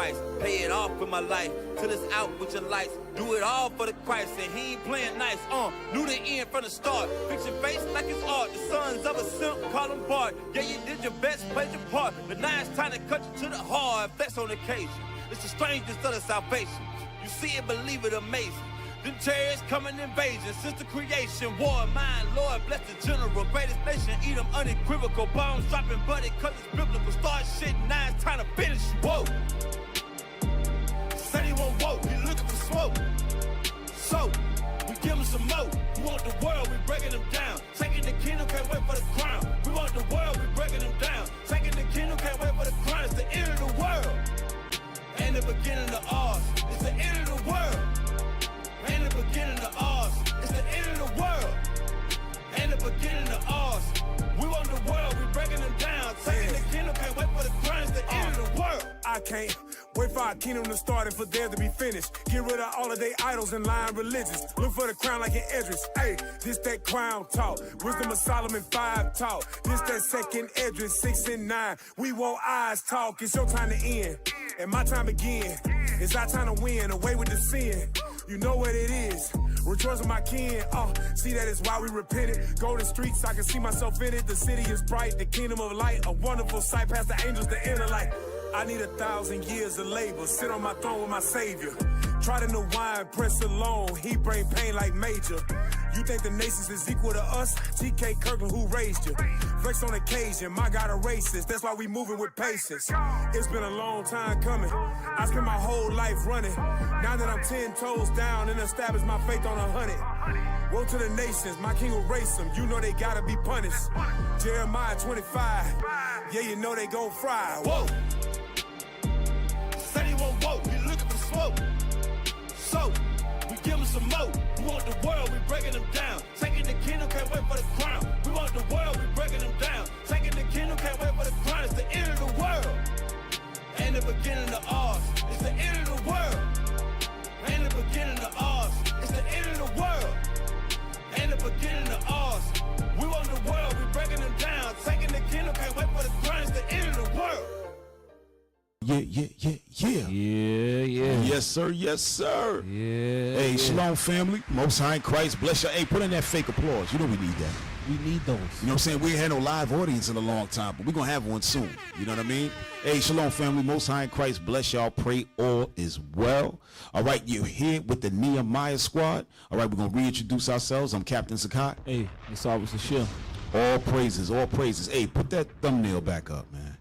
Christ. Pay it off with my life, till it's out with your lights. Do it all for the Christ, and he ain't playing nice. Knew the end from the start. Fix your face like it's art. The sons of a simp, call him Bart. Yeah, you did your best, played your part. But now it's time to cut you to the heart. Flex on occasion. It's the strangest of the salvation. You see it, believe it, amazing. Them chariots coming invasion since the creation. War, mine, Lord, bless the general. Greatest nation, eat them unequivocal. Bombs dropping, buddy, cause it's biblical. Start shit, now it's time to finish. Whoa. Said he won't woke, he looking for smoke. So, we give him some more. We want the world, we breaking them down. Taking the kingdom, can't wait for the crown. We want the world, we breaking them down. Taking the kingdom, can't wait for the crown. It's the end of the world. Ain't the beginning of ours. It's the end of the world. Ain't the beginning of ours. It's the end of the world. Ain't the beginning of ours. We want the world, we breaking them down. Taking the kingdom, can't wait for the crown. It's the end of the world. I can't wait for our kingdom to start and for there to be finished. Get rid of all of their idols and lying religions. Look for the crown like an Edris. Hey, this that crown talk. Wisdom of Solomon 5 talk. This that second Edris 6 and 9. We want eyes talk. It's your time to end and my time again. It's our time to win. Away with the sin. You know what it is. Rejoice with my kin. See that is why we repented. Go to streets, I can see myself in it. The city is bright, the kingdom of light. A wonderful sight past the angels, the inner light. I need 1,000 years of labor. Sit on my throne with my savior. Try the new wine, press alone. He bring pain like major. You think the nations is equal to us? T.K. Kirkland, who raised you? Flex on occasion, my God a racist. That's why we moving with patience. It's been a long time coming. I spent my whole life running. Now that I'm 10 toes down and established my faith on 100. Woe to the nations, my king will race them. You know they gotta be punished. Jeremiah 25. Yeah, you know they gon' fry. Whoa. Said he won't woke, he looking for smoke. So, we give him some more. We want the world, we breaking them down. Taking the kingdom, can't wait for the crown. We want the world, we breaking them down. Taking the kingdom, can't wait for the crown. It's the end of the world. Ain't the beginning of ours. It's the end of the world. Ain't the beginning of ours. It's the end of the world. Ain't the beginning of ours. We want the world, we breaking them down. Taking the kingdom, can't wait for the crown. It's the end of the world. Yeah. Yes, sir. Yeah. Hey, shalom, family. Most High in Christ. Bless you. Hey, put in that fake applause. You know we need that. We need those. You know what I'm saying? We ain't had no live audience in a long time, but we're going to have one soon. You know what I mean? Hey, shalom, family. Most High in Christ. Bless y'all. Pray all is well. All right, you're here with the Nehemiah squad. All right, we're going to reintroduce ourselves. I'm Captain Sakat. Hey, it's always a show. All praises, all praises. Hey, put that thumbnail back up, man.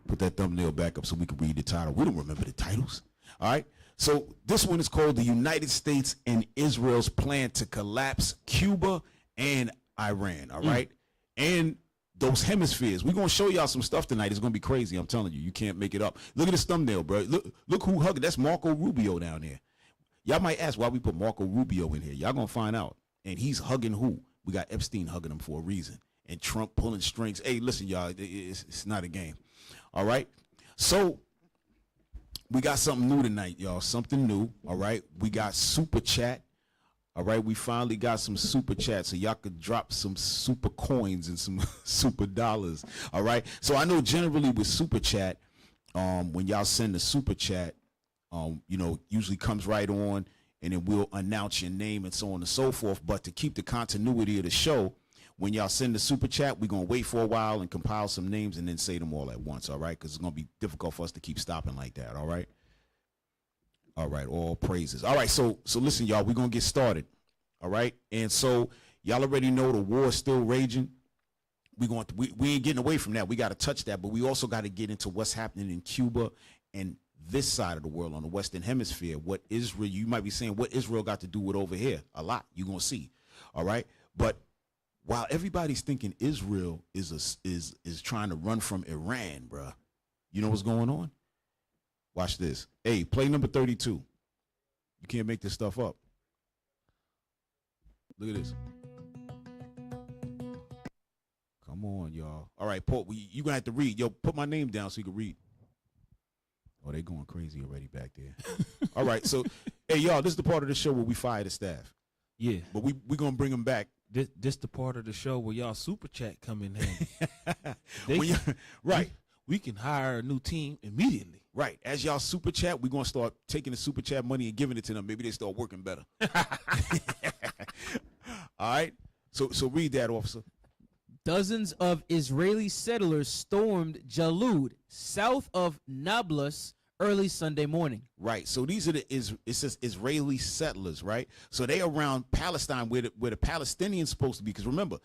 Put that thumbnail back up so we can read the title. We don't remember the titles. All right. So this one is called The United States and Israel's Plan to Collapse Cuba and Iran. All right. And those hemispheres. We're going to show y'all some stuff tonight. It's going to be crazy. I'm telling you. You can't make it up. Look at this thumbnail, bro. Look who hugged. That's Marco Rubio down there. Y'all might ask why we put Marco Rubio in here. Y'all going to find out. And he's hugging who? We got Epstein hugging him for a reason. And Trump pulling strings. Hey, listen, y'all. It's not a game. All right, so we got something new tonight, y'all. Something new. All right, we got super chat. All right, we finally got some super chat, so y'all could drop some super coins and some super dollars. All right, so I know generally with super chat, when y'all send the super chat, you know, usually comes right on, and then we'll announce your name and so on and so forth. But to keep the continuity of the show, when y'all send the super chat, we're going to wait for a while and compile some names and then say them all at once, all right? Because it's going to be difficult for us to keep stopping like that, all right? All right, all praises. All right, so listen, y'all, we're going to get started, all right? And so y'all already know the war is still raging. We ain't getting away from that. We got to touch that, but we also got to get into what's happening in Cuba and this side of the world on the Western Hemisphere. What Israel, you might be saying, what Israel got to do with over here? A lot, you're going to see, all right? But while everybody's thinking Israel is trying to run from Iran, bruh, you know what's going on? Watch this. Hey, play number 32. You can't make this stuff up. Look at this. Come on, y'all. All right, Paul, you're going to have to read. Yo, put my name down so you can read. Oh, they going crazy already back there. All right, so, hey, y'all, this is the part of the show where we fire the staff. Yeah. But we going to bring them back. This the part of the show where y'all super chat come in handy. Right. we can hire a new team immediately. Right. As y'all super chat, we're gonna start taking the super chat money and giving it to them. Maybe they start working better. All right. So read that, officer. Dozens of Israeli settlers stormed Jalud, south of Nablus, early Sunday morning. Right. So these are it says Israeli settlers, right? So they around Palestine where the Palestinians supposed to be. Because remember,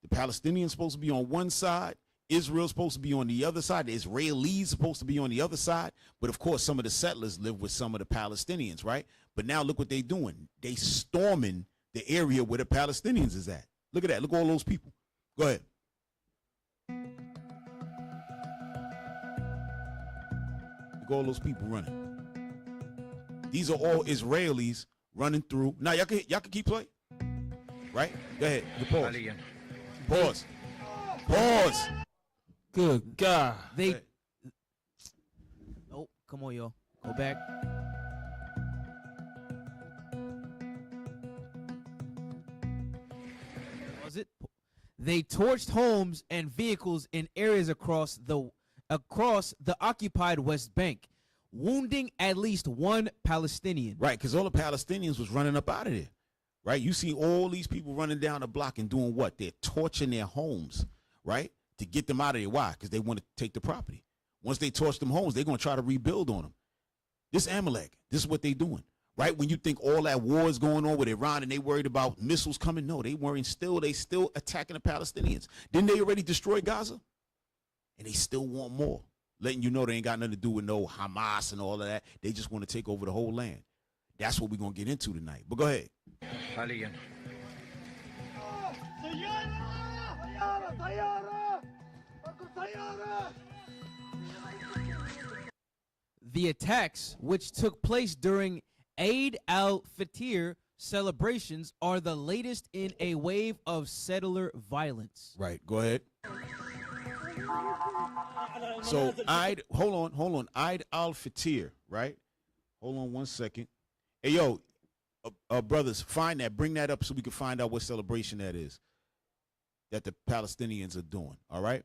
the Palestinians supposed to be on one side, Israel's supposed to be on the other side, the Israelis supposed to be on the other side. But of course, some of the settlers live with some of the Palestinians, right? But now look what they're doing. They storming the area where the Palestinians is at. Look at that. Look at all those people. Go ahead. Look at all those people running. These are all Israelis running through. Now y'all can keep playing. Right? Go ahead. Pause. Pause. Pause. Good God. Oh, come on, y'all. Go back. Was it? They torched homes and vehicles in areas across the occupied West Bank, wounding at least one Palestinian. Right, because all the Palestinians was running up out of there. Right? You see all these people running down the block and doing what? They're torching their homes, right? To get them out of there. Why? Because they want to take the property. Once they torch them homes, they're going to try to rebuild on them. This Amalek, this is what they doing. Right? When you think all that war is going on with Iran and they worried about missiles coming, no, they still attacking the Palestinians. Didn't they already destroy Gaza? And they still want more. Letting you know they ain't got nothing to do with no Hamas and all of that. They just want to take over the whole land. That's what we're going to get into tonight. But go ahead. The attacks, which took place during Eid al-Fitr celebrations, are the latest in a wave of settler violence. Right. Go ahead. So hold on. Eid al-Fitr, right? Hold on 1 second. Hey, yo, brothers, find that. Bring that up so we can find out what celebration that is that the Palestinians are doing. All right?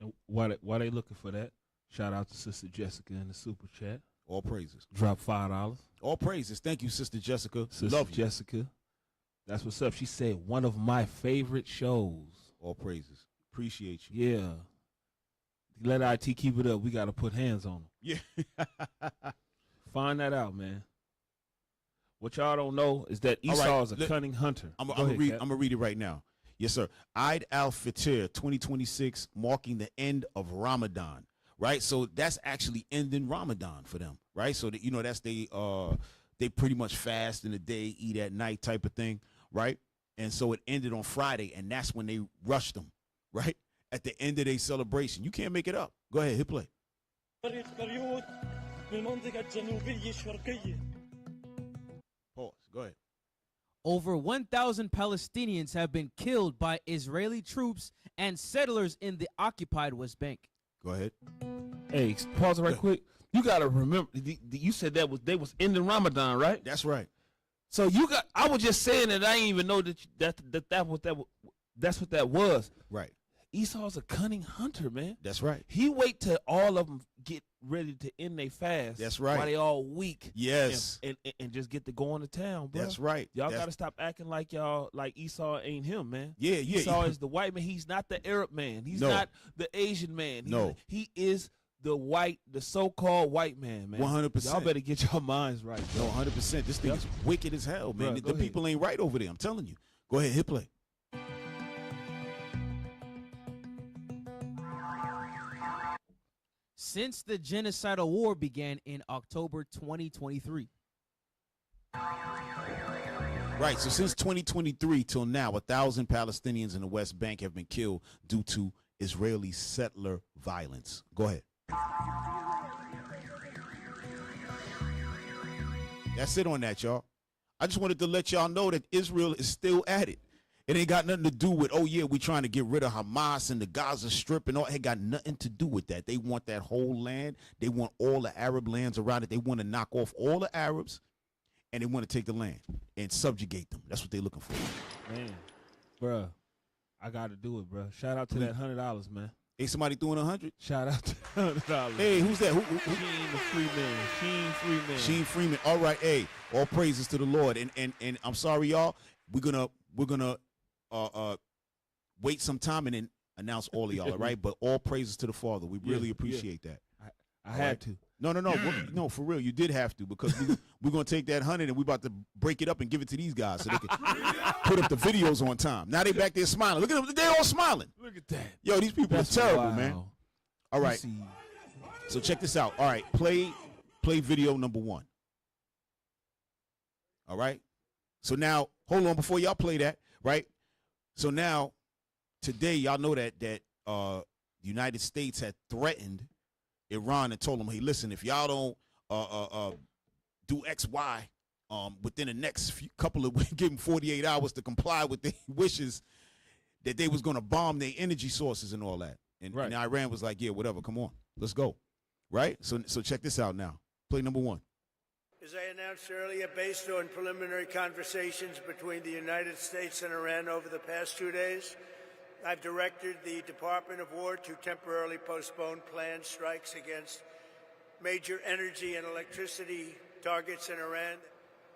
And while they looking for that, shout out to Sister Jessica in the super chat. All praises. Drop $5. All praises. Thank you, Sister Jessica. Sister Love you. Jessica. That's what's up. She said one of my favorite shows. All praises. Appreciate you. Yeah. Let IT keep it up. We got to put hands on them. Yeah. Find that out, man. What y'all don't know is that Esau is a cunning hunter. I'm going to read it right now. Yes, sir. Eid al-Fitr 2026, marking the end of Ramadan. Right? So that's actually ending Ramadan for them. Right? So, that, that's they pretty much fast in the day, eat at night type of thing. Right? And so it ended on Friday, and that's when they rushed them. Right? At the end of their celebration. You can't make it up. Go ahead, hit play. Pause. Go ahead. Over 1,000 Palestinians have been killed by Israeli troops and settlers in the occupied West Bank. Go ahead. Hey, pause right quick. You got to remember, you said they was ending Ramadan, right? That's right. So I was just saying that I didn't even know that's what that was. Right. Esau's a cunning hunter, man. That's right. He wait till all of them get ready to end their fast. That's right. While they all weak. Yes. And just get to going to town, bro. That's right. Y'all got to stop acting like Esau ain't him, man. Yeah. Esau is the white man. He's not the Arab man. He's not the Asian man. He is the so-called white man, man. 100%. Y'all better get your minds right, bro. No, 100%. This thing is wicked as hell, man. Bro, the people ain't right over there. I'm telling you. Go ahead, hit play. Since the genocidal war began in October 2023. Right, so since 2023 till now, 1,000 Palestinians in the West Bank have been killed due to Israeli settler violence. Go ahead. That's it on that, y'all. I just wanted to let y'all know that Israel is still at it. It ain't got nothing to do with, oh, yeah, we trying to get rid of Hamas and the Gaza Strip and all. It ain't got nothing to do with that. They want that whole land. They want all the Arab lands around it. They want to knock off all the Arabs, and they want to take the land and subjugate them. That's what they're looking for. Man, bruh, I got to do it, bruh. Shout out to that $100, man. Hey, somebody throwing 100. Shout out to $100. Hey, who's that? Who? Sheen the Freeman. Sheen Freeman. Sheen Freeman. All right. Hey, all praises to the Lord. And I'm sorry, y'all. We're gonna wait some time and then announce all of y'all. All right. But all praises to the Father. We really appreciate that. I had to. No, no, for real. You did have to, because we're gonna take that 100 and we're about to break it up and give it to these guys so they can put up the videos on time. Now they back there smiling. Look at them. They all smiling. Look at that. Yo, these people That's are terrible, wild. man. All right. So check this out. All right, play video number 1. All right. So now, hold on before y'all play that. Right. So now, today, y'all know that the United States had threatened Iran and told them, hey, listen, if y'all don't do X, Y, within the next couple of weeks, give them 48 hours to comply with their wishes, that they was going to bomb their energy sources and all that. And Iran was like, yeah, whatever, come on, let's go. Right? So check this out now. Play number 1. As I announced earlier, based on preliminary conversations between the United States and Iran over the past 2 days, I've directed the Department of War to temporarily postpone planned strikes against major energy and electricity targets in Iran.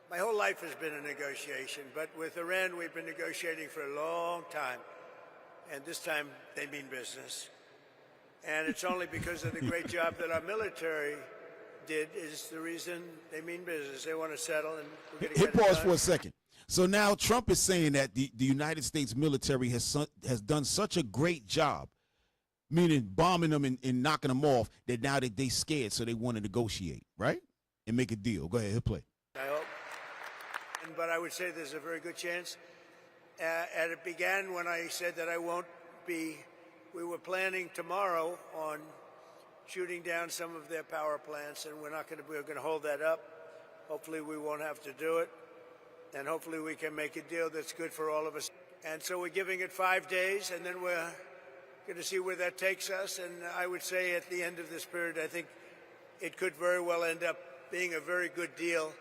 My whole life has been a negotiation, but with Iran, we've been negotiating for a long time. And this time, they mean business. And it's only because of the great job that our military did is the reason they mean business. They want to settle, and we're going to get it pause done. for a second. So now Trump is saying that the United States military has done such a great job, meaning bombing them and knocking them off, that now that they scared, so they want to negotiate, right? And make a deal. Go ahead, hit play. I hope. But I would say there's a very good chance. And it began when I said that I won't be. We were planning tomorrow on shooting down some of their power plants, and we're going to hold that up. Hopefully we won't have to do it, and hopefully we can make a deal that's good for all of us. And so we're giving it 5 days, and then we're going to see where that takes us. And I would say at the end of this period, I think it could very well end up being a very good deal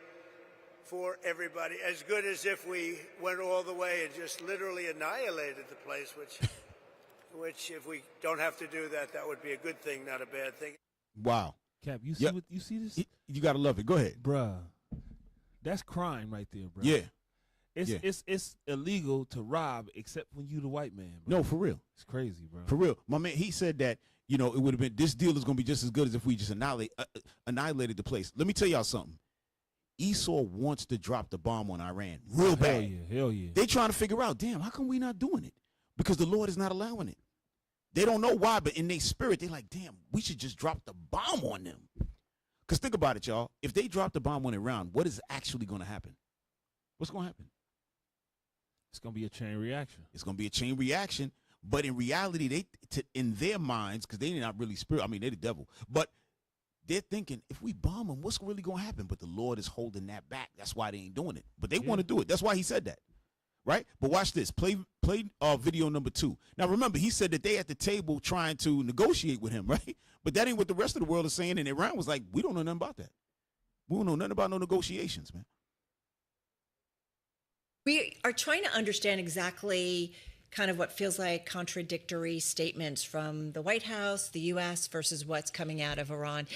for everybody, as good as if we went all the way and just literally annihilated the place, which if we don't have to do that, that would be a good thing, not a bad thing. Wow. Cap, you see you see this? You got to love it. Go ahead. Bruh, that's crime right there, bro. Yeah. It's illegal to rob except when you the white man, bro. No, for real. It's crazy, bro. For real. My man, he said that, it would have been, this deal is going to be just as good as if we just annihilated the place. Let me tell y'all something. Esau wants to drop the bomb on Iran real bad. Hell yeah. They trying to figure out, damn, how come we not doing it? Because the Lord is not allowing it. They don't know why, but in their spirit, they're like, damn, we should just drop the bomb on them. Because think about it, y'all. If they drop the bomb on Iran, what is actually going to happen? What's going to happen? It's going to be a chain reaction. It's going to be a chain reaction. But in reality, in their minds, because they're not really spirit, I mean, they're the devil. But they're thinking, if we bomb them, what's really going to happen? But the Lord is holding that back. That's why they ain't doing it. But they want to do it. That's why he said that. Right? But watch this. Play video number 2. Now, remember, he said that they at the table trying to negotiate with him, right? But that ain't what the rest of the world is saying. And Iran was like, we don't know nothing about that. We don't know nothing about no negotiations, man. We are trying to understand exactly kind of what feels like contradictory statements from the White House, the U.S. versus what's coming out of Iran.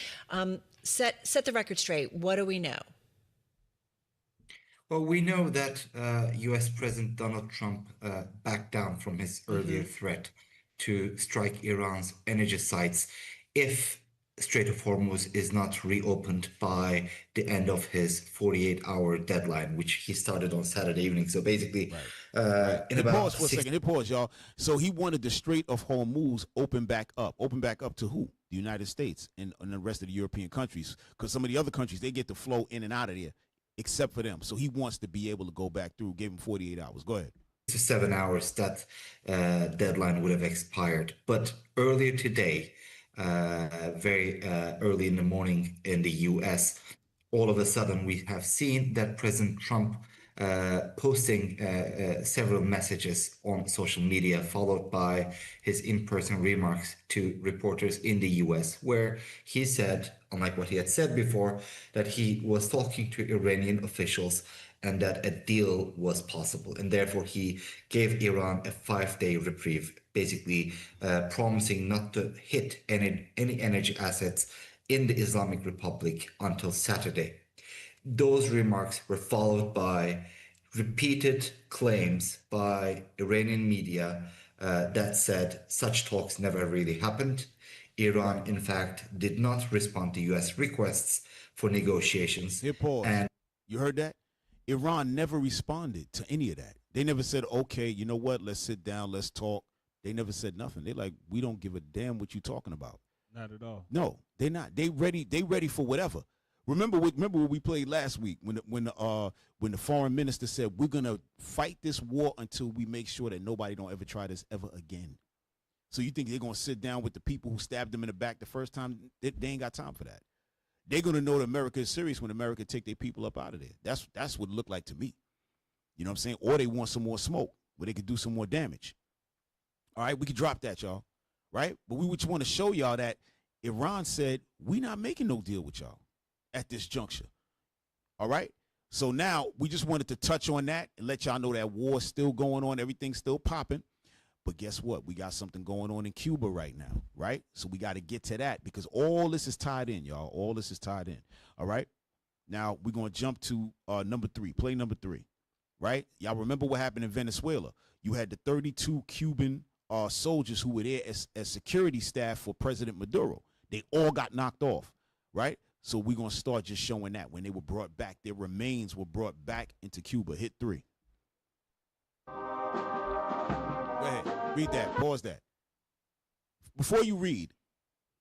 Set the record straight. What do we know? Well, we know that U.S. President Donald Trump backed down from his earlier threat to strike Iran's energy sites if Strait of Hormuz is not reopened by the end of his 48-hour deadline, which he started on Saturday evening. So basically, in about pause for a second. Pause, y'all. So he wanted the Strait of Hormuz open back up. Open back up to who? The United States and the rest of the European countries. Because some of the other countries, they get to flow in and out of there, except for them. So he wants to be able to go back through, give him 48 hours. Go ahead. To 7 hours, that deadline would have expired. But earlier today, very early in the morning in the US, all of a sudden we have seen that President Trump posting several messages on social media, followed by his in-person remarks to reporters in the US, where he said unlike what he had said before, that he was talking to Iranian officials and that a deal was possible. And therefore, he gave Iran a 5-day reprieve, basically promising not to hit any energy assets in the Islamic Republic until Saturday. Those remarks were followed by repeated claims by Iranian media that said such talks never really happened. Iran, in fact, did not respond to U.S. requests for negotiations. Here, pause. And you heard that? Iran never responded to any of that. They never said, okay, you know what? Let's sit down. Let's talk. They never said nothing. They're like, we don't give a damn what you're talking about. Not at all. No, they're not. They ready for whatever. Remember what we played last week when the foreign minister said we're gonna fight this war until we make sure that nobody don't ever try this ever again. So you think they're gonna sit down with the people who stabbed them in the back the first time? They ain't got time for that. They're gonna know that America is serious when America take their people up out of there. That's what it looked like to me. You know what I'm saying? Or they want some more smoke where they could do some more damage. All right, we could drop that, y'all. Right? But we just want to show y'all that Iran said we not making no deal with y'all at this juncture. All right? So now we just wanted to touch on that and let y'all know that war is still going on. Everything's still popping. But guess what? We got something going on in Cuba right now, right? So we got to get to that because all this is tied in, y'all. All this is tied in. All right? Now we're going to jump to number 3, play number 3, right? Y'all remember what happened in Venezuela. You had the 32 Cuban soldiers who were there as security staff for President Maduro. They all got knocked off, right? So we're going to start just showing that when they were brought back, their remains were brought back into Cuba. Hit 3. Go ahead. Read that. Pause that. Before you read,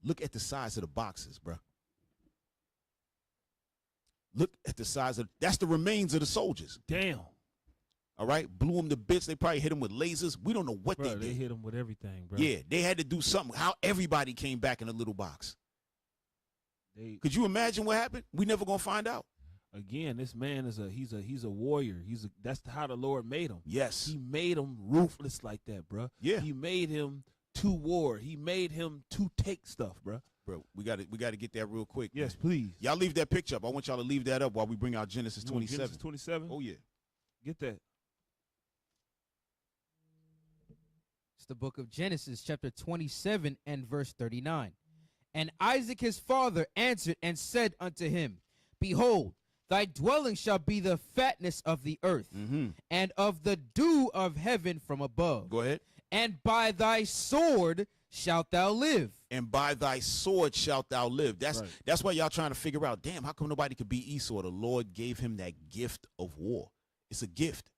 look at the size of the boxes, bro. Look at the size of, that's the remains of the soldiers. Damn. All right, blew them to bits. They probably hit them with lasers. We don't know what they did. They hit them with everything, bro. Yeah, they had to do something. How everybody came back in a little box. Could you imagine what happened? We never gonna find out. Again, this man is he's a warrior. That's how the Lord made him. Yes, he made him ruthless like that, bro. Yeah, he made him to war. He made him to take stuff, bro. Bro, we got to get that real quick. Yes, man. please. Y'all leave that picture up. I want y'all to leave that up while we bring out Genesis 27. Genesis 27. Oh yeah, get that. It's the book of Genesis, chapter 27 and verse 39. And Isaac his father answered and said unto him, Behold, thy dwelling shall be the fatness of the earth, and of the dew of heaven from above. Go ahead. And by thy sword shalt thou live. And by thy sword shalt thou live. That's why y'all trying to figure out, damn, how come nobody could be Esau? The Lord gave him that gift of war. It's a gift.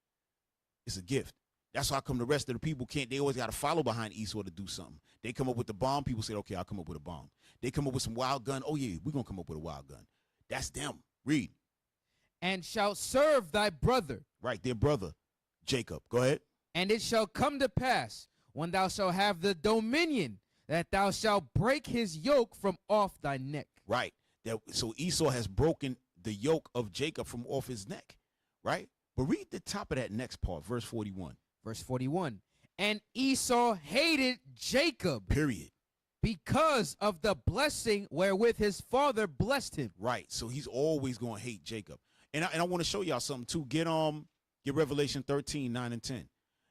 It's a gift. That's how come the rest of the people can't. They always got to follow behind Esau to do something. They come up with the bomb. People say, okay, I'll come up with a bomb. They come up with some wild gun. Oh, yeah, we're going to come up with a wild gun. That's them. Read. And shalt serve thy brother. Right, their brother, Jacob. Go ahead. And it shall come to pass, when thou shalt have the dominion, that thou shalt break his yoke from off thy neck. Right. So Esau has broken the yoke of Jacob from off his neck. Right? But read the top of that next part, verse 41. Verse 41. And Esau hated Jacob. Period. Because of the blessing wherewith his father blessed him. Right. So he's always going to hate Jacob. And I want to show y'all something too. Get Revelation 13, 9 and 10.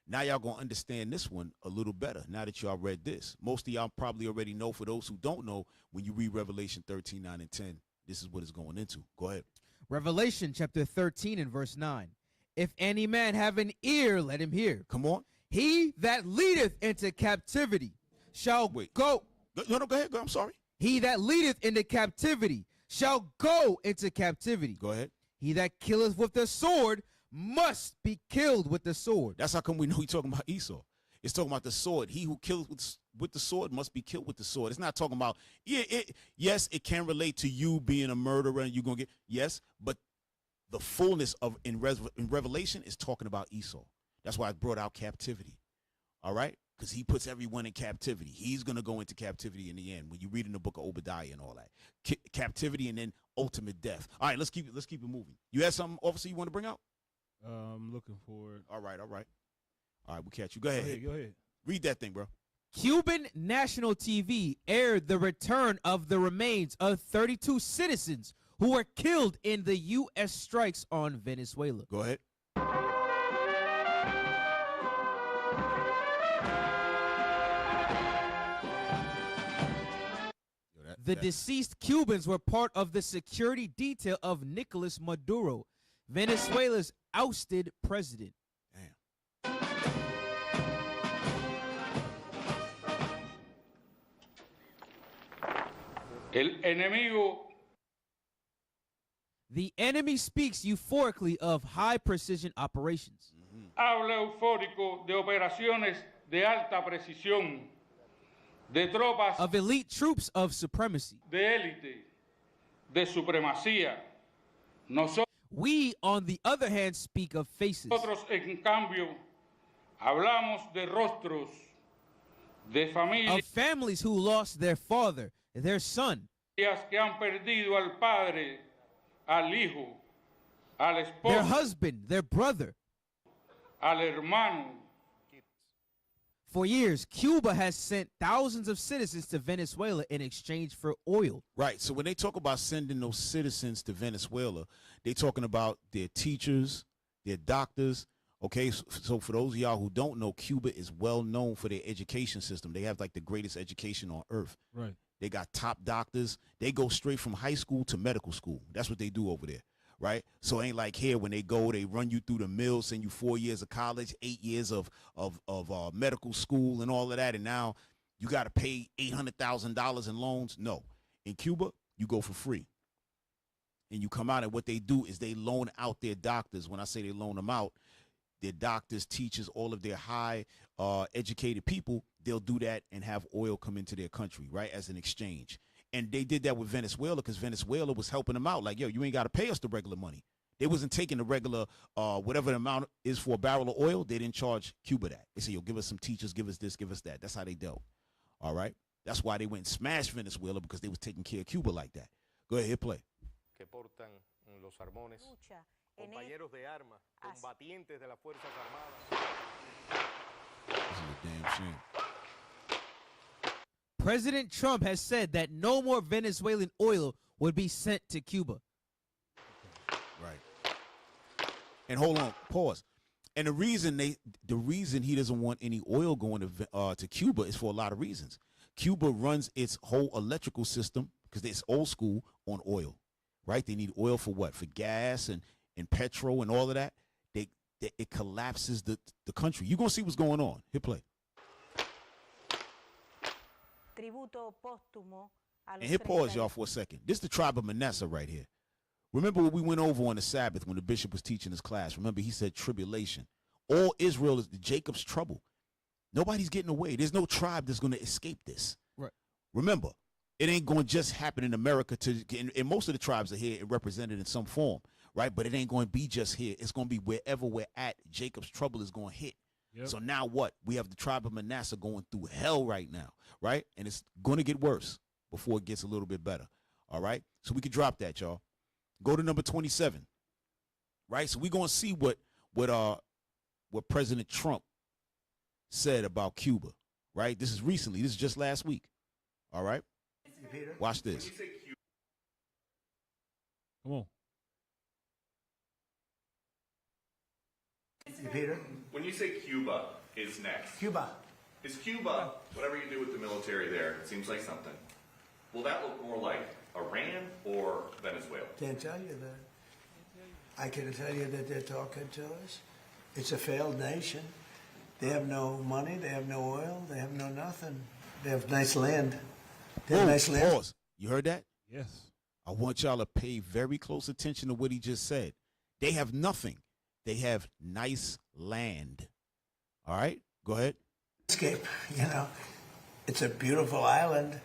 Now y'all going to understand this one a little better now that y'all read this. Most of y'all probably already know. For those who don't know, when you read Revelation 13, 9 and 10, this is what it's going into. Go ahead. Revelation chapter 13 and verse 9. If any man have an ear, let him hear. Come on. He that leadeth into captivity shall go. No, go ahead. Go. I'm sorry. He that leadeth into captivity shall go into captivity. Go ahead. He that killeth with the sword must be killed with the sword. That's how come we know he's talking about Esau. It's talking about the sword. He who kills with the sword must be killed with the sword. It's not talking about, yes, it can relate to you being a murderer and you're going to get, yes, but the fullness of in Revelation is talking about Esau. That's why it brought out captivity. All right? Because he puts everyone in captivity. He's going to go into captivity in the end when you read in the book of Obadiah and all that. Captivity and then ultimate death. All right, let's keep it moving. You had something, officer, you want to bring out? I'm looking for it. All right. All right, we'll catch you. Go ahead. Go ahead. Read that thing, bro. Cuban national TV aired the return of the remains of 32 citizens who were killed in the U.S. strikes on Venezuela. Go ahead. The deceased Cubans were part of the security detail of Nicolas Maduro, Venezuela's ousted president. Damn. El enemigo The enemy speaks euphorically of high-precision operations. habla eufórico de operaciones de alta precisión, de tropas Of elite troops of supremacy. de élite, de supremacía. Nosotros, We, on the other hand, speak of faces. en cambio, hablamos de rostros, de familias Of families who lost their father, their son, que han perdido al padre, al hijo, al their esposo, husband, their brother. al hermano. For years, Cuba has sent thousands of citizens to Venezuela in exchange for oil. Right. So when they talk about sending those citizens to Venezuela, they're talking about their teachers, their doctors. Okay. So for those of y'all who don't know, Cuba is well known for their education system. They have like the greatest education on earth. Right. They got top doctors. They go straight from high school to medical school. That's what they do over there. Right. So it ain't like here when they go, they run you through the mill, send you 4 years of college, 8 years of medical school and all of that. And now you got to pay $800,000 in loans. No, in Cuba, you go for free. And you come out, and what they do is they loan out their doctors. When I say they loan them out, their doctors, teachers, all of their high educated people, they'll do that and have oil come into their country, right, as an exchange. And they did that with Venezuela because Venezuela was helping them out. Like, yo, you ain't got to pay us the regular money. They wasn't taking the regular, whatever the amount is for a barrel of oil. They didn't charge Cuba that. They said, yo, give us some teachers, give us this, give us that. That's how they dealt. All right? That's why they went and smashed Venezuela, because they was taking care of Cuba like that. Go ahead, hit play. Que portan los armones, compañeros de armas, combatientes de las Fuerzas Armadas. This is a damn shame. President Trump has said that no more Venezuelan oil would be sent to Cuba. Right. And hold on, pause. And the reason he doesn't want any oil going to Cuba is for a lot of reasons. Cuba runs its whole electrical system, because it's old school, on oil. Right? They need oil for what? For gas and petrol and all of that. It collapses the country. You're going to see what's going on. Hit play. And hit pause, y'all, for a second. This is the tribe of Manasseh right here. Remember what we went over on the Sabbath when the bishop was teaching his class. Remember, he said tribulation. All Israel is Jacob's trouble. Nobody's getting away. There's no tribe that's going to escape this. Right. Remember, it ain't going to just happen in America. And most of the tribes are here represented in some form, right? But it ain't going to be just here. It's going to be wherever we're at. Jacob's trouble is going to hit. Yep. So now what? We have the tribe of Manasseh going through hell right now, right? And it's going to get worse before it gets a little bit better, all right? So we can drop that, y'all. Go to number 27, right? So we're going to see what President Trump said about Cuba, right? This is recently. This is just last week, all right? Watch this. Come on. Peter? When you say Cuba is next, Cuba. is Cuba, whatever you do with the military there, it seems like something. Will that look more like Iran or Venezuela? Can't tell you that. I can tell you that they're talking to us. It's a failed nation. They have no money. They have no oil. They have no nothing. They have nice land. They have nice land. Pause. You heard that? Yes. I want y'all to pay very close attention to what he just said. They have nothing. They have nice land. All right? Go ahead. Escape, it's a beautiful island,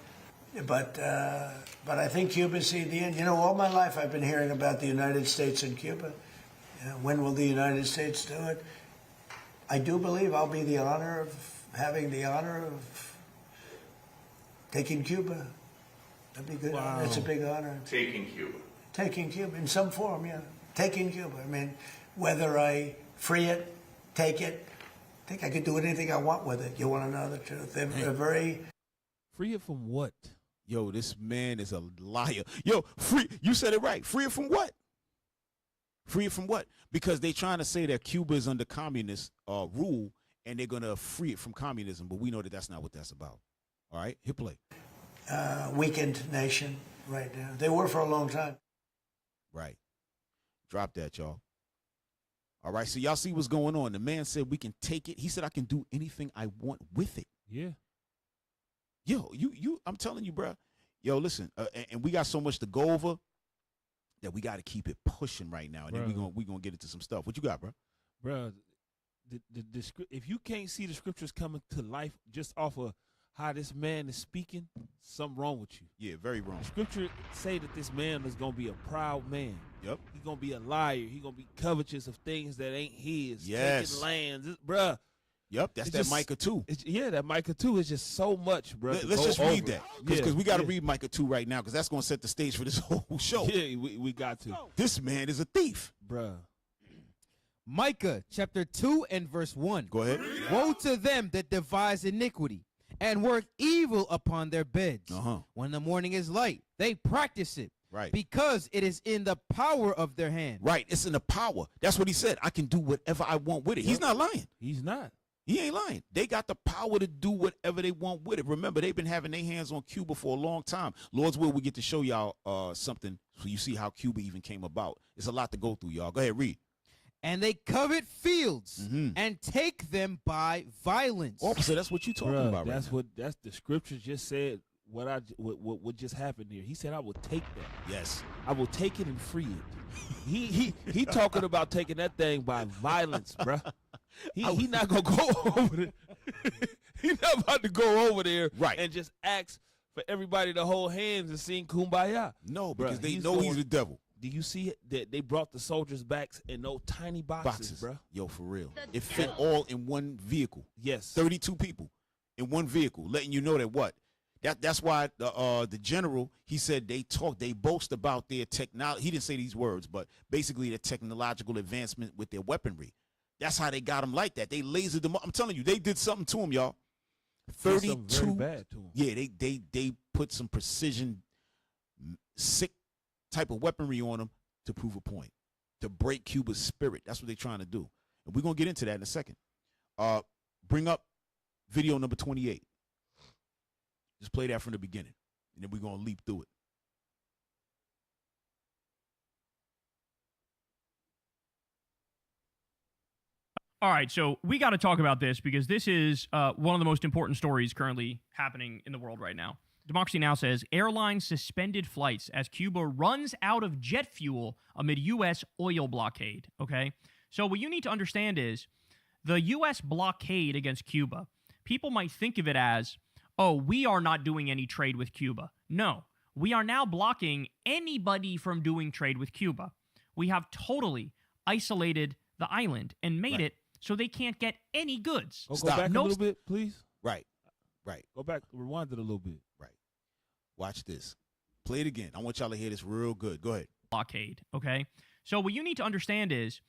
but I think Cuba see the end. All my life I've been hearing about the United States and Cuba. When will the United States do it? I do believe I'll be having the honor of taking Cuba. That'd be good. Wow. It's a big honor. Taking Cuba. Taking Cuba in some form, yeah. Taking Cuba. I mean, whether I free it, take it, think I can do anything I want with it. You want to know the truth? They're very... Free it from what? Yo, this man is a liar. Yo, you said it right. Free it from what? Free it from what? Because they're trying to say that Cuba is under communist rule, and they're going to free it from communism, but we know that that's not what that's about. All right, hit play. Weakened nation right now. They were for a long time. Right. Drop that, y'all. All right, so y'all see what's going on. The man said we can take it. He said I can do anything I want with it. Yeah. Yo, I'm telling you, bro. Yo, listen, and we got so much to go over that we got to keep it pushing right now. And then we gonna get into some stuff. What you got, bro? Bro, if you can't see the scriptures coming to life just off of how this man is speaking, something wrong with you. Yeah, very wrong. The scripture say that this man is going to be a proud man. Yep. He's going to be a liar. He's going to be covetous of things that ain't his. Yes. Taking lands. Bruh. Yep, that's that Micah 2. Yeah, that Micah 2 is just so much, bro. Let's just read that. Because we got to read Micah 2 right now because that's going to set the stage for this whole show. Yeah, we got to. This man is a thief. Bruh. Micah chapter 2 and verse 1. Go ahead. Woe to them that devise iniquity and work evil upon their beds. When the morning is light, they practice it. Right. Because it is in the power of their hand. Right. It's in the power. That's what he said. I can do whatever I want with it. He's not lying. He's not. He ain't lying. They got the power to do whatever they want with it. Remember, they've been having their hands on Cuba for a long time. Lord's will, we get to show y'all something so you see how Cuba even came about. It's a lot to go through, y'all. Go ahead, read. And they covet fields and take them by violence. Oh, so that's what you talking about right now. That's the scripture just said. What just happened here? He said, "I will take that. Yes, I will take it and free it." He talking about taking that thing by violence, bruh. He not gonna go over there. He's not about to go over there and just ask for everybody to hold hands and sing Kumbaya. No, because they know he's the devil. Do you see it? That they brought the soldiers' backs in those tiny boxes, bro? Yo, for real. It fit all in one vehicle. Yes. 32 people in one vehicle, letting you know that what? That's why the general, he said they boast about their technology. He didn't say these words, but basically their technological advancement with their weaponry. That's how they got them like that. They lasered them up. I'm telling you, they did something to them, y'all. 32. Very bad to them. Yeah, they put some precision, sick type of weaponry on them to prove a point, to break Cuba's spirit. That's what they're trying to do. And we're going to get into that in a second. Bring up video number 28. Just play that from the beginning, and then we're going to leap through it. All right, so we got to talk about this because this is one of the most important stories currently happening in the world right now. Democracy Now! Says, airlines suspended flights as Cuba runs out of jet fuel amid U.S. oil blockade, okay? So what you need to understand is the U.S. blockade against Cuba, people might think of it as, oh, we are not doing any trade with Cuba. No, we are now blocking anybody from doing trade with Cuba. We have totally isolated the island and made it so they can't get any goods. Go back a little bit, please. Right. Go back, rewind it a little bit. Right. Watch this. Play it again. I want y'all to hear this real good. Go ahead. Blockade, okay? So what you need to understand is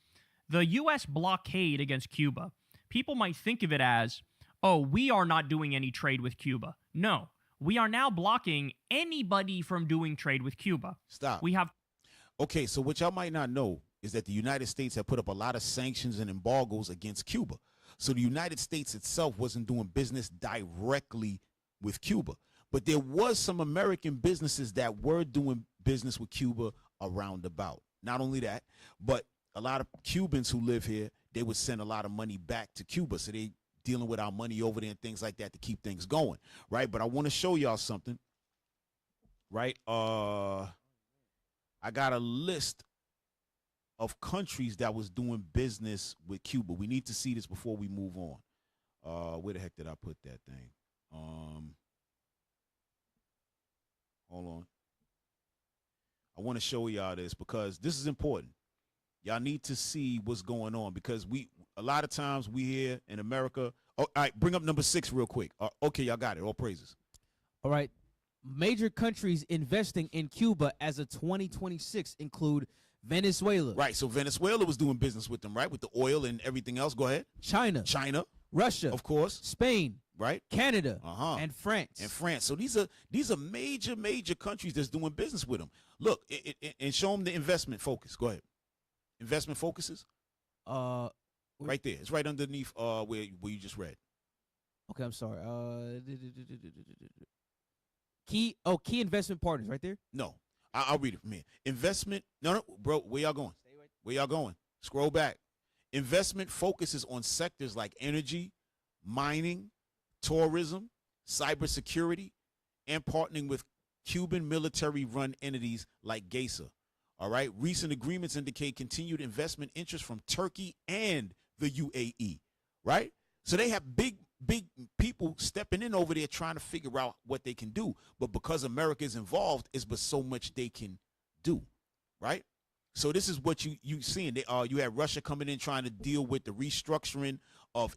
the U.S. blockade against Cuba, people might think of it as, oh, we are not doing any trade with Cuba. No, we are now blocking anybody from doing trade with Cuba. Stop. We have... Okay, so what y'all might not know is that the United States have put up a lot of sanctions and embargoes against Cuba. So the United States itself wasn't doing business directly with Cuba. But there was some American businesses that were doing business with Cuba around about. Not only that, but a lot of Cubans who live here, they would send a lot of money back to Cuba. So they dealing with our money over there and things like that to keep things going, right? But I want to show y'all something, right? I got a list of countries that was doing business with Cuba. We need to see this before we move on. Where the heck did I put that thing? Hold on. I want to show y'all this because this is important. Y'all need to see what's going on because a lot of times we here in America. Oh, all right, bring up number 6 real quick. Okay, y'all got it. All praises. All right. Major countries investing in Cuba as of 2026 include Venezuela. Right, so Venezuela was doing business with them, right, with the oil and everything else. Go ahead. China. Russia, of course, Spain, right, Canada, and France. So these are major countries that's doing business with them. Look, and show them the investment focus. Go ahead. Investment focuses. Right there. It's right underneath where you just read. Okay, I'm sorry. Key investment partners right there. No, I'll read it from here. Investment. No, bro. Where y'all going? Where y'all going? Scroll back. Investment focuses on sectors like energy, mining, tourism, cybersecurity, and partnering with Cuban military-run entities like GESA. All right. Recent agreements indicate continued investment interest from Turkey and the UAE. Right. So they have big people stepping in over there trying to figure out what they can do. But because America is involved, it's but so much they can do. Right. So this is what you seeing. You had Russia coming in trying to deal with the restructuring of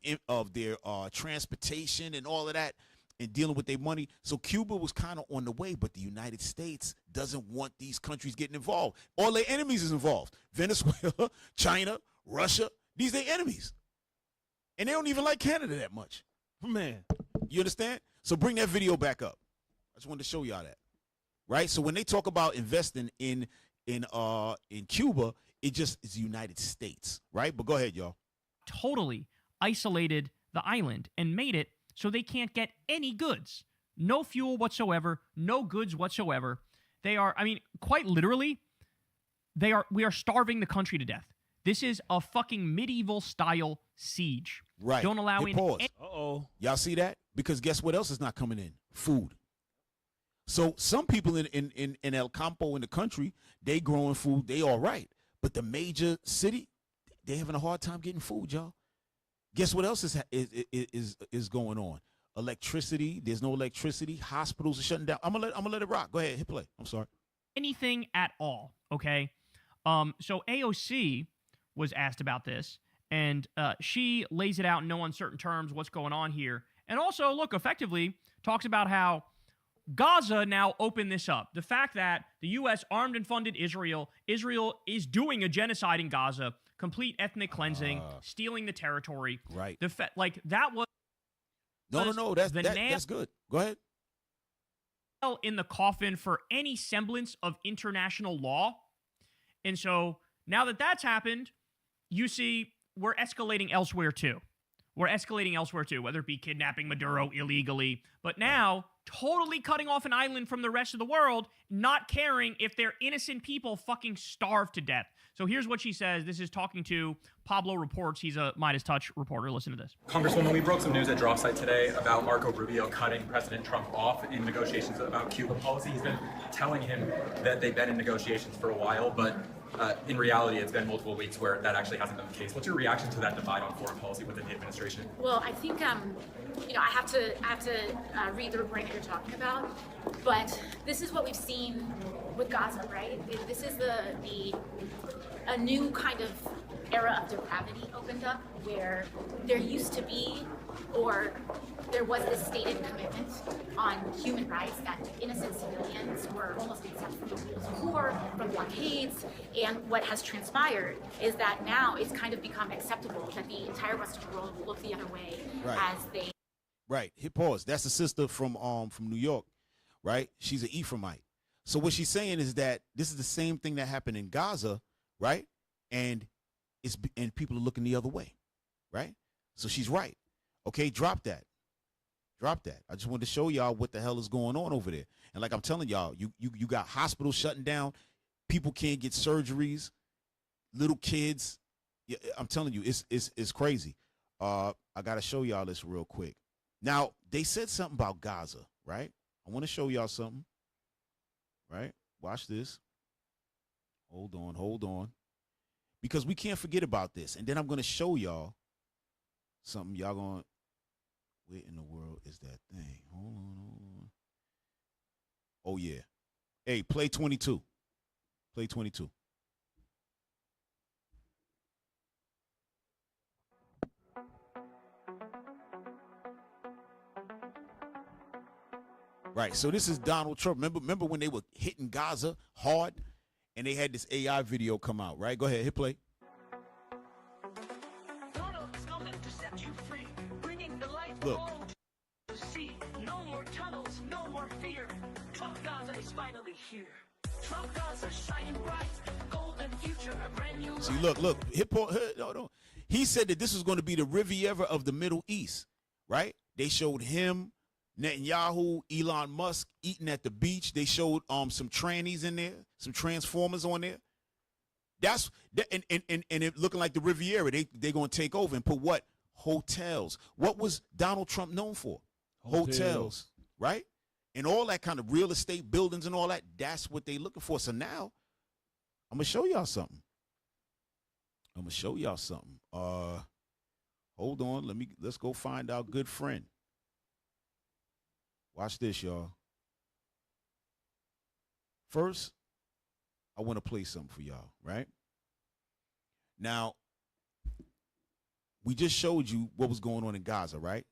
their transportation and all of that, and dealing with their money. So Cuba was kind of on the way, but the United States doesn't want these countries getting involved. All their enemies is involved. Venezuela, China, Russia. These their enemies, and they don't even like Canada that much. Man, you understand? So bring that video back up. I just wanted to show y'all that. Right. So when they talk about investing in Cuba, it just is the United States, right? But go ahead, y'all. Totally isolated the island and made it so they can't get any goods. No fuel whatsoever, no goods whatsoever. They are, I mean, quite literally, we are starving the country to death. This is a fucking medieval style siege. Right. Don't allow in. Pause. Y'all see that? Because guess what else is not coming in? Food. So some people in El Campo in the country, they growing food, they all right. But the major city, they having a hard time getting food, y'all. Guess what else is going on? Electricity. There's no electricity. Hospitals are shutting down. I'm gonna let it rock. Go ahead, hit play. I'm sorry. Anything at all, okay? So AOC was asked about this, and she lays it out in no uncertain terms what's going on here. And also, look, effectively talks about how Gaza now opened this up. The fact that the U.S. armed and funded Israel is doing a genocide in Gaza, complete ethnic cleansing, stealing the territory. Right. That was no. That's good. Go ahead. In the coffin for any semblance of international law. And so now that that's happened, you see we're escalating elsewhere too. Whether it be kidnapping Maduro illegally, but now totally cutting off an island from the rest of the world, not caring if their innocent people fucking starve to death. So here's what she says. This is talking to Pablo Reports. He's a Midas Touch reporter. Listen to this. Congresswoman, we broke some news at Drop Site today about Marco Rubio cutting President Trump off in negotiations about Cuba policy. He's been telling him that they've been in negotiations for a while, but in reality, it's been multiple weeks where that actually hasn't been the case. What's your reaction to that divide on foreign policy within the administration? Well, I think I have to read the reporting that you're talking about, but this is what we've seen with Gaza, right? This is a new kind of era of depravity opened up where there used to be, or there was this stated commitment on human rights that innocent civilians were almost exempt from the rules of war, from blockades, and what has transpired is that now it's kind of become acceptable that the entire Western world will look the other way as they... Right. Hit pause. That's a sister from New York, right? She's an Ephraimite. So what she's saying is that this is the same thing that happened in Gaza, right? And people are looking the other way, right? So she's right. Okay, drop that. I just wanted to show y'all what the hell is going on over there. And like I'm telling y'all, you got hospitals shutting down. People can't get surgeries. Little kids. Yeah, I'm telling you, it's crazy. I got to show y'all this real quick. Now, they said something about Gaza, right? I want to show y'all something, right? Watch this. Hold on. Because we can't forget about this. And then I'm going to show y'all something. Y'all going, where in the world is that thing? Hold on. Oh, yeah. Hey, play 22. Play 22. Right, so this is Donald Trump. Remember when they were hitting Gaza hard and they had this AI video come out, right? Go ahead, hit play. Donald is coming to set you free. Look. See, no more tunnels, no more fear. Trump Gaza is finally here. Trump Gaza shining bright, golden future, a brand new. See, look. No. He said that this was going to be the Riviera of the Middle East, right? They showed him, Netanyahu, Elon Musk eating at the beach. They showed some trannies in there, some transformers on there. That's and it looking like the Riviera. They're going to take over and put what? Hotels. What was Donald Trump known for? Hotels, right? And all that kind of real estate buildings and all that. That's what they looking for. So now I'm gonna show y'all something. Hold on. Let's go find our good friend. Watch this, y'all. First, I want to play something for y'all, right? Now, we just showed you what was going on in Gaza, right?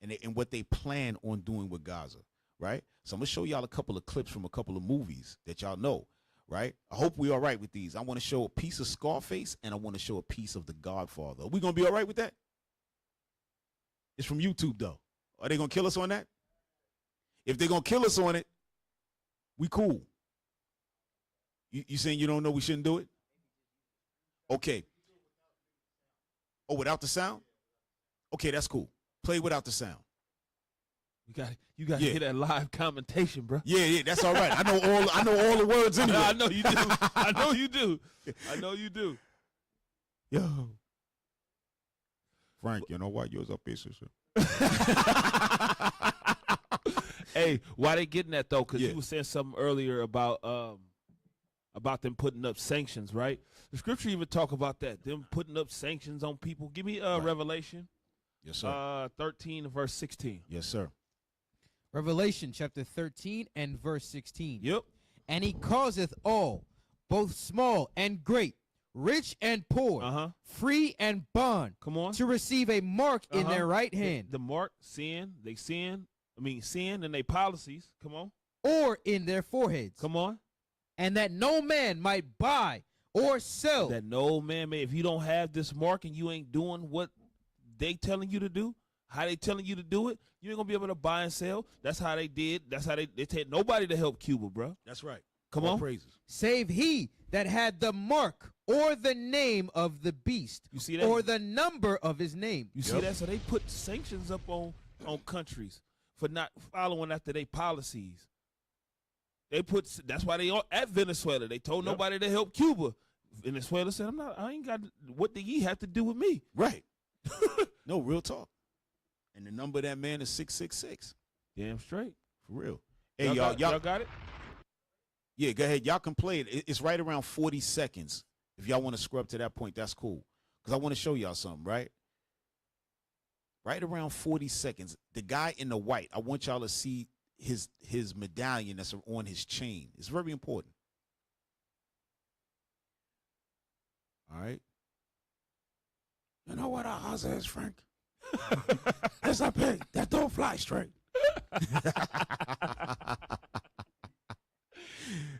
And what they plan on doing with Gaza, right? So I'm going to show y'all a couple of clips from a couple of movies that y'all know, right? I hope we're all right with these. I want to show a piece of Scarface, and I want to show a piece of The Godfather. Are we going to be all right with that? It's from YouTube, though. Are they going to kill us on that? If they're going to kill us on it, we cool. You saying you don't know we shouldn't do it? Okay. Oh, without the sound? Okay, that's cool. Play without the sound. You got to hear that live commentation, bro. Yeah, that's all right. I know all the words anyway. I know you do. I know you do. Yo. Frank, you know what? Yours up here, sister. Hey, why they getting that though? Because you were saying something earlier about them putting up sanctions, right? The scripture even talk about that, them putting up sanctions on people. Give me Revelation. Yes, sir. 13 verse 16. Yes, sir. Revelation chapter 13 and verse 16. Yep. And he causeth all, both small and great, rich and poor, free and bond, to receive a mark in their right hand. The mark, sin and their policies. Come on. Or in their foreheads. Come on. And that no man might buy or sell. That no man may, if you don't have this mark and you ain't doing what they telling you to do, how they telling you to do it, you ain't gonna be able to buy and sell. That's how they did. That's how they had nobody to help Cuba, bro. That's right. Come all on. Praises. Save he that had the mark or the name of the beast. You see that? Or the number of his name. You see that? So they put sanctions up on countries for not following after their policies. That's why they are at Venezuela. They told nobody to help Cuba. Venezuela said, I ain't got, what do ye have to do with me? Right. No, real talk. And the number of that man is 666. Damn straight. For real. Hey, y'all got it? Yeah, go ahead. Y'all can play it. It's right around 40 seconds. If y'all want to scrub to that point, that's cool. Because I want to show y'all something, right? Right around 40 seconds. The guy in the white, I want y'all to see his medallion that's on his chain. It's very important. All right. You know what our answer is, Frank? It's a pig that don't fly straight.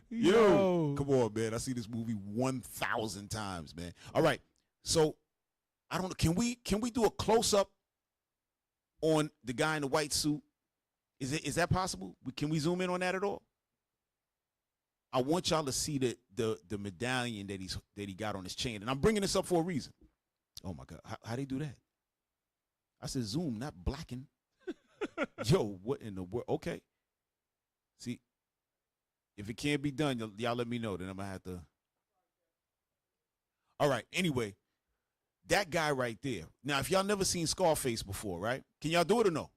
Yo, come on, man. I see this movie 1,000 times, man. All right. So I don't know. Can we do a close up on the guy in the white suit? Is that possible? Can we zoom in on that at all? I want y'all to see the medallion that he got on his chain, and I'm bringing this up for a reason. Oh my God, how they do that? I said zoom, not blacken. Yo, what in the world? Okay. See, if it can't be done, y'all let me know. Then I'm gonna have to. All right. Anyway, that guy right there. Now, if y'all never seen Scarface before, right? Can y'all do it or no?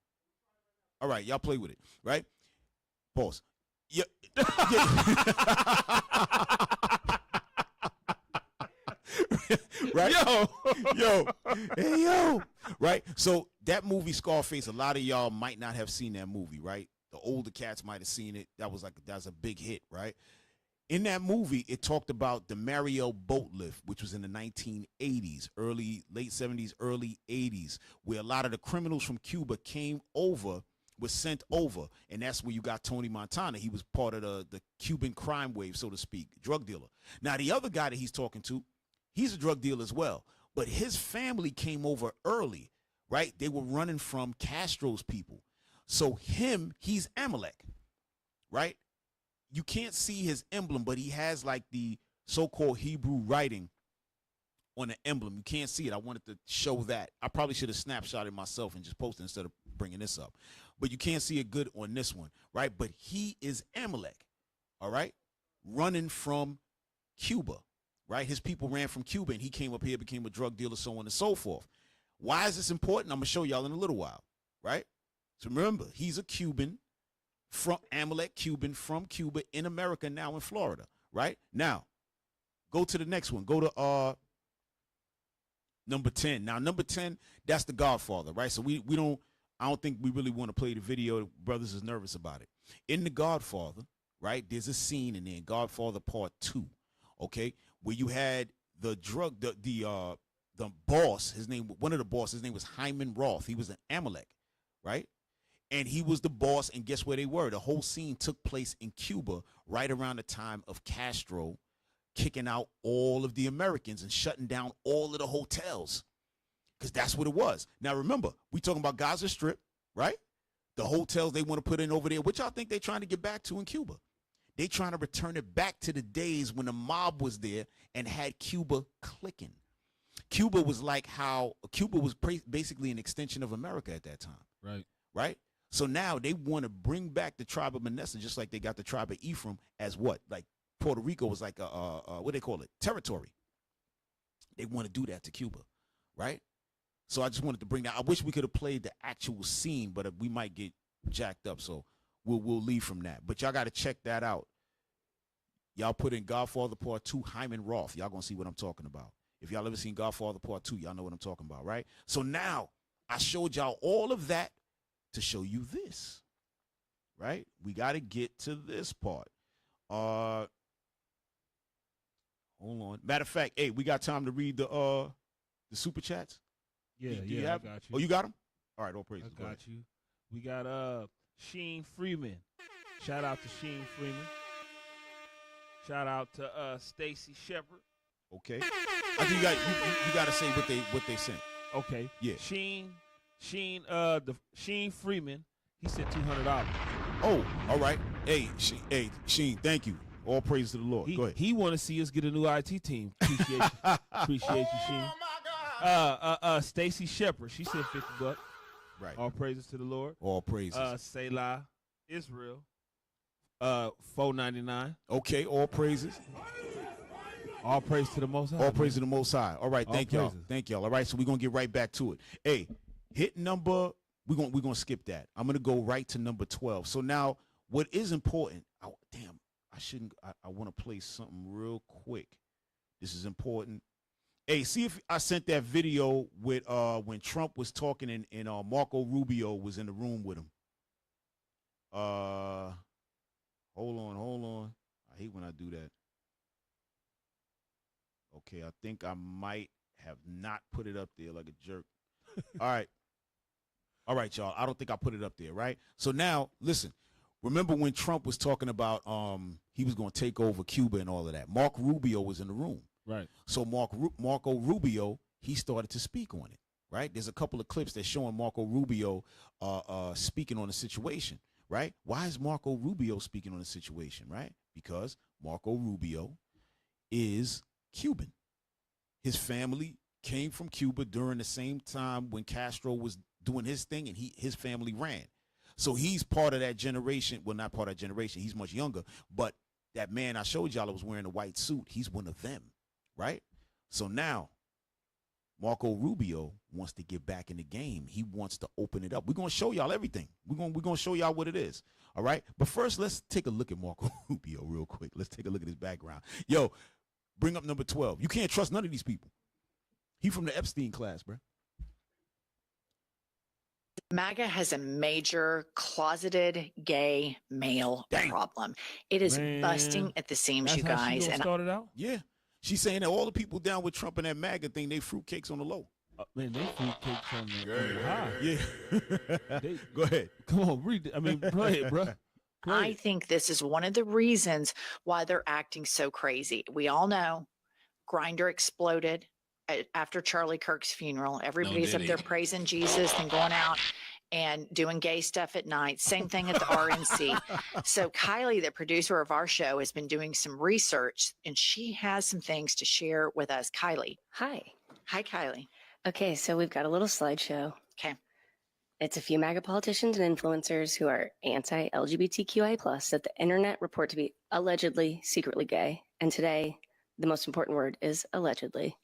All right, y'all play with it, right? Pause. Yeah. Right? Hey, yo. Right? So that movie Scarface, a lot of y'all might not have seen that movie, right? The older cats might have seen it. That's a big hit, right? In that movie, it talked about the Mariel boat lift, which was in the 1980s, late 70s, early 80s, where a lot of the criminals from Cuba was sent over, and that's where you got Tony Montana. He was part of the Cuban crime wave, so to speak, drug dealer. Now, the other guy that he's talking to, he's a drug dealer as well, but his family came over early, right? They were running from Castro's people. So he's Amalek, right? You can't see his emblem, but he has like the so-called Hebrew writing on the emblem. You can't see it. I wanted to show that. I probably should have snapshotted myself and just posted instead of bringing this up. But you can't see it good on this one, right? But he is Amalek, all right? Running from Cuba, right? His people ran from Cuba, and he came up here, became a drug dealer, so on and so forth. Why is this important? I'm going to show y'all in a little while, right? So remember, he's a Cuban, from Amalek, Cuban, from Cuba, in America, now in Florida, right? Now, go to the next one. Go to number 10. Now, number 10, that's the Godfather, right? So I don't think we really want to play the video. Brothers is nervous about it. In the Godfather, right, there's a scene in there, in Godfather Part 2, okay, where you had the boss, one of the bosses, his name was Hyman Roth. He was an Amalek, right? And he was the boss, and guess where they were? The whole scene took place in Cuba right around the time of Castro kicking out all of the Americans and shutting down all of the hotels, because that's what it was. Now, remember, we talking about Gaza Strip, right? The hotels they want to put in over there, which I think they're trying to get back to in Cuba. They trying to return it back to the days when the mob was there and had Cuba clicking. Cuba was basically an extension of America at that time. Right. Right? So now they want to bring back the tribe of Manasseh, just like they got the tribe of Ephraim as what? Like Puerto Rico was like what do they call it? Territory. They want to do that to Cuba, right? So I just wanted to bring that. I wish we could have played the actual scene, but we might get jacked up, so we'll leave from that. But y'all got to check that out. Y'all put in Godfather Part 2, Hyman Roth. Y'all gonna see what I'm talking about. If y'all ever seen Godfather Part 2, y'all know what I'm talking about, right? So now I showed y'all all of that to show you this, right? We got to get to this part. Hold on. Matter of fact, hey, we got time to read the super chats? Yeah, Do you I have, got you. Oh, you got them? All right, all praises. I got you. We got Sheen Freeman. Shout out to Sheen Freeman. Shout out to Stacy Shepard. Okay. I think you got to say what they sent. Okay. Yeah. Sheen Freeman, he sent $200. Oh, all right. Hey, Sheen, thank you. All praise to the Lord. Go ahead. He want to see us get a new IT team. Appreciate you. Appreciate you, Sheen. Oh my God. Stacy Shepard, she sent $50. Right. All praises to the Lord. All praises. Selah Israel, $4.99. Okay, all praises. All praise to the Most High. All praise to the Most High. All right, thank y'all. Praises. Thank y'all. All right, so we're gonna get right back to it. Hey, hit number. We're gonna skip that. I'm gonna go right to number 12. So now, what is important? Oh, damn, I shouldn't. I want to play something real quick. This is important. Hey, see if I sent that video with when Trump was talking and Marco Rubio was in the room with him. Hold on. I hate when I do that. Okay, I think I might have not put it up there like a jerk. All right, y'all. I don't think I put it up there, right? So now, listen. Remember when Trump was talking about he was going to take over Cuba and all of that? Marco Rubio was in the room. Right. So Marco Rubio, he started to speak on it, right? There's a couple of clips that's showing Marco Rubio speaking on the situation, right? Why is Marco Rubio speaking on the situation, right? Because Marco Rubio is Cuban. His family came from Cuba during the same time when Castro was doing his thing, and his family ran. So he's part of that generation. Well, not part of that generation. He's much younger. But that man I showed y'all that was wearing a white suit, he's one of them, right? So now Marco Rubio wants to get back in the game. He wants to open it up. We're going to show y'all everything. We're going to show y'all what it is, all right? But first, let's take a look at Marco Rubio real quick. Let's take a look at his background. Yo, bring up number 12. You can't trust none of these people. He from the Epstein class, bro. MAGA has a major closeted gay male problem. It is busting at the seams, you guys. And started out? Yeah. She's saying that all the people down with Trump and that MAGA thing, they fruitcakes on the low. Man, they fruitcakes on the high. Yeah. Go ahead. Come on, read it. I mean, play it, bro. I think this is one of the reasons why they're acting so crazy. We all know Grindr exploded. after Charlie Kirk's funeral. Everybody's did up there he? praising Jesus and going out and doing gay stuff at night. Same thing at the RNC. So Kylie, the producer of our show, has been doing some research, and she has some things to share with us. Kylie. Hi. Hi, Kylie. Okay, so we've got a little slideshow. Okay. It's a few MAGA politicians and influencers who are anti-LGBTQIA+ that the internet report to be allegedly secretly gay. And today, the most important word is allegedly.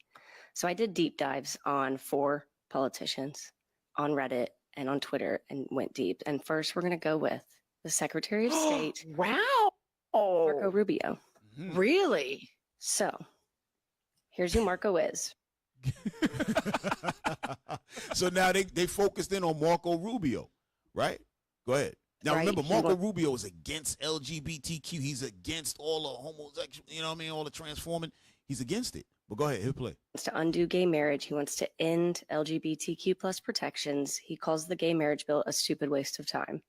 So I did deep dives on 4 politicians on Reddit and on Twitter and went deep. And first, we're going to go with the Secretary of State. Wow. Marco Rubio. Really? So here's who Marco is. So now they focused in on Marco Rubio, right? Go ahead. Now Right, remember, he Marco looked- Rubio is against LGBTQ. He's against all the homosexual, you know what I mean, all the transforming. He's against it. But go ahead, hit play. Wants to undo gay marriage. He wants to end LGBTQ+ protections. He calls the gay marriage bill a stupid waste of time.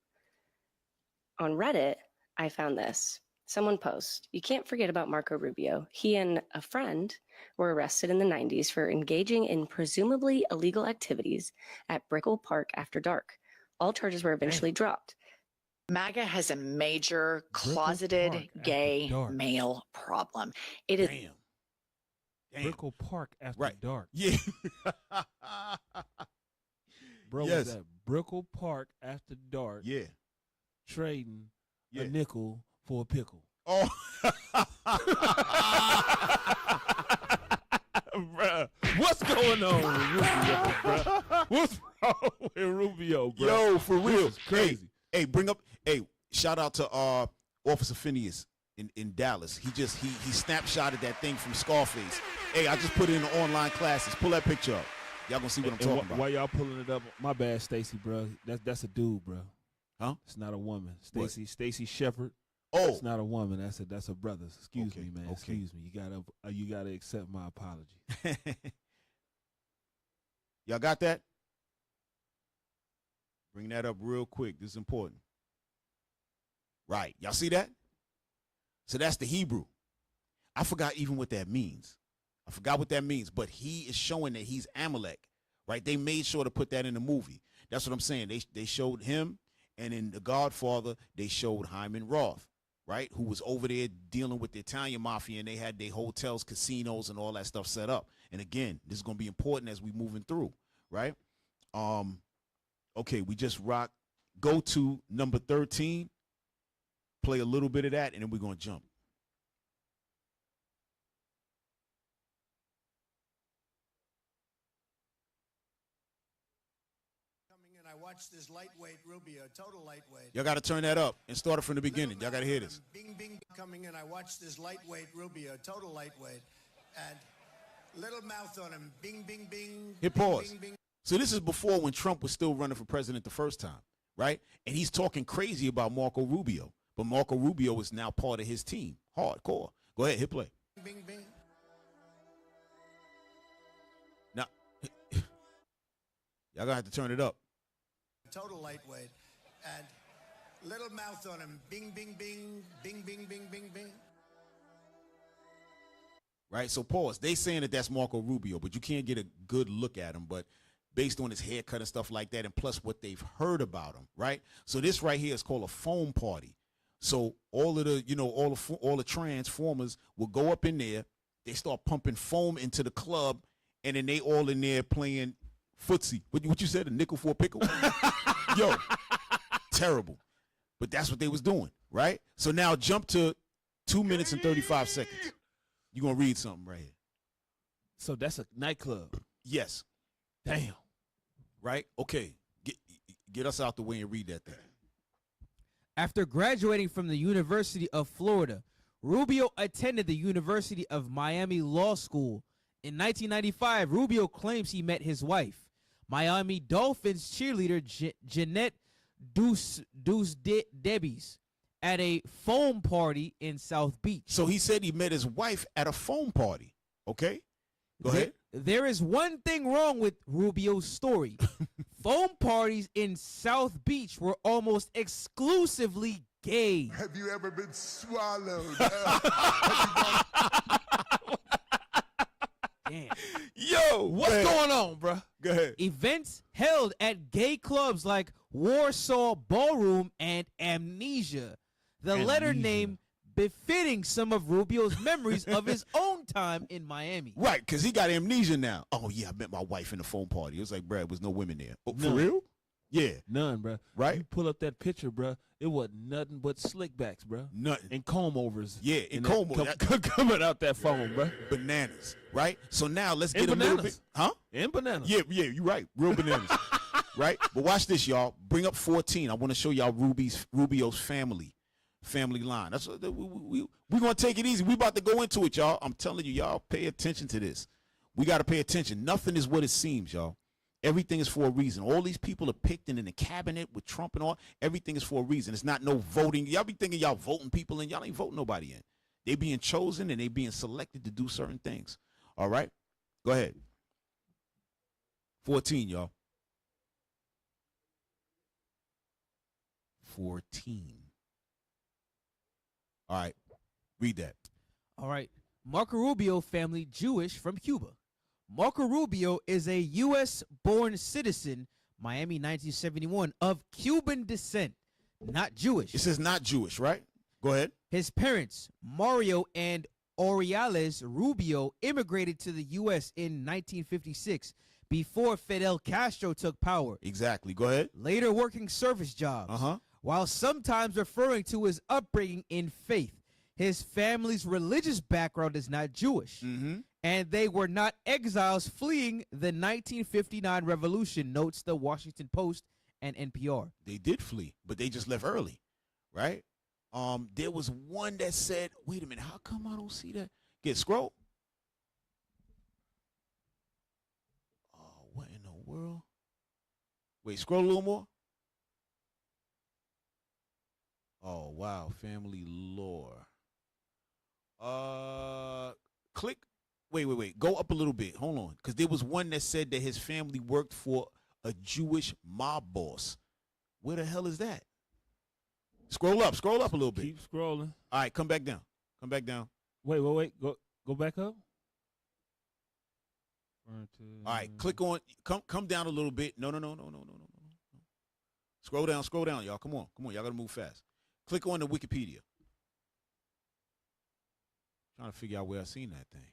On Reddit, I found this. Someone posts, you can't forget about Marco Rubio. He and a friend were arrested in the 90s for engaging in presumably illegal activities at Brickell Park after dark. All charges were eventually dropped. MAGA has a major closeted gay male problem. It is. Damn. Brickell Park after Right. dark. Yeah. Bro Yes. was at Brickell Park after dark. Yeah. Trading Yeah. a nickel for a pickle. Oh. Bruh, what's going on with Rubio, bruh? What's wrong with Rubio, bro? Yo, for real. This is crazy. Hey, bring up. Hey, shout out to Officer Phineas in Dallas. He snapshotted that thing from Scarface. Hey, I just put it in the online classes. Pull that picture up. Y'all gonna see what I'm talking about. Why y'all pulling it up? My bad, Stacy, bro. That's a dude, bro. Huh? It's not a woman. What? Stacy Shepard. Oh, it's not a woman. That's a brother. Excuse Okay, me, man. okay. Excuse me. You gotta accept my apology. Y'all got that? Bring that up real quick. This is important. Right. Y'all see that? So that's the Hebrew. I forgot even what that means. I forgot what that means, but he is showing that he's Amalek, right? They made sure to put that in the movie. That's what I'm saying. They showed him, and in The Godfather, they showed Hyman Roth, right, who was over there dealing with the Italian mafia, and they had their hotels, casinos, and all that stuff set up. And again, this is going to be important as we moving through, right? Okay, we just rock. Go to number 13, play a little bit of that, and then we're going to jump. I watched this lightweight Rubio, total lightweight. Y'all got to turn that up and start it from the beginning. Y'all got to hear this. Bing, bing, coming in. I watched this lightweight Rubio, total lightweight, and little mouth on him. Bing, bing, bing. Hit bing, pause. Bing, bing. So this is before when Trump was still running for president the first time, right? And he's talking crazy about Marco Rubio, but Marco Rubio is now part of his team, hardcore. Go ahead, hit play. Bing, bing. Now, y'all gonna have to turn it up. Total lightweight, and little mouth on him. Bing, bing, bing. Bing, bing, bing, bing, bing. Right, so pause. They saying that that's Marco Rubio, but you can't get a good look at him. But based on his haircut and stuff like that, and plus what they've heard about him, right? So this right here is called a foam party. So all of the, all the transformers will go up in there. They start pumping foam into the club, and then they all in there playing footsie. What you said, a nickel for a pickle? Yo, terrible. But that's what they was doing, right? So now jump to 2 minutes and 35 seconds. You're going to read something right here. So that's a nightclub. Yes. Damn. Right? Okay. Get us out the way and read that thing. After graduating from the University of Florida, Rubio attended the University of Miami Law School. In 1995, Rubio claims he met his wife, Miami Dolphins cheerleader Jeanette Deuce Debbie's, at a foam party in South Beach. So he said he met his wife at a foam party. Okay? Go ahead. There is one thing wrong with Rubio's story. Foam parties in South Beach were almost exclusively gay. Have you ever been swallowed? Damn. Yo, What's going on, bro? Go ahead. Events held at gay clubs like Warsaw Ballroom and Amnesia. The letter name befitting some of Rubio's memories of his own time in Miami. Right, because he got amnesia now. Oh, yeah, I met my wife in the phone party. It was like, bruh, there was no women there. Oh, for None. real? Yeah. None, bro. Right? You pull up that picture, bro. It wasn't nothing but slickbacks, bro. Nothing. And comb overs. Yeah, and comb overs. Coming out that phone, bro. Bananas, right? So now let's And get a little bit. bananas. Huh? And bananas. Yeah, you're right. Real bananas. Right? But watch this, y'all. Bring up 14. I want to show y'all Rubio's family line. That's what we're going to take it easy. We about to go into it, y'all. I'm telling you, y'all, pay attention to this. We got to pay attention. Nothing is what it seems, y'all. Everything is for a reason. All these people are picked in the cabinet with Trump and all. Everything is for a reason. It's not no voting. Y'all be thinking y'all voting people in. Y'all ain't voting nobody in. They being chosen and they being selected to do certain things. All right? Go ahead. 14, y'all. 14. All right. Read that. All right. Marco Rubio family, Jewish, from Cuba. Marco Rubio is a U.S.-born citizen, Miami 1971, of Cuban descent, not Jewish. It says not Jewish, right? Go ahead. His parents, Mario and Oriales Rubio, immigrated to the U.S. in 1956 before Fidel Castro took power. Exactly. Go ahead. Later working service jobs, while sometimes referring to his upbringing in faith. His family's religious background is not Jewish, and they were not exiles fleeing the 1959 revolution, notes the Washington Post and NPR. They did flee, but they just left early, right? There was one that said, wait a minute, how come I don't see that? Scroll. Oh, what in the world? Wait, scroll a little more. Oh, wow, family lore. Click. Wait. Go up a little bit. Hold on. Because there was one that said that his family worked for a Jewish mob boss. Where the hell is that? Scroll up a little bit. Keep scrolling. All right, come back down. Wait. Go back up. All right, click on, come down a little bit. No. Scroll down, y'all. Come on. Y'all got to move fast. Click on the Wikipedia. Trying to figure out where I seen that thing.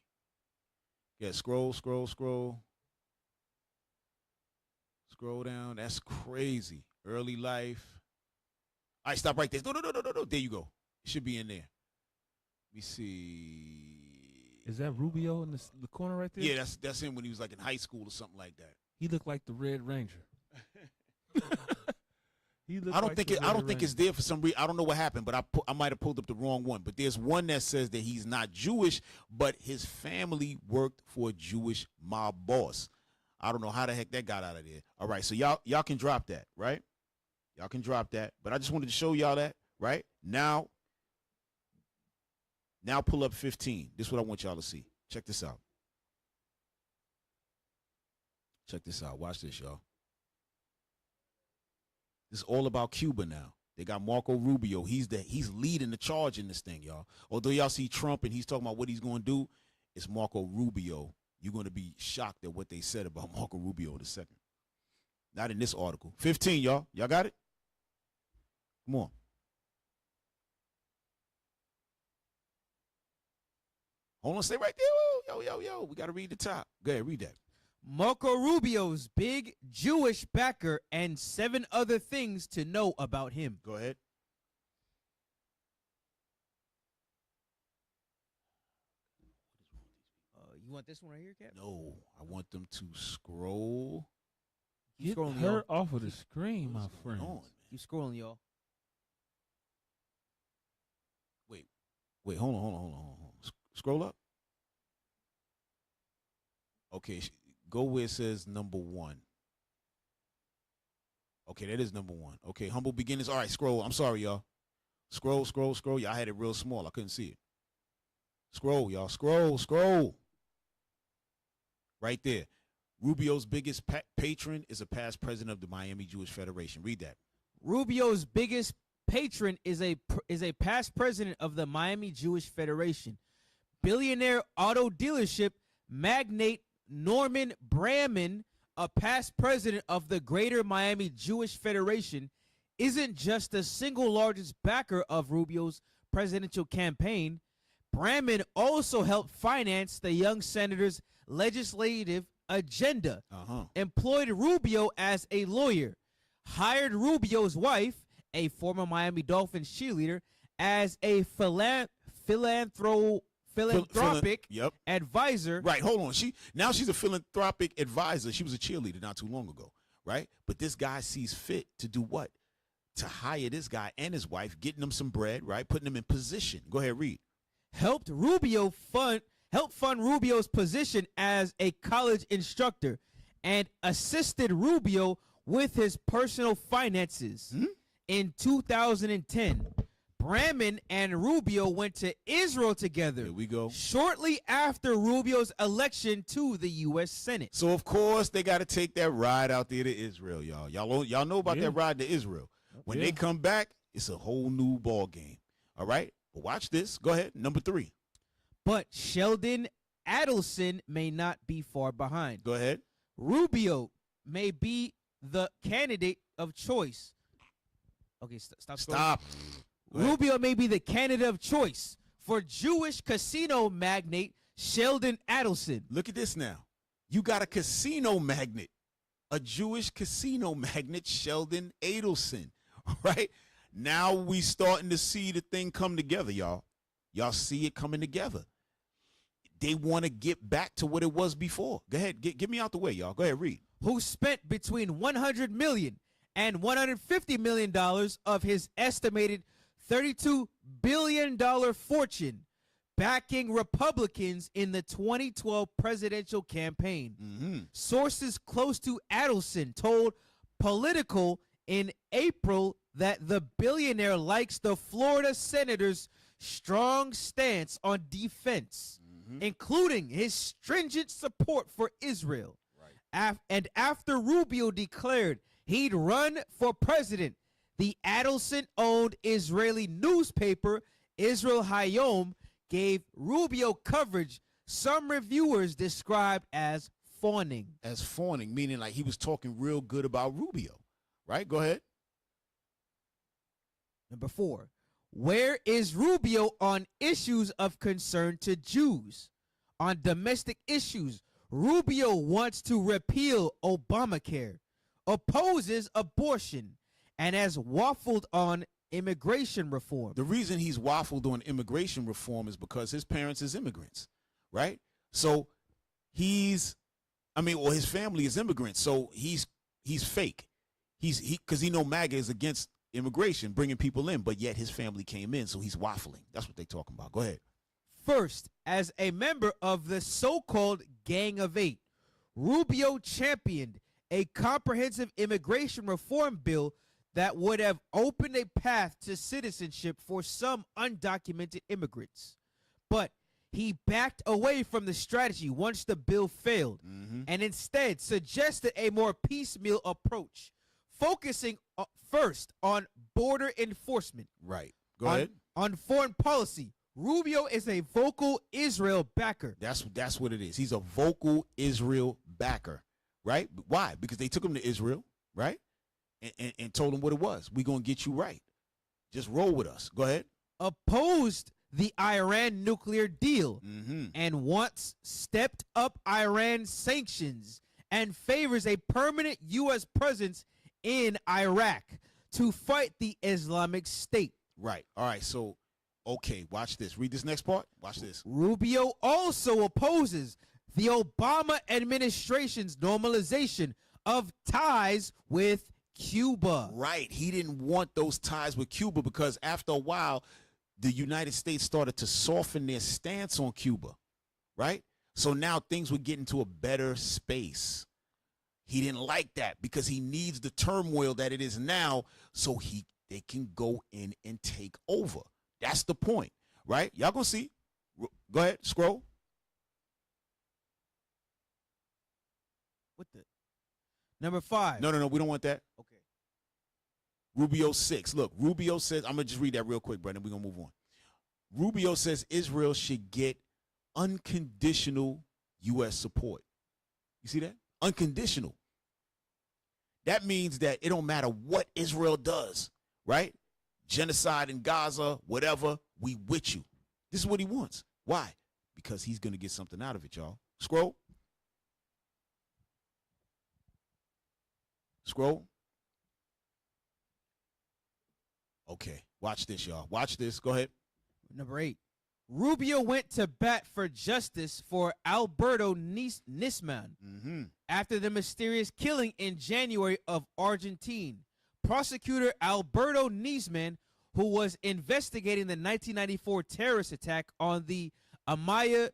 Yeah, scroll. Scroll down. That's crazy. Early life. All right, stop right there. No. There you go. It should be in there. Let me see. Is that Rubio in the corner right there? Yeah, that's him when he was like in high school or something like that. He looked like the Red Ranger. I don't think it's there for some reason. I don't know what happened, but I might have pulled up the wrong one. But there's one that says that he's not Jewish, but his family worked for a Jewish mob boss. I don't know how the heck that got out of there. All right, so y'all can drop that, right? Y'all can drop that. But I just wanted to show y'all that, right? Now pull up 15. This is what I want y'all to see. Check this out. Watch this, y'all. This is all about Cuba now. They got Marco Rubio. He's leading the charge in this thing, y'all. Although y'all see Trump and he's talking about what he's going to do, it's Marco Rubio. You're going to be shocked at what they said about Marco Rubio in a second. Not in this article. 15, y'all. Y'all got it? Come on. Hold on, stay right there. Yo. We got to read the top. Go ahead, read that. Marco Rubio's big Jewish backer and 7 other things to know about him. Go ahead. You want this one right here, Cap? No, I want them to scroll. Get her off of the screen, my friend. Keep scrolling, y'all. Wait, hold on. Scroll up. Okay, go where it says number 1. Okay, that is number 1. Okay, humble beginnings. All right, scroll. I'm sorry, y'all. Scroll. Y'all had it real small. I couldn't see it. Scroll, y'all. Scroll. Right there. Rubio's biggest patron is a past president of the Miami Jewish Federation. Read that. Rubio's biggest patron is a past president of the Miami Jewish Federation. Billionaire auto dealership magnate Norman Bramman, a past president of the Greater Miami Jewish Federation, isn't just the single largest backer of Rubio's presidential campaign. Bramman also helped finance the young senator's legislative agenda, employed Rubio as a lawyer, hired Rubio's wife, a former Miami Dolphins cheerleader, as a philanthropic advisor. Right, hold on. She's a philanthropic advisor. She was a cheerleader not too long ago, right? But this guy sees fit to do what? To hire this guy and his wife, getting them some bread, right? Putting them in position. Go ahead, read. Helped fund Rubio's position as a college instructor and assisted Rubio with his personal finances. In 2010, Bramman and Rubio went to Israel together. Here we go. Shortly after Rubio's election to the U.S. Senate. So, of course, they got to take that ride out there to Israel, y'all. Y'all know about that ride to Israel. When they come back, it's a whole new ball game. All right? But watch this. Go ahead. Number 3. But Sheldon Adelson may not be far behind. Go ahead. Rubio may be the candidate of choice. Okay, stop. Rubio may be the candidate of choice for Jewish casino magnate Sheldon Adelson. Look at this now. You got a casino magnate, a Jewish casino magnate, Sheldon Adelson. All right? Now we starting to see the thing come together, y'all. Y'all see it coming together. They want to get back to what it was before. Go ahead. Get me out the way, y'all. Go ahead, read. Who spent between $100 million and $150 million of his estimated $32 billion fortune backing Republicans in the 2012 presidential campaign. Sources close to Adelson told Politico in April that the billionaire likes the Florida senator's strong stance on defense, including his stringent support for Israel. And after Rubio declared he'd run for president, the Adelson-owned Israeli newspaper Israel Hayom gave Rubio coverage some reviewers described as fawning. As fawning, meaning like he was talking real good about Rubio, right? Go ahead. Number 4, where is Rubio on issues of concern to Jews? On domestic issues, Rubio wants to repeal Obamacare, opposes abortion, and has waffled on immigration reform. The reason he's waffled on immigration reform is because his parents is immigrants, right? So his family is immigrants, so he's fake. Because he know MAGA is against immigration, bringing people in, but yet his family came in, so he's waffling. That's what they're talking about. Go ahead. First, as a member of the so-called Gang of Eight, Rubio championed a comprehensive immigration reform bill that would have opened a path to citizenship for some undocumented immigrants. But he backed away from the strategy once the bill failed and instead suggested a more piecemeal approach, focusing first on border enforcement. Right. Go ahead. On foreign policy, Rubio is a vocal Israel backer. That's what it is. He's a vocal Israel backer, right? Why? Because they took him to Israel, right? And told him what it was. We're going to get you right. Just roll with us. Go ahead. Opposed the Iran nuclear deal and wants stepped up Iran sanctions and favors a permanent U.S. presence in Iraq to fight the Islamic State. Right. All right. So, okay, watch this. Read this next part. Watch this. Rubio also opposes the Obama administration's normalization of ties with Cuba. Right. He didn't want those ties with Cuba because after a while, the United States started to soften their stance on Cuba, right? So now things would get into a better space. He didn't like that because he needs the turmoil that it is now so they can go in and take over. That's the point, right? Y'all gonna see. Go ahead, scroll. What the? Number 5. No, we don't want that. Okay. Rubio 6. Look, Rubio says, I'm going to just read that real quick, Brendan. We're going to move on. Rubio says Israel should get unconditional U.S. support. You see that? Unconditional. That means that it don't matter what Israel does, right? Genocide in Gaza, whatever, we with you. This is what he wants. Why? Because he's going to get something out of it, y'all. Scroll. Scroll. Okay, watch this, y'all. Watch this. Go ahead. Number 8. Rubio went to bat for justice for Alberto Nisman after the mysterious killing in January of Argentine. Prosecutor Alberto Nisman, who was investigating the 1994 terrorist attack on the AMIA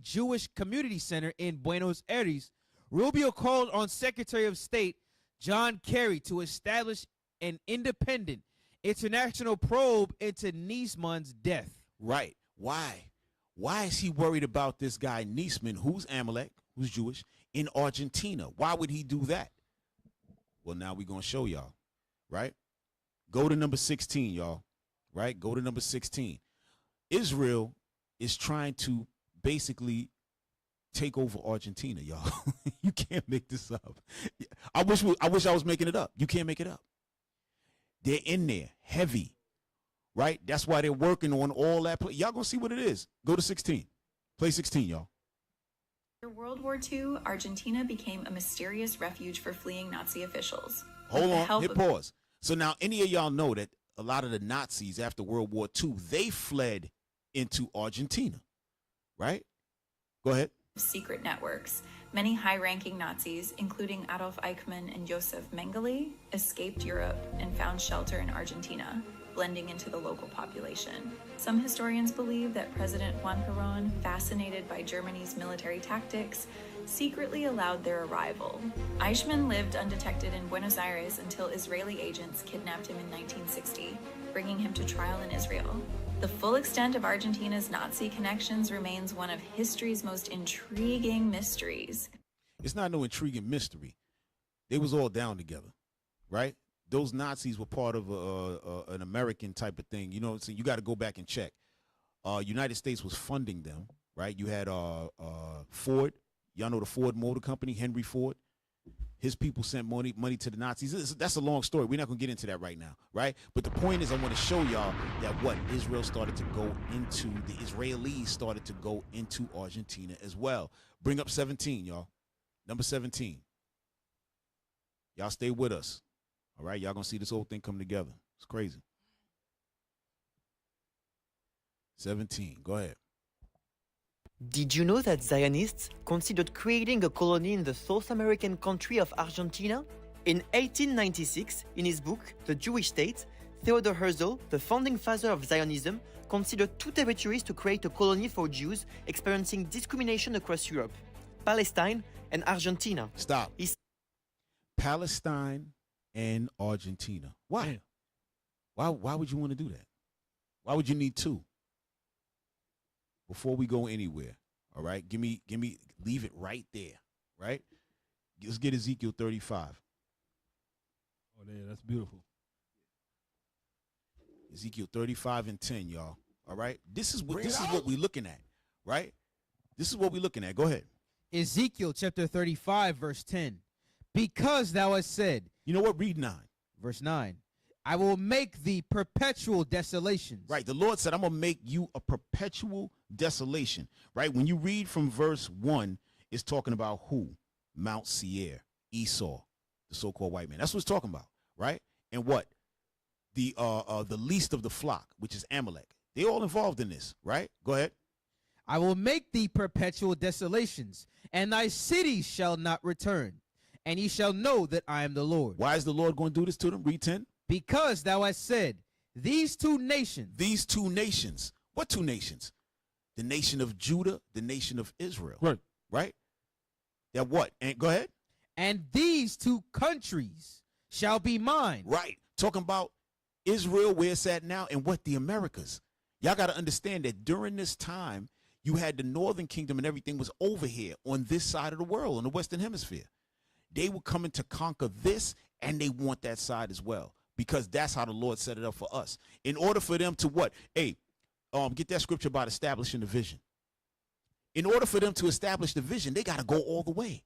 Jewish Community Center in Buenos Aires, Rubio called on Secretary of State John Kerry to establish an independent international probe into Nisman's death. Right. Why? Why is he worried about this guy Nisman, who's Amalek, who's Jewish, in Argentina? Why would he do that? Well, now we're going to show y'all, right? Go to number 16, y'all, right? Go to number 16. Israel is trying to basically take over Argentina, y'all. You can't make this up. I wish I was making it up. You can't make it up. They're in there, heavy, right? That's why they're working on all that. Y'all gonna see what it is. Go to 16. Play 16, y'all. After World War II, Argentina became a mysterious refuge for fleeing Nazi officials. Hold on, hit pause. So now any of y'all know that a lot of the Nazis after World War II, they fled into Argentina, right? Go ahead. Secret networks. Many high-ranking Nazis, including Adolf Eichmann and Josef Mengele, escaped Europe and found shelter in Argentina, blending into the local population. Some historians believe that President Juan Perón, fascinated by Germany's military tactics, secretly allowed their arrival. Eichmann lived undetected in Buenos Aires until Israeli agents kidnapped him in 1960, bringing him to trial in Israel. The full extent of Argentina's Nazi connections remains one of history's most intriguing mysteries. It's not no intriguing mystery. They was all down together, right? Those Nazis were part of an American type of thing. You know what I'm saying? You got to go back and check. United States was funding them, right? You had Ford. Y'all know the Ford Motor Company, Henry Ford. His people sent money to the Nazis. That's a long story. We're not going to get into that right now, right? But the point is I want to show y'all that what Israel started to go into, the Israelis started to go into Argentina as well. Bring up 17, y'all. Number 17. Y'all stay with us, all right? Y'all going to see this whole thing come together. It's crazy. 17, go ahead. Did you know that Zionists considered creating a colony in the South American country of Argentina? In 1896, in his book, The Jewish State, Theodor Herzl, the founding father of Zionism, considered two territories to create a colony for Jews experiencing discrimination across Europe, Palestine and Argentina. Stop. Palestine and Argentina. Why? Why would you want to do that? Why would you need two? Before we go anywhere, all right? Leave it right there, right? Let's get Ezekiel 35. Oh, yeah, that's beautiful. Ezekiel 35 and 10, y'all. All right? This is what we're looking at, right? This is what we're looking at. Go ahead. Ezekiel chapter 35, verse 10. Because thou hast said. You know what? Read 9. Verse 9. I will make thee perpetual desolations. Right. The Lord said, I'm going to make you a perpetual desolation. Right. When you read from verse 1, it's talking about who? Mount Seir, Esau, the so-called white man. That's what it's talking about. Right. And what? The least of the flock, which is Amalek. They all involved in this. Right. Go ahead. I will make thee perpetual desolations, and thy cities shall not return. And ye shall know that I am the Lord. Why is the Lord going to do this to them? Read 10. Because thou hast said, these two nations. These two nations. What two nations? The nation of Judah, the nation of Israel. Right. Right? That what? And go ahead. And these two countries shall be mine. Right. Talking about Israel, where it's at now, and what? The Americas. Y'all got to understand that during this time, you had the northern kingdom and everything was over here on this side of the world, in the Western Hemisphere. They were coming to conquer this, and they want that side as well. Because that's how the Lord set it up for us. In order for them to what? Hey, get that scripture about establishing the vision. In order for them to establish the vision, they got to go all the way,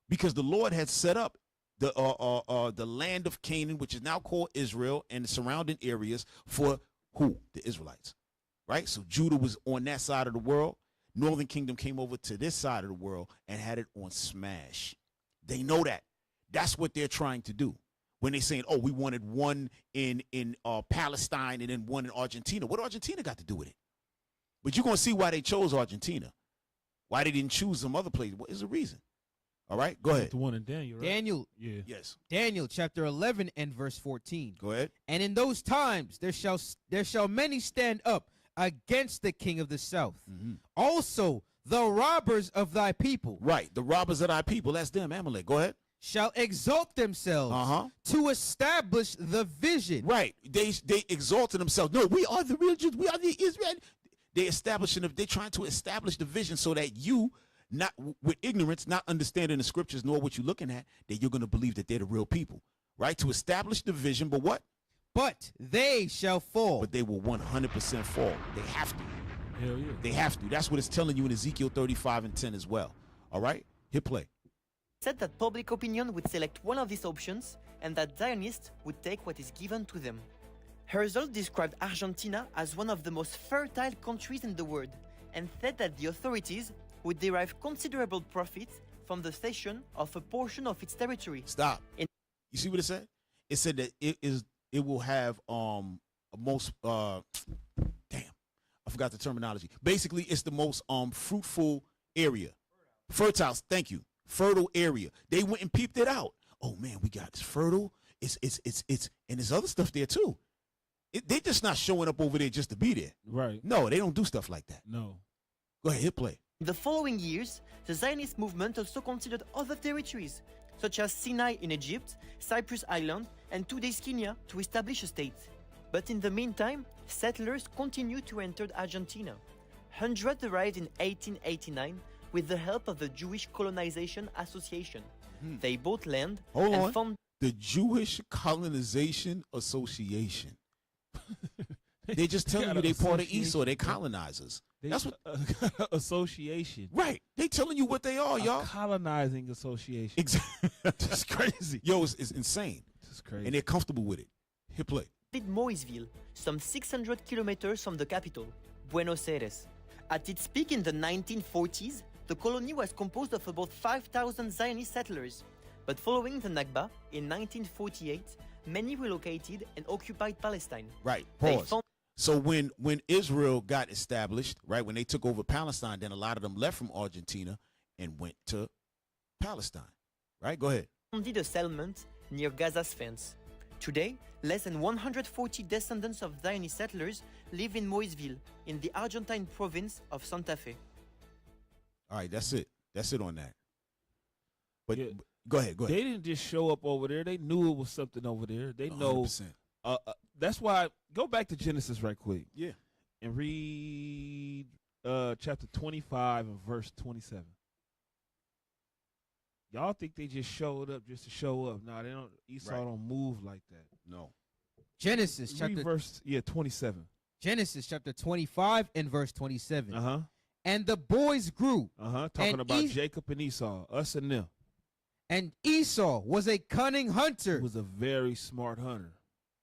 because the Lord had set up the land of Canaan, which is now called Israel, and the surrounding areas for who? The Israelites, right? So Judah was on that side of the world. Northern Kingdom came over to this side of the world and had it on smash. They know that. That's what they're trying to do. When they're saying, oh, we wanted one in Palestine and then one in Argentina. What Argentina got to do with it? But you're going to see why they chose Argentina. Why they didn't choose some other place. What is the reason? All right, go ahead. The one in Daniel, right? Daniel. Yeah. Yes. Daniel chapter 11 and verse 14. Go ahead. And in those times there shall many stand up against the king of the south. Also the robbers of thy people. Right, the robbers of thy people. That's them, Amalek. Go ahead. Shall exalt themselves to establish the vision. Right. They exalted themselves. No, we are the real Jews. We are the Israel. They're trying to establish the vision so that you, not with ignorance, not understanding the scriptures nor what you're looking at, that you're going to believe that they're the real people. Right? To establish the vision, but what? But they shall fall. But they will 100% fall. They have to. Hell yeah. They have to. That's what it's telling you in Ezekiel 35 and 10 as well. All right? Hit play. Said that public opinion would select one of these options and that Zionists would take what is given to them. Herzl described Argentina as one of the most fertile countries in the world and said that the authorities would derive considerable profits from the cession of a portion of its territory. Stop. You see what it said? It said that it will have most damn, I forgot the terminology. Basically, it's the most fruitful area. Fertile, thank you. Fertile area. They went and peeped it out. Oh man, we got this fertile. It's and there's other stuff there too. They're just not showing up over there just to be there. Right. No, they don't do stuff like that. No. Go ahead, hit play. In the following years, the Zionist movement also considered other territories, such as Sinai in Egypt, Cyprus Island, and today's Kenya, to establish a state. But in the meantime, settlers continued to enter Argentina. Hundreds arrived in 1889 with the help of the Jewish Colonization Association. They bought land and found the Jewish Colonization Association. They're just telling you they part of Esau. They colonizers. That's what association. Right. They telling you what they are, y'all. Colonizing association. Exactly. It's crazy. Yo, it's insane. It's crazy. And they're comfortable with it. Hit play. Moiseville, some 600 kilometers from the capital, Buenos Aires. At its peak in the 1940s, the colony was composed of about 5,000 Zionist settlers. But following the Nakba in 1948, many relocated and occupied Palestine. Right. Pause. So when Israel got established, right, when they took over Palestine, then a lot of them left from Argentina and went to Palestine. Right? Go ahead. Founded a settlement near Gaza's fence. Today, less than 140 descendants of Zionist settlers live in Moiseville, in the Argentine province of Santa Fe. All right, that's it. That's it on that. But go ahead. They didn't just show up over there. They knew it was something over there. They know. 100%. That's why, go back to Genesis right quick. Yeah. And read chapter 25 and verse 27. Y'all think they just showed up just to show up. No, they don't. Esau don't move like that. No. Genesis chapter 27. Genesis chapter 25 and verse 27. Uh-huh. And the boys grew. Talking about Jacob and Esau, us and them. And Esau was a cunning hunter. He was a very smart hunter.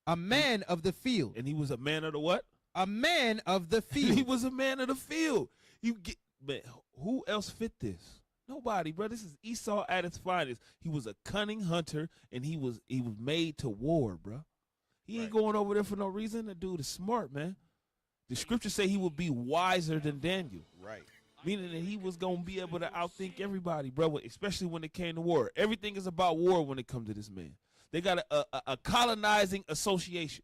A man of the field. And he was a man of the what? A man of the field. He was a man of the field. But who else fit this? Nobody, bro. This is Esau at its finest. He was a cunning hunter, and he was made to war, bro. He ain't going over there for no reason. The dude is smart, man. The scriptures say he would be wiser than Daniel. Right. Meaning that he was going to be able to outthink everybody, bro, especially when it came to war. Everything is about war when it comes to this man. They got a colonizing association.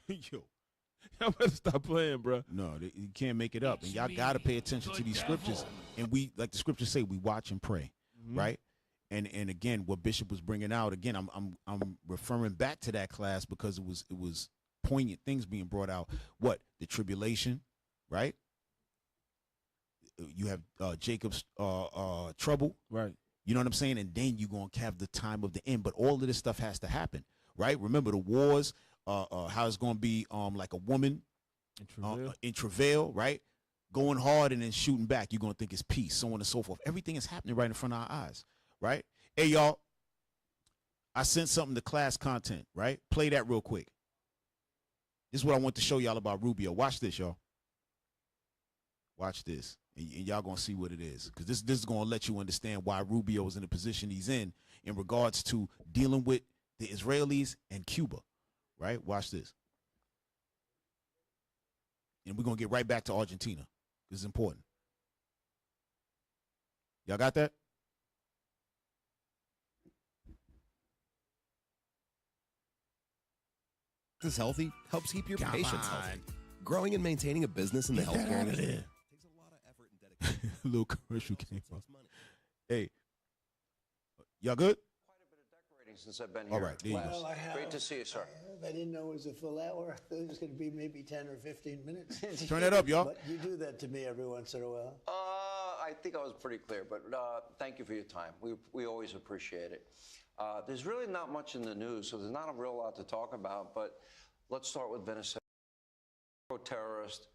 Yo. Y'all better stop playing, bro. No, you can't make it up. And y'all got to pay attention to these scriptures. And we, like the scriptures say, we watch and pray, right? And again, what Bishop was bringing out, again, I'm referring back to that class because it was poignant things being brought out. What? The tribulation, right? You have Jacob's trouble. Right. You know what I'm saying? And then you're going to have the time of the end. But all of this stuff has to happen, right? Remember the wars, how it's going to be like a woman in travail, right? going hard and then shooting back. You're going to think it's peace, so on and so forth. Everything is happening right in front of our eyes, right? Hey, y'all, I sent something to class content, right? Play that real quick. This is what I want to show y'all about Rubio. Watch this, y'all. Watch this. And y'all going to see what it is. Because this is going to let you understand why Rubio is in the position he's in regards to dealing with the Israelis and Cuba, right? Watch this. And we're going to get right back to Argentina. This is important. Y'all got that? Is healthy helps keep your patients healthy. Growing and maintaining a business in the healthcare industry takes a lot of effort and dedication. A little commercial came up. Hey, y'all good? Since I've been here. All right, there you Well, go. I have. Great to see you, sir. I didn't know it was a full hour. I thought it was going to be maybe 10 or 15 minutes. Turn that up, y'all. But you do that to me every once in a while. I think I was pretty clear, but thank you for your time. We always appreciate it. There's really not much in the news, so there's not a real lot to talk about, but let's start with Venezuela. Terrorist,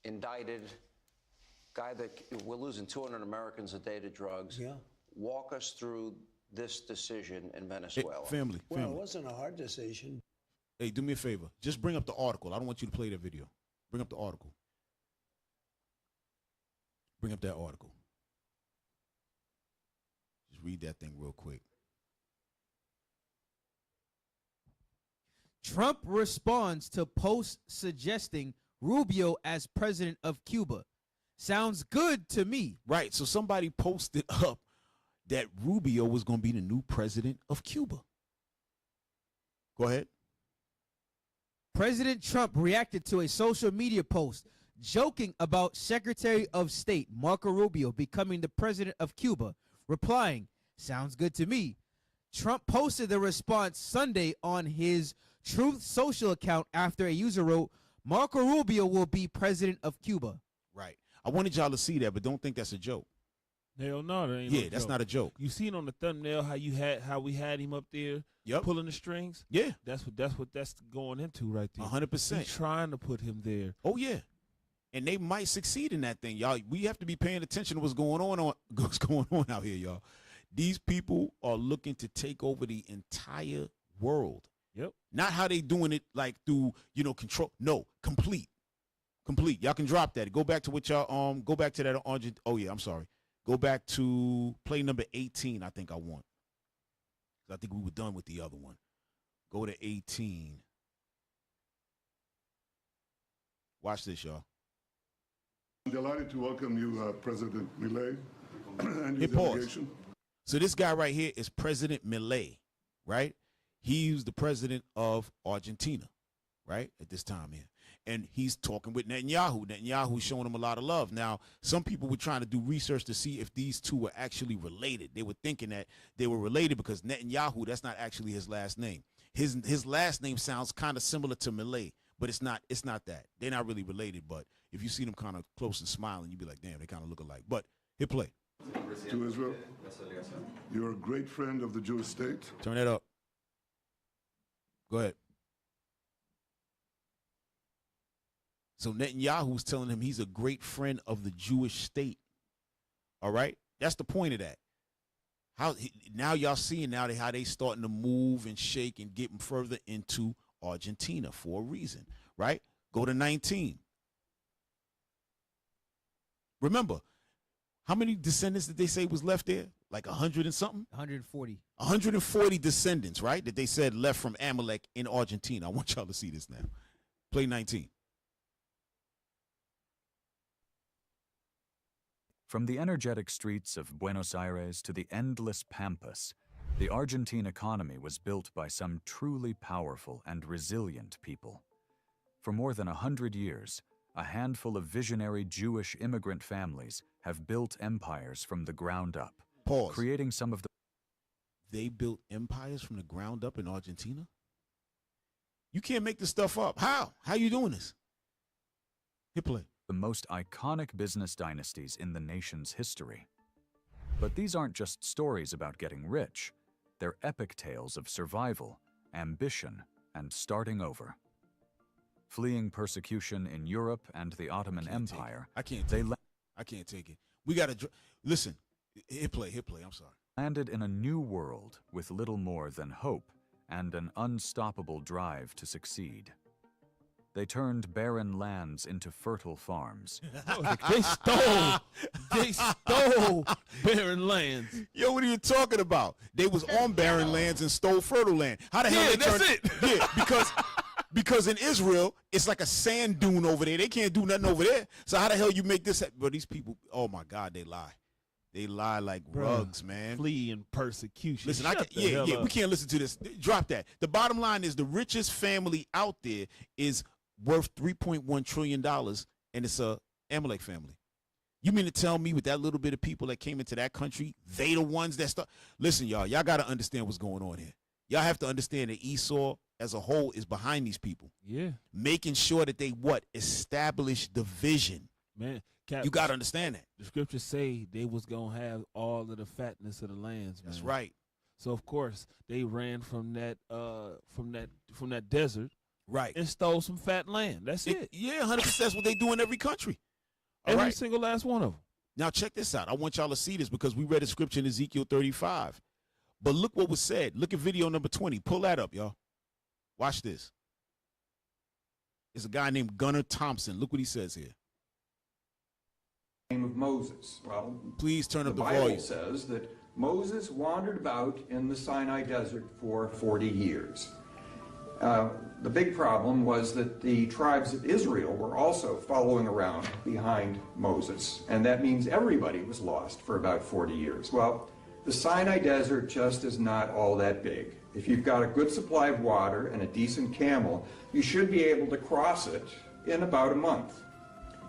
indicted, guy that we're losing 200 Americans a day to drugs. Yeah. Walk us through this decision in Venezuela. Hey, family. Well, it wasn't a hard decision. Hey, do me a favor. Just bring up the article. I don't want you to play that video. Bring up the article. Bring up that article. Just read that thing real quick. Trump responds to post suggesting Rubio as president of Cuba. Sounds good to me. Right. So somebody posted up that Rubio was going to be the new president of Cuba. Go ahead. President Trump reacted to a social media post joking about Secretary of State Marco Rubio becoming the president of Cuba, replying, "Sounds good to me." Trump posted the response Sunday on his Truth Social account after a user wrote, "Marco Rubio will be president of Cuba." Right. I wanted y'all to see that, but don't think that's a joke. Hell no, that ain't Yeah, no that's joke. not a joke. You seen on the thumbnail how we had him up there pulling the strings? Yeah. That's what that's going into right there. 100%. He's trying to put him there. Oh yeah. And they might succeed in that thing, y'all. We have to be paying attention to what's going on out here, y'all. These people are looking to take over the entire world. Yep. Not how they doing it like through, control. No, complete. Y'all can drop that. Go back to what y'all go back to that oh yeah, I'm sorry. Go back to play number 18, I think I want. I think we were done with the other one. Go to 18. Watch this, y'all. I'm delighted to welcome you, President Milei, and Hey, your pause. delegation. So this guy right here is President Milei, right? He's the president of Argentina, right, at this time here. And he's talking with Netanyahu. Netanyahu's showing him a lot of love. Now, some people were trying to do research to see if these two were actually related. They were thinking that they were related because Netanyahu, that's not actually his last name. His last name sounds kind of similar to Milei, but it's not that. They're not really related, but if you see them kind of close and smiling, you'd be like, damn, they kind of look alike. But hit play. To Israel, you're a great friend of the Jewish state. Turn that up. Go ahead. So Netanyahu's telling him he's a great friend of the Jewish state. All right? That's the point of that. Now y'all seeing how they starting to move and shake and get further into Argentina for a reason, right? Go to 19. Remember, how many descendants did they say was left there? Like 100 and something? 140. 140 descendants, right? That they said left from Amalek in Argentina. I want y'all to see this now. Play 19. From the energetic streets of Buenos Aires to the endless pampas, the Argentine economy was built by some truly powerful and resilient people. For more than 100 years, a handful of visionary Jewish immigrant families have built empires from the ground up, Pause. creating some of the... They built empires from the ground up in Argentina? You can't make this stuff up. How? How you doing this? Hit play. The most iconic business dynasties in the nation's history. But these aren't just stories about getting rich. They're epic tales of survival, ambition, and starting over. Fleeing persecution in Europe and the Ottoman Empire, I can't take it. We got to listen. Hit play. I'm sorry. Landed in a new world with little more than hope and an unstoppable drive to succeed. They turned barren lands into fertile farms. They stole barren lands. Yo, what are you talking about? They was on barren lands and stole fertile land. How the hell they that's turned? it. Yeah, because in Israel it's like a sand dune over there. They can't do nothing over there. So how the hell you make this? But these people, oh my God, they lie. They lie like rugs, man. Flee and persecution. Listen, Shut we can't listen to this. Drop that. The bottom line is the richest family out there is worth $3.1 trillion, and it's a Amalek family. You mean to tell me with that little bit of people that came into that country, they the ones that start? Listen, y'all got to understand what's going on here. Y'all have to understand that Esau as a whole is behind these people. Yeah. Making sure that they establish the vision. Man, Cap, you got to understand that. The scriptures say they was going to have all of the fatness of the lands, man. That's right. So of course they ran from that desert, right, and stole some fat land. That's it. Yeah, 100%. That's what they do in every country. Every single last one of them. Now check this out. I want y'all to see this because we read a scripture in Ezekiel 35. But look what was said. Look at video number 20. Pull that up, y'all. Watch this. It's a guy named Gunnar Thompson. Look what he says here. Name of Moses. Well, please turn up the Bible volume. Says that Moses wandered about in the Sinai desert for 40 years. The big problem was that the tribes of Israel were also following around behind Moses, and that means everybody was lost for about 40 years. Well, the Sinai desert just is not all that big. If you've got a good supply of water and a decent camel, you should be able to cross it in about a month.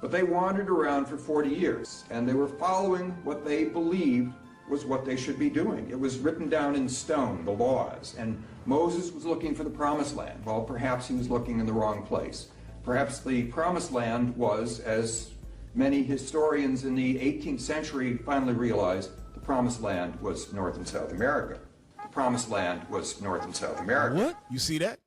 But they wandered around for 40 years, and they were following what they believed was what they should be doing. It was written down in stone, the laws, and Moses was looking for the promised land. Well, perhaps he was looking in the wrong place. Perhaps the promised land was, as many historians in the 18th century finally realized, the promised land was North and South America. The promised land was North and South America. What? You see that?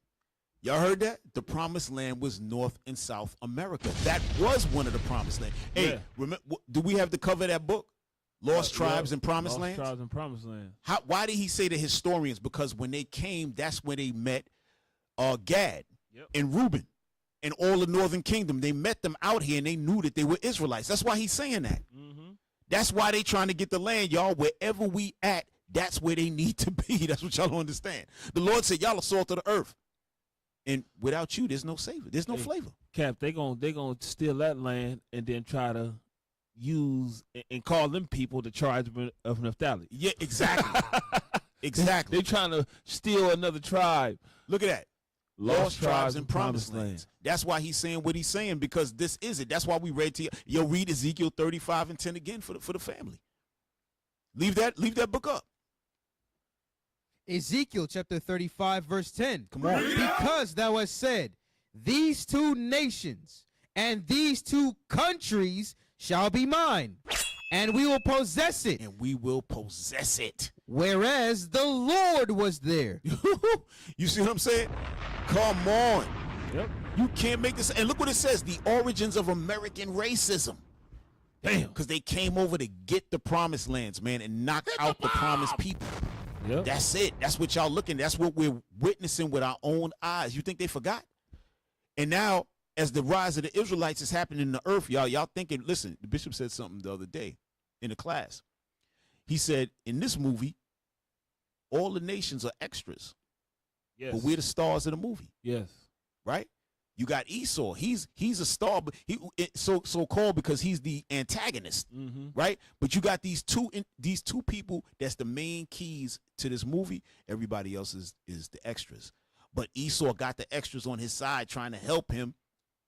Y'all heard that? The promised land was North and South America. That was one of the promised land. Hey, remember, do we have to cover that book? Lost Tribes and Promised Lands? Lost Tribes and Promised Land. Why did he say the historians? Because when they came, that's when they met Gad and Reuben and all the northern kingdom. They met them out here, and they knew that they were Israelites. That's why he's saying that. Mm-hmm. That's why they trying to get the land, y'all. Wherever we at, that's where they need to be. That's what y'all don't understand. The Lord said, y'all are salt of the earth. And without you, there's no savor. There's no flavor. Cap, they gonna steal that land and then try to use and call them people the tribes of Naphtali. Yeah, exactly. Exactly. They're trying to steal another tribe. Look at that. Lost tribes and promised lands. That's why he's saying what he's saying, because this is it. That's why we read to you. You'll read Ezekiel 35 and 10 again for the family. Leave that book up. Ezekiel chapter 35 verse 10. Come on. Because thou hast said, these two nations and these two countries shall be mine, and we will possess it. And we will possess it. Whereas the Lord was there. You see what I'm saying? Come on. Yep. You can't make this. And look what it says. The origins of American racism. Damn. Because they came over to get the promised lands, man, and knock out the promised people. Yep. That's it. That's what y'all looking. That's what we're witnessing with our own eyes. You think they forgot? And now, as the rise of the Israelites is happening in the earth, y'all thinking, listen, the bishop said something the other day in a class. He said, in this movie, all the nations are extras. Yes. But we're the stars of the movie. Yes. Right? You got Esau. He's a star, but so called because he's the antagonist, right? But you got these two people that's the main keys to this movie. Everybody else is the extras. But Esau got the extras on his side trying to help him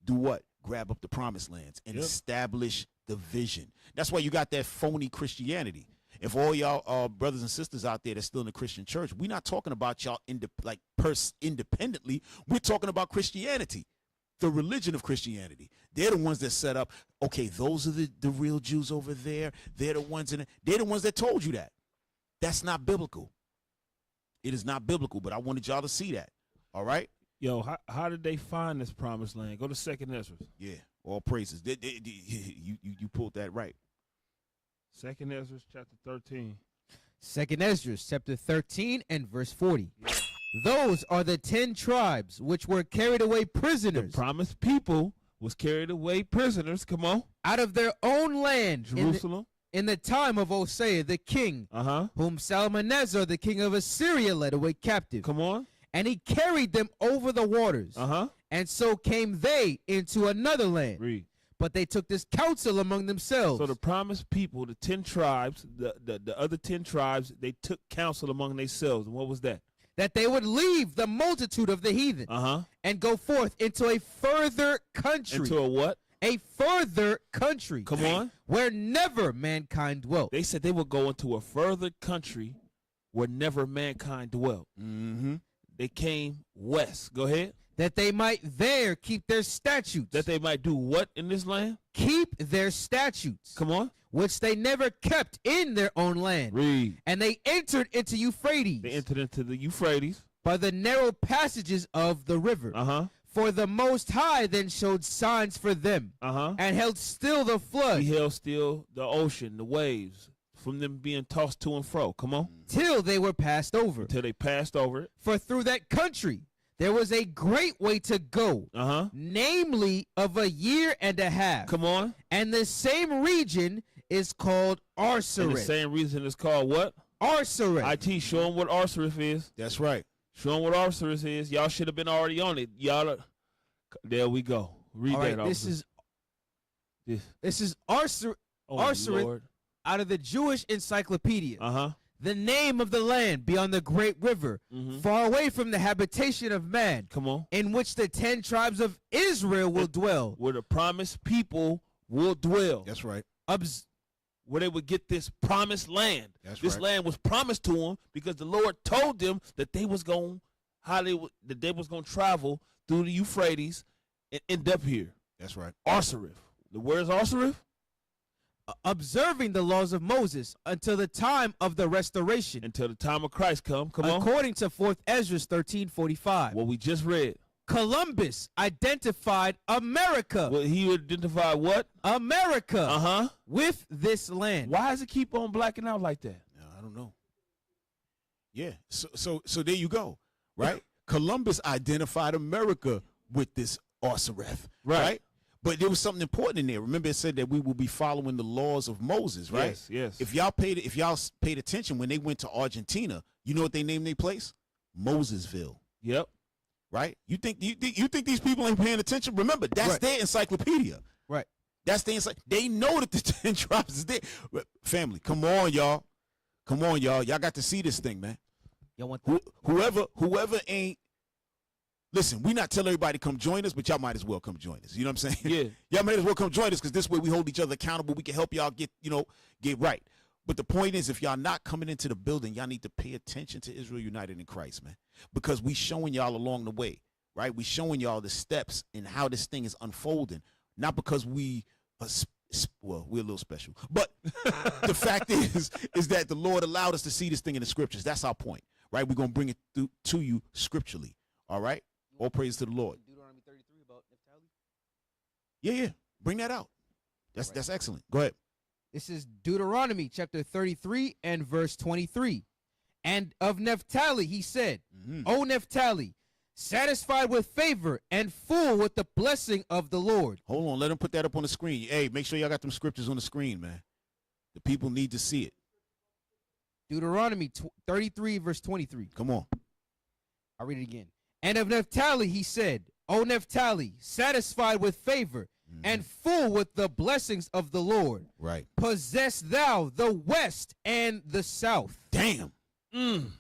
do what? Grab up the promised lands and establish the vision. That's why you got that phony Christianity. If all y'all brothers and sisters out there that's still in the Christian church, we're not talking about y'all independently. We're talking about Christianity, the religion of Christianity. They're the ones that set up, okay, those are the real Jews over there. They're the ones that told you that. That's not biblical. It is not biblical, but I wanted y'all to see that. All right? Yo, how did they find this promised land? Go to 2nd Ezra. Yeah, all praises. You pulled that right. 2nd Ezra chapter 13. 2nd Ezra chapter 13 and verse 40. Yeah. Those are the 10 tribes which were carried away prisoners. The promised people was carried away prisoners. Come on. Out of their own land. Jerusalem. In the time of Hosea the king, whom Salmanasar the king of Assyria led away captive. Come on. And he carried them over the waters. And so came they into another land. Read. But they took this counsel among themselves. So the promised people, the 10 tribes, the other 10 tribes, they took counsel among themselves. And what was that? That they would leave the multitude of the heathen and go forth into a further country. Into a what? A further country. Come on. Where never mankind dwelt. They said they would go into a further country where never mankind dwelt. They came west. Go ahead. That they might there keep their statutes. That they might do what in this land? Keep their statutes. Come on. Which they never kept in their own land. Read. And they entered into Euphrates. They entered into the Euphrates. By the narrow passages of the river. For the Most High then showed signs for them. And held still the flood. He held still the ocean, the waves, from them being tossed to and fro. Come on. Till they were passed over. Until they passed over it. For through that country there was a great way to go, namely of a year and a half. Come on. And the same region is called Arsaret. And the same reason is called what? Arsaret. IT, show them what Arsaret is. That's right. Show them what Arsaret is. Y'all should have been already on it. There we go. Read all that. Right, this is Arsaret. Arsaret out of the Jewish Encyclopedia. The name of the land beyond the great river, far away from the habitation of man. Come on. In which the 10 tribes of Israel will dwell. Where the promised people will dwell. That's right. Where they would get this promised land. This land was promised to them because the Lord told them that they was going to travel through the Euphrates and end up here. That's right. Arsaret. Where's Arsaret? Observing the laws of Moses until the time of the restoration. Until the time of Christ come on. According to 4th Ezra 13:45. What we just read. Columbus identified America. Well, he identified what? America. With this land. Why does it keep on blacking out like that? I don't know. Yeah. So there you go. Right? Columbus identified America with this Arsaret. Right? But there was something important in there. Remember, it said that we will be following the laws of Moses, right? Yes. If y'all paid attention when they went to Argentina, you know what they named their place? Mosesville. Yep. Right? You think these people ain't paying attention? Remember, that's their encyclopedia. Right. That's their They know that the 10 tribes is there. Family, come on, y'all. Come on, y'all. Y'all got to see this thing, man. Y'all want whoever ain't. Listen, we not telling everybody to come join us, but y'all might as well come join us. You know what I'm saying? Yeah. Y'all might as well come join us because this way we hold each other accountable. We can help y'all get right. But the point is, if y'all not coming into the building, y'all need to pay attention to Israel United in Christ, man. Because we showing y'all along the way, right? We showing y'all the steps and how this thing is unfolding. Not because we're a little special. But the fact is that the Lord allowed us to see this thing in the scriptures. That's our point, right? We're going to bring it to you scripturally, all right? All praise to the Lord. Deuteronomy 33 about Naphtali? Yeah. Bring that out. That's excellent. Go ahead. This is Deuteronomy chapter 33 and verse 23. And of Naphtali he said, O Naphtali, satisfied with favor and full with the blessing of the Lord. Hold on. Let him put that up on the screen. Hey, make sure y'all got them scriptures on the screen, man. The people need to see it. Deuteronomy 33 verse 23. Come on. I'll read it again. And of Naphtali he said, O Naphtali, satisfied with favor and full with the blessings of the Lord. Right. Possess thou the west and the south. Damn.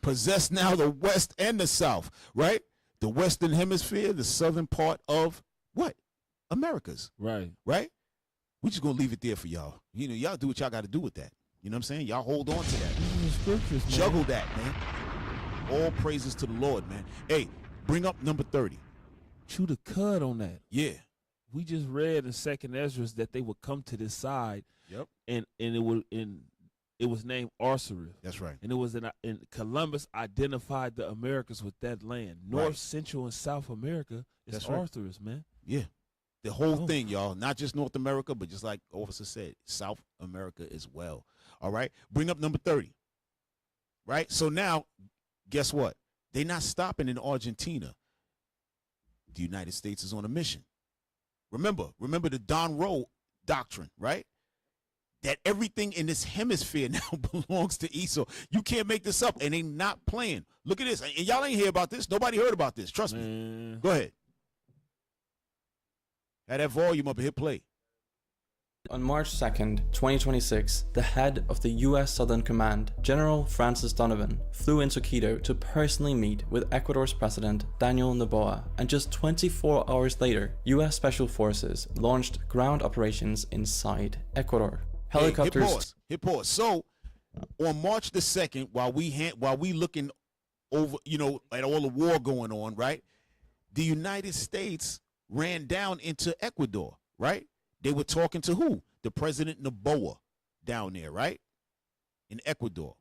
Possess now the west and the south, right? The western hemisphere, the southern part of what? Americas. Right. Right? We just gonna leave it there for y'all. You know, y'all do what y'all got to do with that. You know what I'm saying? Y'all hold on to that. Scriptures, man. Juggle that, man. All praises to the Lord, man. Hey, bring up number 30. Chew the cud on that. Yeah. We just read in 2nd Ezra that they would come to this side. Yep. And it would, and it was named Arthurus. That's right. And it was in Columbus identified the Americas with that land. North, Central, and South America is That's right. Arthurus, man. Yeah. The whole thing, y'all. Not just North America, but just like Officer said, South America as well. All right? Bring up number 30. Right? So now, guess what? They're not stopping in Argentina. The United States is on a mission. Remember the Don Rowe doctrine, right? That everything in this hemisphere now belongs to Esau. You can't make this up, and they not playing. Look at this. And y'all ain't hear about this. Nobody heard about this. Trust me. Go ahead. Have that volume up and hit play. On March 2nd, 2026, the head of the U.S. Southern Command, General Francis Donovan, flew into Quito to personally meet with Ecuador's President Daniel Noboa, and just 24 hours later, U.S. Special Forces launched ground operations inside Ecuador. Helicopters. Hit pause. So, on March the 2nd, while we looking over, at all the war going on, right? The United States ran down into Ecuador, right? They were talking to who? The President Noboa down there, right? In Ecuador.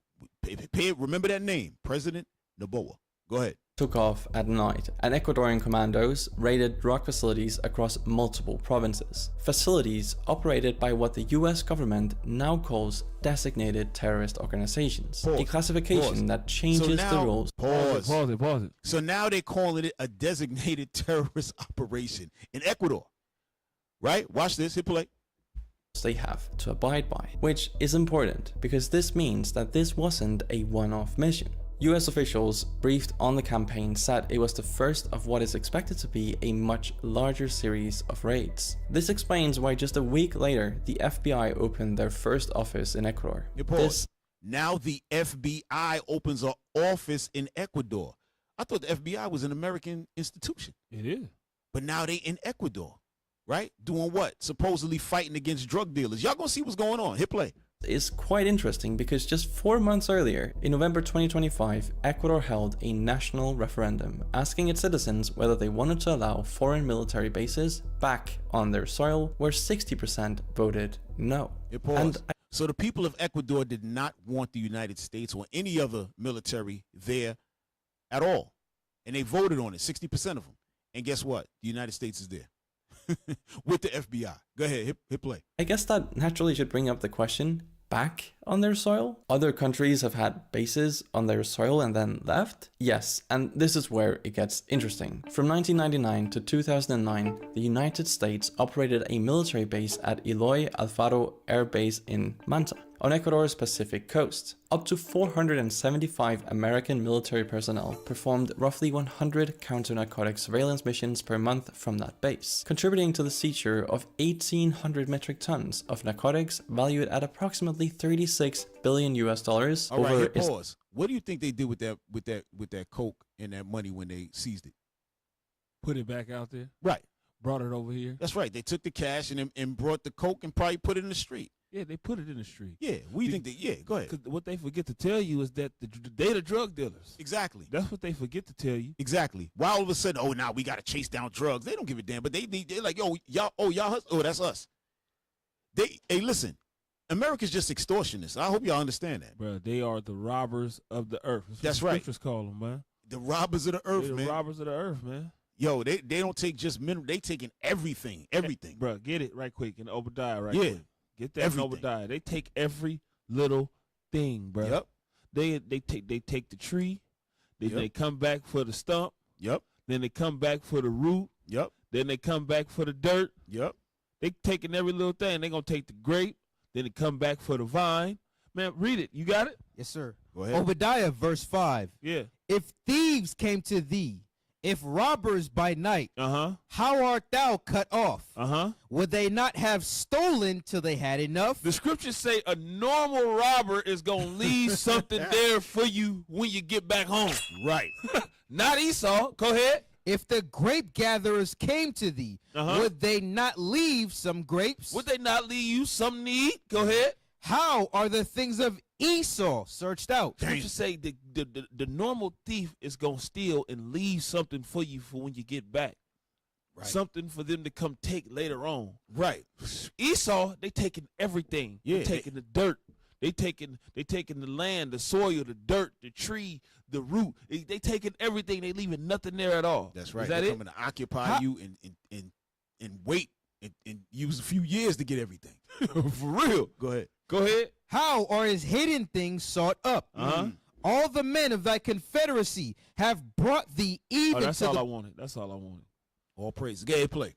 Remember that name, President Noboa. Go ahead. Took off at night, and Ecuadorian commandos raided drug facilities across multiple provinces. Facilities operated by what the US government now calls designated terrorist organizations. A classification that changes the rules. Pause it. So now they're calling it a designated terrorist operation in Ecuador. Right? Watch this. Hit play. They have to abide by, which is important because this means that this wasn't a one-off mission. US officials briefed on the campaign said it was the first of what is expected to be a much larger series of raids. This explains why just a week later, the FBI opened their first office in Ecuador. Now the FBI opens an office in Ecuador. I thought the FBI was an American institution. It is. But now they in Ecuador, right? Doing what? Supposedly fighting against drug dealers. Y'all gonna see what's going on. Hit play. Is quite interesting because just 4 months earlier, in November 2025, Ecuador held a national referendum asking its citizens whether they wanted to allow foreign military bases back on their soil, where 60% voted no. So the people of Ecuador did not want the United States or any other military there at all. And they voted on it, 60% of them. And guess what? The United States is there. With the FBI. Go ahead, hit play. I guess that naturally should bring up the question, back on their soil? Other countries have had bases on their soil and then left? Yes, and this is where it gets interesting. From 1999 to 2009, the United States operated a military base at Eloy Alfaro Air Base in Manta, on Ecuador's Pacific coast. Up to 475 American military personnel performed roughly 100 counter-narcotic surveillance missions per month from that base, contributing to the seizure of 1,800 metric tons of narcotics valued at approximately $36 billion US. All right, pause. What do you think they did with that coke and that money when they seized it? Put it back out there. Right. Brought it over here. That's right. They took the cash and brought the coke and probably put it in the street. Yeah, they put it in the street. Yeah, we think that. Yeah, go ahead. Because what they forget to tell you is that they the drug dealers. Exactly. That's what they forget to tell you. Exactly. Why all of a sudden, oh, now we got to chase down drugs. They don't give a damn, but they're like, yo, y'all, that's us. Hey, listen, America's just extortionists. I hope y'all understand that. Bro, they are the robbers of the earth. That's right. Scriptures call them, man. The robbers of the earth, man. The robbers of the earth, man. Yo, they don't take just mineral. They taking everything. Bro, get it right quick in Obadiah quick. Get that in Obadiah. They take every little thing, bro. Yep. They take the tree. They come back for the stump. Yep. Then they come back for the root. Yep. Then they come back for the dirt. Yep. They taking every little thing. They gonna take the grape. Then they come back for the vine. Man, read it. You got it? Yes, sir. Go ahead. Obadiah, verse 5. Yeah. If thieves came to thee, if robbers by night, how art thou cut off? Would they not have stolen till they had enough? The scriptures say a normal robber is going to leave something there for you when you get back home. Right. Not Esau. Go ahead. If the grape gatherers came to thee, would they not leave some grapes? Would they not leave you some need? Go ahead. How are the things of Esau searched out? Scripture say the normal thief is going to steal and leave something for you for when you get back. Right. Something for them to come take later on. Right. Esau, they taking everything. Yeah. They're taking the dirt. They taking the land, the soil, the dirt, the tree, the root. They taking everything. They leaving nothing there at all. That's right. Is that They're it? coming to occupy you and wait and use a few years to get everything. For real. Go ahead. Go ahead. How are his hidden things sought up? All the men of thy confederacy have brought thee even that's to all the I wanted. That's all I wanted. All praise. Go ahead, play.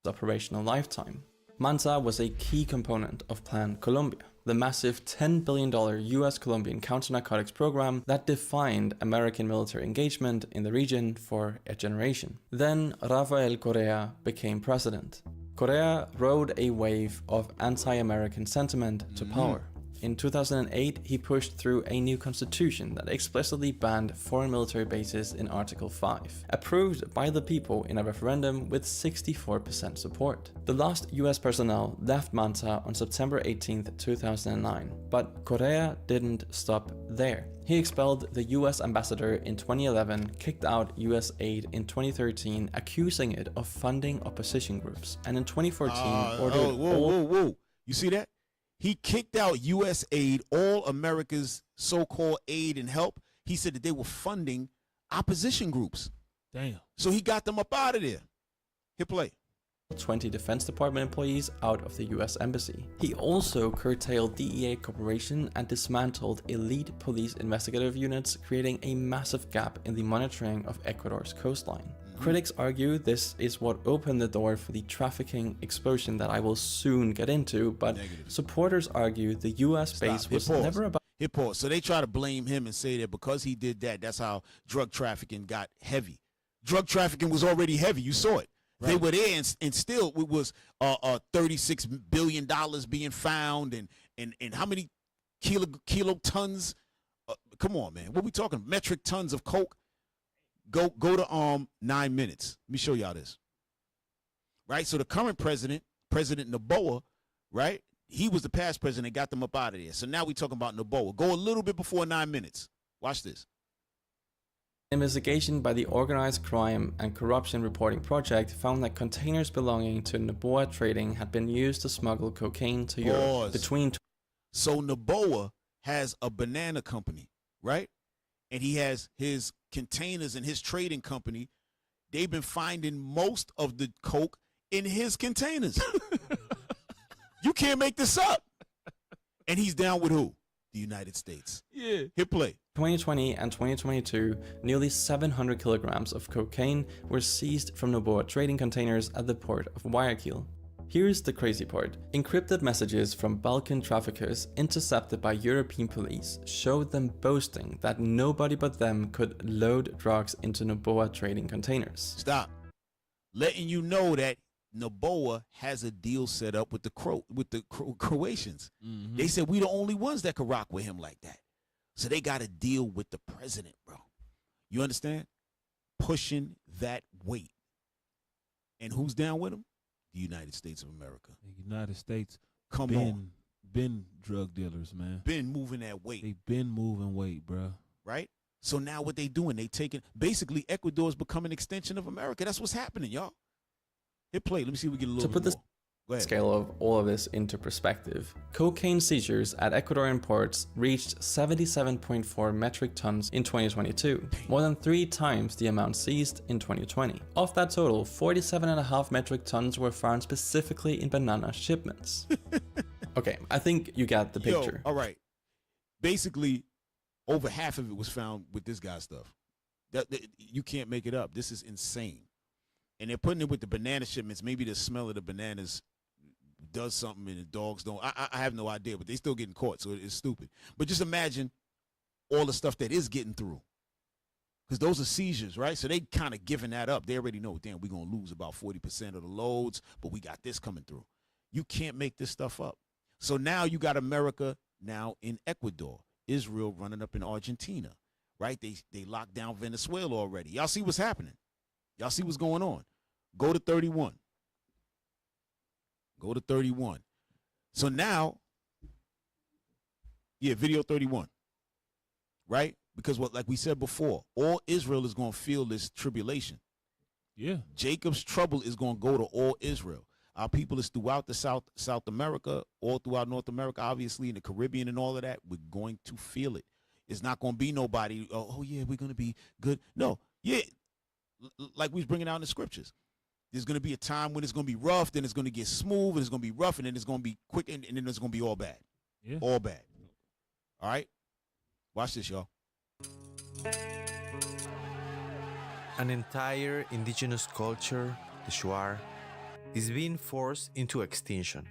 Operational lifetime. Manta was a key component of Plan Colombia, the massive $10 billion US-Colombian counter-narcotics program that defined American military engagement in the region for a generation. Then Rafael Correa became president. Correa rode a wave of anti-American sentiment to power. In 2008, he pushed through a new constitution that explicitly banned foreign military bases in Article 5, approved by the people in a referendum with 64% support. The last US personnel left Manta on September 18, 2009, but Correa didn't stop there. He expelled the US ambassador in 2011, kicked out US aid in 2013, accusing it of funding opposition groups, and in 2014 ordered whoa. You see that? He kicked out U.S. aid, all America's so-called aid and help. He said that they were funding opposition groups. Damn. So he got them up out of there. Hit play. 20 Defense Department employees out of the US Embassy. He also curtailed DEA cooperation and dismantled elite police investigative units, creating a massive gap in the monitoring of Ecuador's coastline. Critics argue this is what opened the door for the trafficking explosion that I will soon get into, but supporters argue the US base was never about. Hit pause. So they try to blame him and say that because he did that, that's how drug trafficking got heavy. Drug trafficking was already heavy. You saw it. Right. They were there, and still it was $36 billion being found, and how many kilotons? Come on, man. What we talking? Metric tons of coke. Go to 9 minutes. Let me show y'all this. Right? So the current president, President Noboa, right? He was the past president, got them up out of there. So now we talking about Noboa. Go a little bit before 9 minutes. Watch this. Investigation by the Organized Crime and Corruption Reporting Project found that containers belonging to Noboa Trading had been used to smuggle cocaine to Europe between. So Noboa has a banana company, right? And he has his containers in his trading company. They've been finding most of the coke in his containers. You can't make this up. And he's down with who? The United States. Yeah. Hit play. 2020 and 2022, nearly 700 kilograms of cocaine were seized from Noboa trading containers at the port of Guayaquil. Here's the crazy part. Encrypted messages from Balkan traffickers intercepted by European police showed them boasting that nobody but them could load drugs into Noboa trading containers. Stop. Letting you know that Noboa has a deal set up with the Croatians. They said we the only ones that could rock with him like that. So they got a deal with the president, bro. You understand? Pushing that weight. And who's down with him? The United States of America. The United States been drug dealers, man. Been moving that weight. They been moving weight, bro. Right? So now what they doing? They taking basically Ecuador's becoming an extension of America. That's what's happening, y'all. Hit play. Let me see if we get a little bit more. Go ahead. Scale of all of this into perspective. Cocaine seizures at Ecuadorian ports reached 77.4 metric tons in 2022, more than 3 times the amount seized in 2020. Of that total, 47.5 metric tons were found specifically in banana shipments. Okay, I think you got the picture. All right. Basically, over half of it was found with this guy's stuff. That you can't make it up. This is insane. And they're putting it with the banana shipments. Maybe the smell of the bananas does something and the dogs don't. I have no idea, but they still getting caught, so it's stupid. But just imagine all the stuff that is getting through. Because those are seizures, right? So they kind of giving that up. They already know, damn, we're going to lose about 40% of the loads, but we got this coming through. You can't make this stuff up. So now you got America now in Ecuador, Israel running up in Argentina, right? They locked down Venezuela already. Y'all see what's happening. Y'all see what's going on. Go to 31. Go to 31. So now, yeah, video 31, right? Because like we said before, all Israel is going to feel this tribulation. Yeah. Jacob's trouble is going to go to all Israel. Our people is throughout the South America, all throughout North America, obviously in the Caribbean and all of that. We're going to feel it. It's not going to be nobody, oh yeah, we're going to be good. No, yeah, like we was bringing out in the scriptures. There's going to be a time when it's going to be rough, then it's going to get smooth, and it's going to be rough, and then it's going to be quick, and then it's going to be all bad. Yeah. All bad. All right? Watch this, y'all. An entire indigenous culture, the Shuar, is being forced into extinction.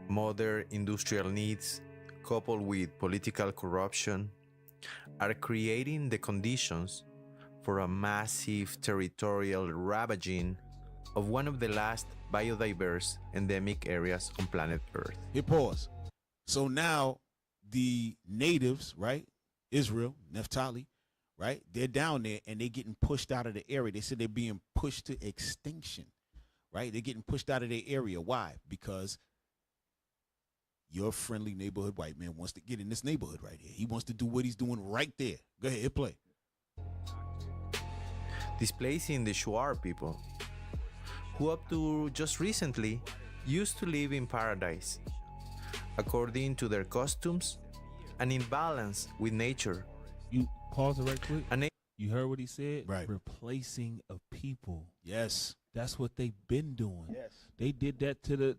Modern industrial needs, coupled with political corruption, are creating the conditions for a massive territorial ravaging of one of the last biodiverse endemic areas on planet Earth. Here, pause. So now the natives, right, Israel, Naphtali, right, they're down there and they're getting pushed out of the area. They said they're being pushed to extinction, right? They're getting pushed out of their area. Why? Because your friendly neighborhood white man wants to get in this neighborhood right here. He wants to do what he's doing right there. Go ahead, hit play. Displacing the Shuar people, who up to just recently used to live in paradise, according to their costumes and in balance with nature. You pause it right quick. You heard what he said? Right. Replacing of people. Yes. That's what they've been doing. Yes. They did that to the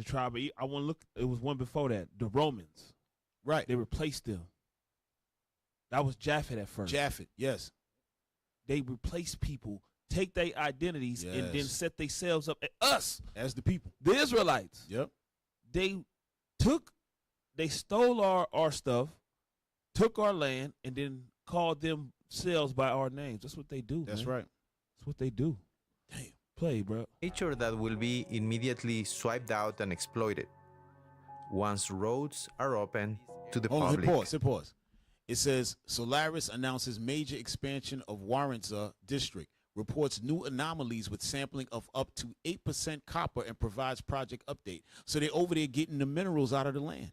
tribe. I want to look. It was one before that. The Romans. Right. They replaced them. That was Japhet at first. Japhet, yes. They replace people, take their identities, and then Yes. set themselves up us as the people. The Israelites. Yep. They stole our stuff, took our land, and then called themselves by our names. That's what they do. That's man. right. That's what they do. Damn. Play, bro. Nature that will be immediately swiped out and exploited once roads are open to the Hold on, public. hit pause. It says, Solaris announces major expansion of Warrenza district, reports new anomalies with sampling of up to 8% copper, and provides project update. So they're over there getting the minerals out of the land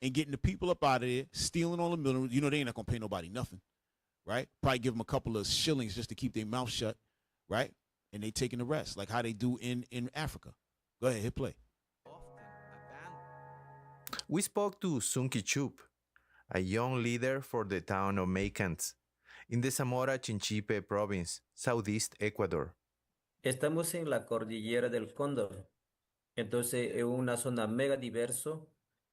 and getting the people up out of there, stealing all the minerals. You know, they ain't not going to pay nobody nothing, right? Probably give them a couple of shillings just to keep their mouth shut, right? And they taking the rest, like how they do in Africa. Go ahead, hit play. We spoke to Sunki Chup, a young leader for the town of Maycans, in the Zamora Chinchipe province, southeast Ecuador. Estamos en la cordillera del Cóndor. Entonces, es una zona mega diverso.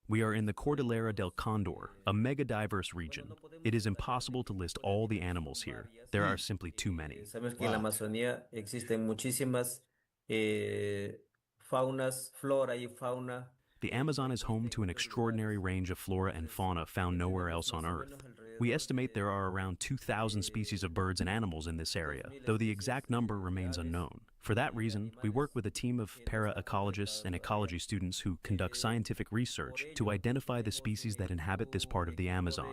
We are in the Cordillera del Condor, a mega-diverse region. It is impossible to list all the animals here. There are simply too many. Sabemos que en la Amazonía existen muchísimas faunas, flora y fauna. The Amazon is home to an extraordinary range of flora and fauna found nowhere else on Earth. We estimate there are around 2,000 species of birds and animals in this area, though the exact number remains unknown. For that reason, we work with a team of para-ecologists and ecology students who conduct scientific research to identify the species that inhabit this part of the Amazon.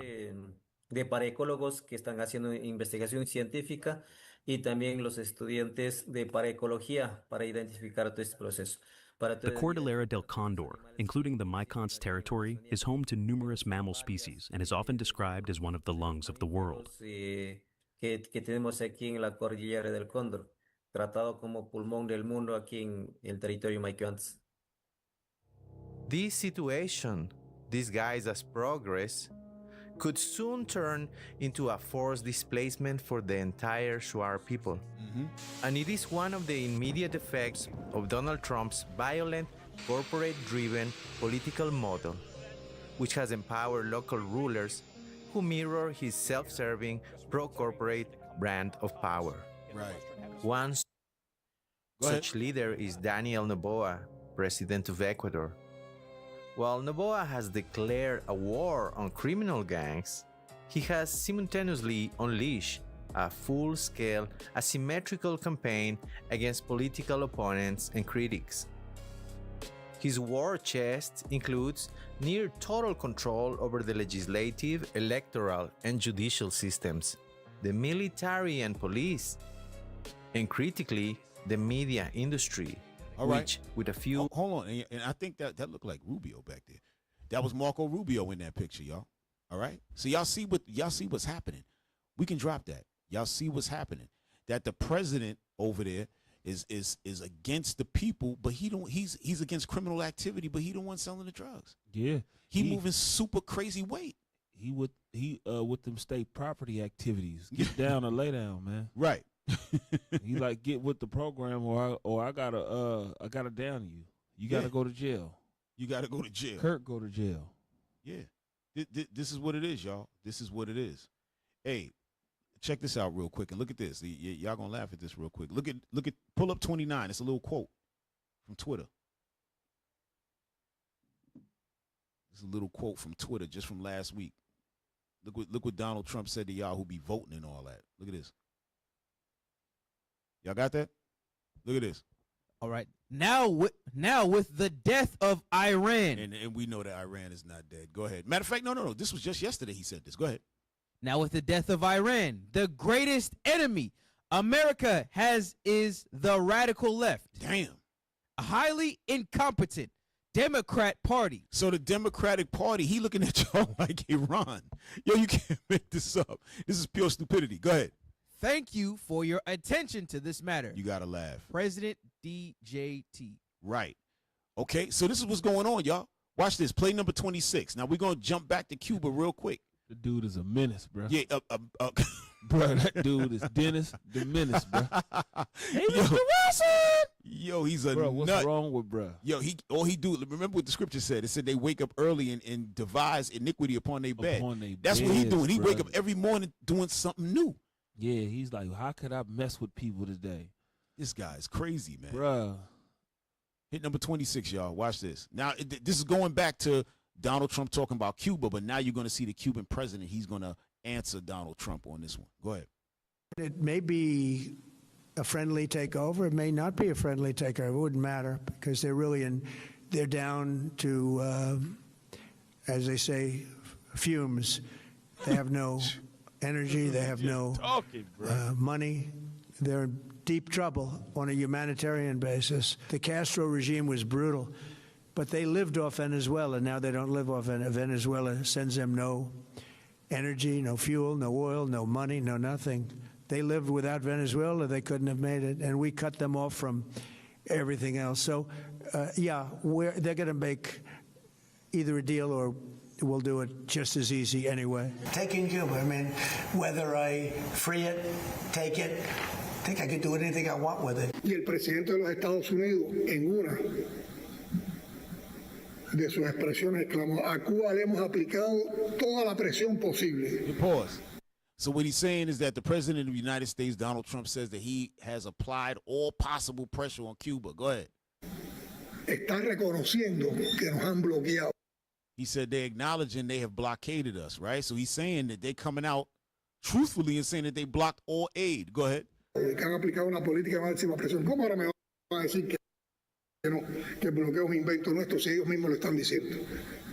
De paraecólogos que están haciendo investigación científica y también los estudiantes de paraecología para identificar todo este proceso. The Cordillera del Condor, including the Maycans territory, is home to numerous mammal species and is often described as one of the lungs of the world. Que tenemos aquí en la cordillera del Cóndor, tratado como pulmón del mundo aquí en el territorio Maycans. This situation, disguised as progress, could soon turn into a forced displacement for the entire Shuar people. And it is one of the immediate effects of Donald Trump's violent, corporate-driven political model, which has empowered local rulers who mirror his self-serving, pro-corporate brand of power. Right. One such leader is Daniel Noboa, president of Ecuador. While Noboa has declared a war on criminal gangs, he has simultaneously unleashed a full-scale, asymmetrical campaign against political opponents and critics. His war chest includes near total control over the legislative, electoral, and judicial systems, the military and police, and critically, the media industry. All right. Which, with a few... Hold on, and I think that looked like Rubio back there. That was Marco Rubio in that picture, y'all. All right? So y'all see what's happening. We can drop that. Y'all see what's happening. that the president over there is against the people, but he's against criminal activity, but he the one selling the drugs. Yeah, he moving super crazy weight. He with them state property activities. Get down or lay down, man. Right. He like get with the program, or I gotta down you. You gotta go to jail. You gotta go to jail. Kurt go to jail. Yeah. This is what it is, y'all. This is what it is. Hey, check this out real quick and look at this. Y'all gonna laugh at this real quick. Look at pull up 29. It's a little quote from Twitter. It's a little quote from Twitter just from last week. Look what Donald Trump said to y'all who be voting and all that. Look at this. Y'all got that? Look at this. All right. Now with the death of Iran. And we know that Iran is not dead. Go ahead. Matter of fact, no. This was just yesterday he said this. Go ahead. Now with the death of Iran, the greatest enemy America has is the radical left. Damn. A highly incompetent Democrat Party. So the Democratic Party, he looking at y'all like Iran. Yo, you can't make this up. This is pure stupidity. Go ahead. Thank you for your attention to this matter. You gotta laugh. President DJT. Right. Okay, so this is what's going on, y'all. Watch this. Play number 26. Now we're gonna jump back to Cuba real quick. The dude is a menace, bro. Yeah, bro, that dude is Dennis the Menace, bro. Hey, Yo. Mr. Wilson. Yo, he's a bro, nut. what's wrong with bro? Yo, all he do. Remember what the scripture said? It said they wake up early and devise iniquity upon their bed. That's what he doing. He wake up every morning doing something new. Yeah, he's like, how could I mess with people today? This guy is crazy, man. Bruh. Hit number 26, y'all. Watch this. Now, this is going back to Donald Trump talking about Cuba, but now you're going to see the Cuban president. He's going to answer Donald Trump on this one. Go ahead. It may be a friendly takeover. It may not be a friendly takeover. It wouldn't matter because they're down to, as they say, fumes. They have no energy. They have no money. They're in deep trouble on a humanitarian basis. The Castro regime was brutal, but they lived off Venezuela. Now they don't live off Venezuela. Sends them no energy, no fuel, no oil, no money, no nothing. They lived without Venezuela. They couldn't have made it, and we cut them off from everything else. So, they're going to make either a deal or we'll do it just as easy anyway. Taking Cuba, I mean, whether I free it, take it, I think I could do anything I want with it. Y el presidente de los Estados Unidos, en una de sus expresiones, exclamó: a Cuba le hemos aplicado toda la presión posible. Pause. So what he's saying is that the president of the United States, Donald Trump, says that he has applied all possible pressure on Cuba. Go ahead. Está reconociendo que nos han bloqueado. He said they're acknowledging they have blockaded us, right? So he's saying that they're coming out truthfully and saying that they blocked all aid. Go ahead. Que han aplicado una política de máxima presión. ¿Cómo ahora me van a decir que el bloqueo es un invento nuestro si ellos mismos lo están diciendo?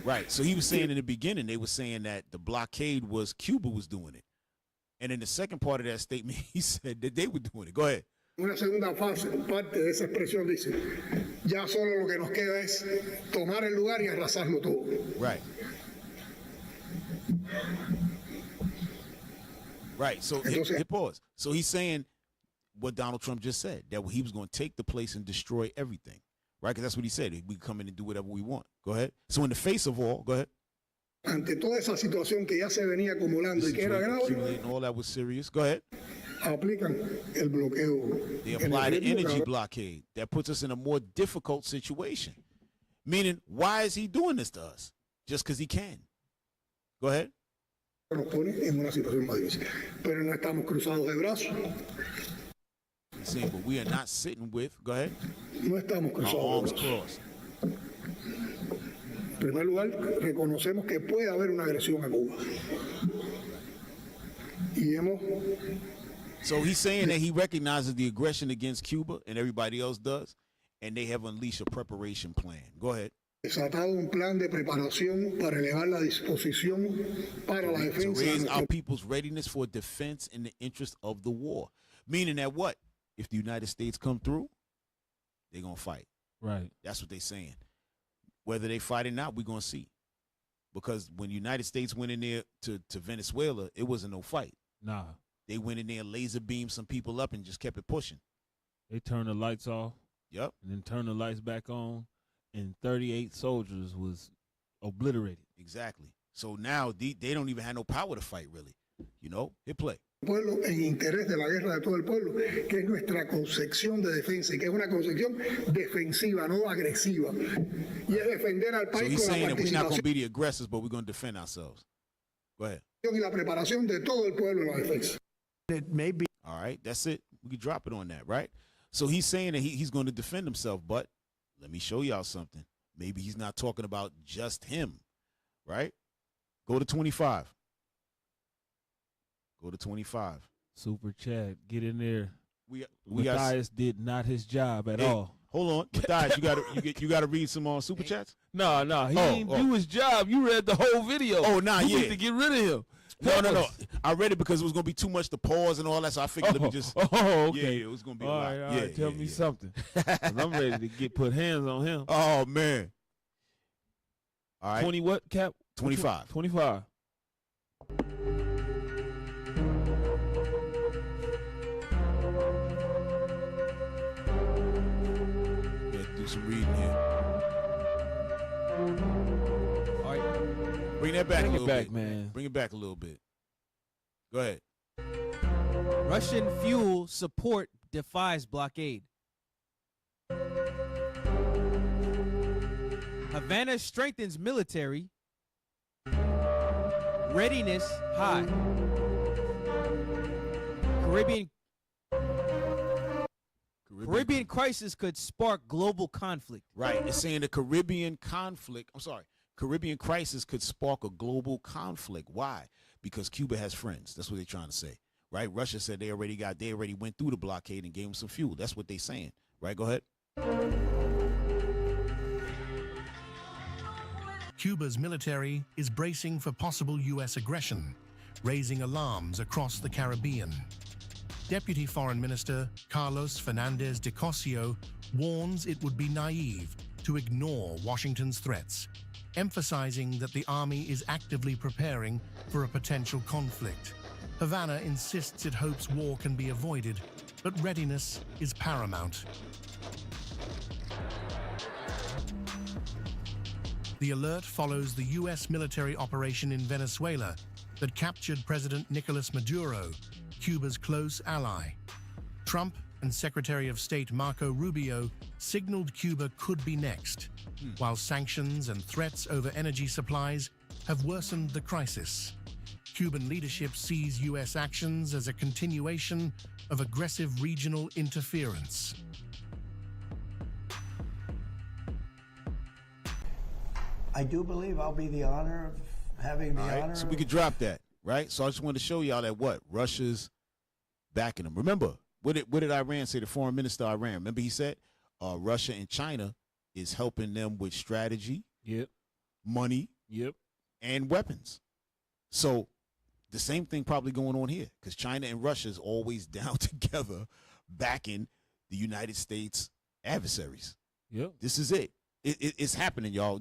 Right. So he was saying in the beginning, they were saying that the blockade was Cuba was doing it. And in the second part of that statement, he said that they were doing it. Go ahead. Una segunda parte de esa expresión dice: ya solo lo que nos queda es tomar el lugar y arrasarlo todo. Right. Right. So hit pause. So he's saying what Donald Trump just said, that he was going to take the place and destroy everything. Right? Because that's what he said. We come in and do whatever we want. Go ahead. So in the face of all, go ahead. Ante toda esa situación que ya se venía acumulando y que era grave, all that was serious. Go ahead. Aplican el bloqueo. They apply the energy blockade. That puts us in a more difficult situation. Meaning, why is he doing this to us? Just because he can. Go ahead. Nos pone en una situación más difícil. Pero no estamos cruzados de brazos. He's saying, but we are not sitting with. Go ahead. No estamos our cruzados arms de brazos. crossed. En primer lugar, reconocemos que puede haber una agresión a Cuba. So he's saying that he recognizes the aggression against Cuba and everybody else does, and they have unleashed a preparation plan. Go ahead. Desatado un plan de preparación para elevar la disposición para la defensa. To raise our people's readiness for defense in the interest of the war. Meaning that what? If the United States come through, they're going to fight. Right. That's what they're saying. Whether they fight or not, we're going to see. Because when the United States went in there to Venezuela, it wasn't no fight. Nah. They went in there, laser beamed some people up, and just kept it pushing. They turned the lights off. Yep. And then turned the lights back on, and 38 soldiers was obliterated. Exactly. So now they don't even have no power to fight, really. You know, hit play. Pueblo en interés de la guerra de todo el pueblo, que es nuestra concepción de defensa y que es una concepción defensiva, no agresiva. Y es defender al So país he's con saying la that we're not going to participación be the aggressors, but we're going to defend ourselves. Go ahead. y la preparación de todo el pueblo en la defensa. It may be. All right, that's it. We can drop it on that, right? So he's saying that he's going to defend himself, but let me show y'all something. Maybe he's not talking about just him, right? Go to 25. Go to 25. Super Chad, get in there. We Matthias did not his job at all. Hold on, Matthias, you gotta read some super chats. No, he didn't do his job. You read the whole video. Oh, nah, you yeah. need to get rid of him. No. I read it because it was gonna be too much to pause and all that, so I figured let me just. Oh, okay. Yeah, it was gonna be a all lot. right, Yeah, tell me something. 'Cause I'm ready to put hands on him. Oh man. All right. 20 what, Cap? 25. 25. Do some reading here. All right. Bring that back a little bit, man. Bring it back a little bit. Go ahead. Russian fuel support defies blockade. Havana strengthens military readiness high. Caribbean crisis could spark global conflict. Right. It's saying the Caribbean crisis could spark a global conflict. Why? Because Cuba has friends. That's what they're trying to say. Right? Russia said they already went through the blockade and gave them some fuel. That's what they're saying. Right? Go ahead. Cuba's military is bracing for possible U.S. aggression, raising alarms across the Caribbean. Deputy Foreign Minister Carlos Fernandez de Cosio warns it would be naive to ignore Washington's threats, emphasizing that the army is actively preparing for a potential conflict. Havana insists it hopes war can be avoided, but readiness is paramount. The alert follows the U.S. military operation in Venezuela that captured President Nicolas Maduro, Cuba's close ally. Trump and Secretary of State Marco Rubio signaled Cuba could be next, while sanctions and threats over energy supplies have worsened the crisis. Cuban leadership sees U.S. actions as a continuation of aggressive regional interference. I do believe I'll be the honor of having the honor. So we could drop that, right? So I just wanted to show y'all that Russia's backing them. Remember, what did Iran say? The foreign minister of Iran. Remember he said Russia and China is helping them with strategy, money, and weapons. So the same thing probably going on here because China and Russia is always down together backing the United States adversaries. This is it. It's happening, y'all.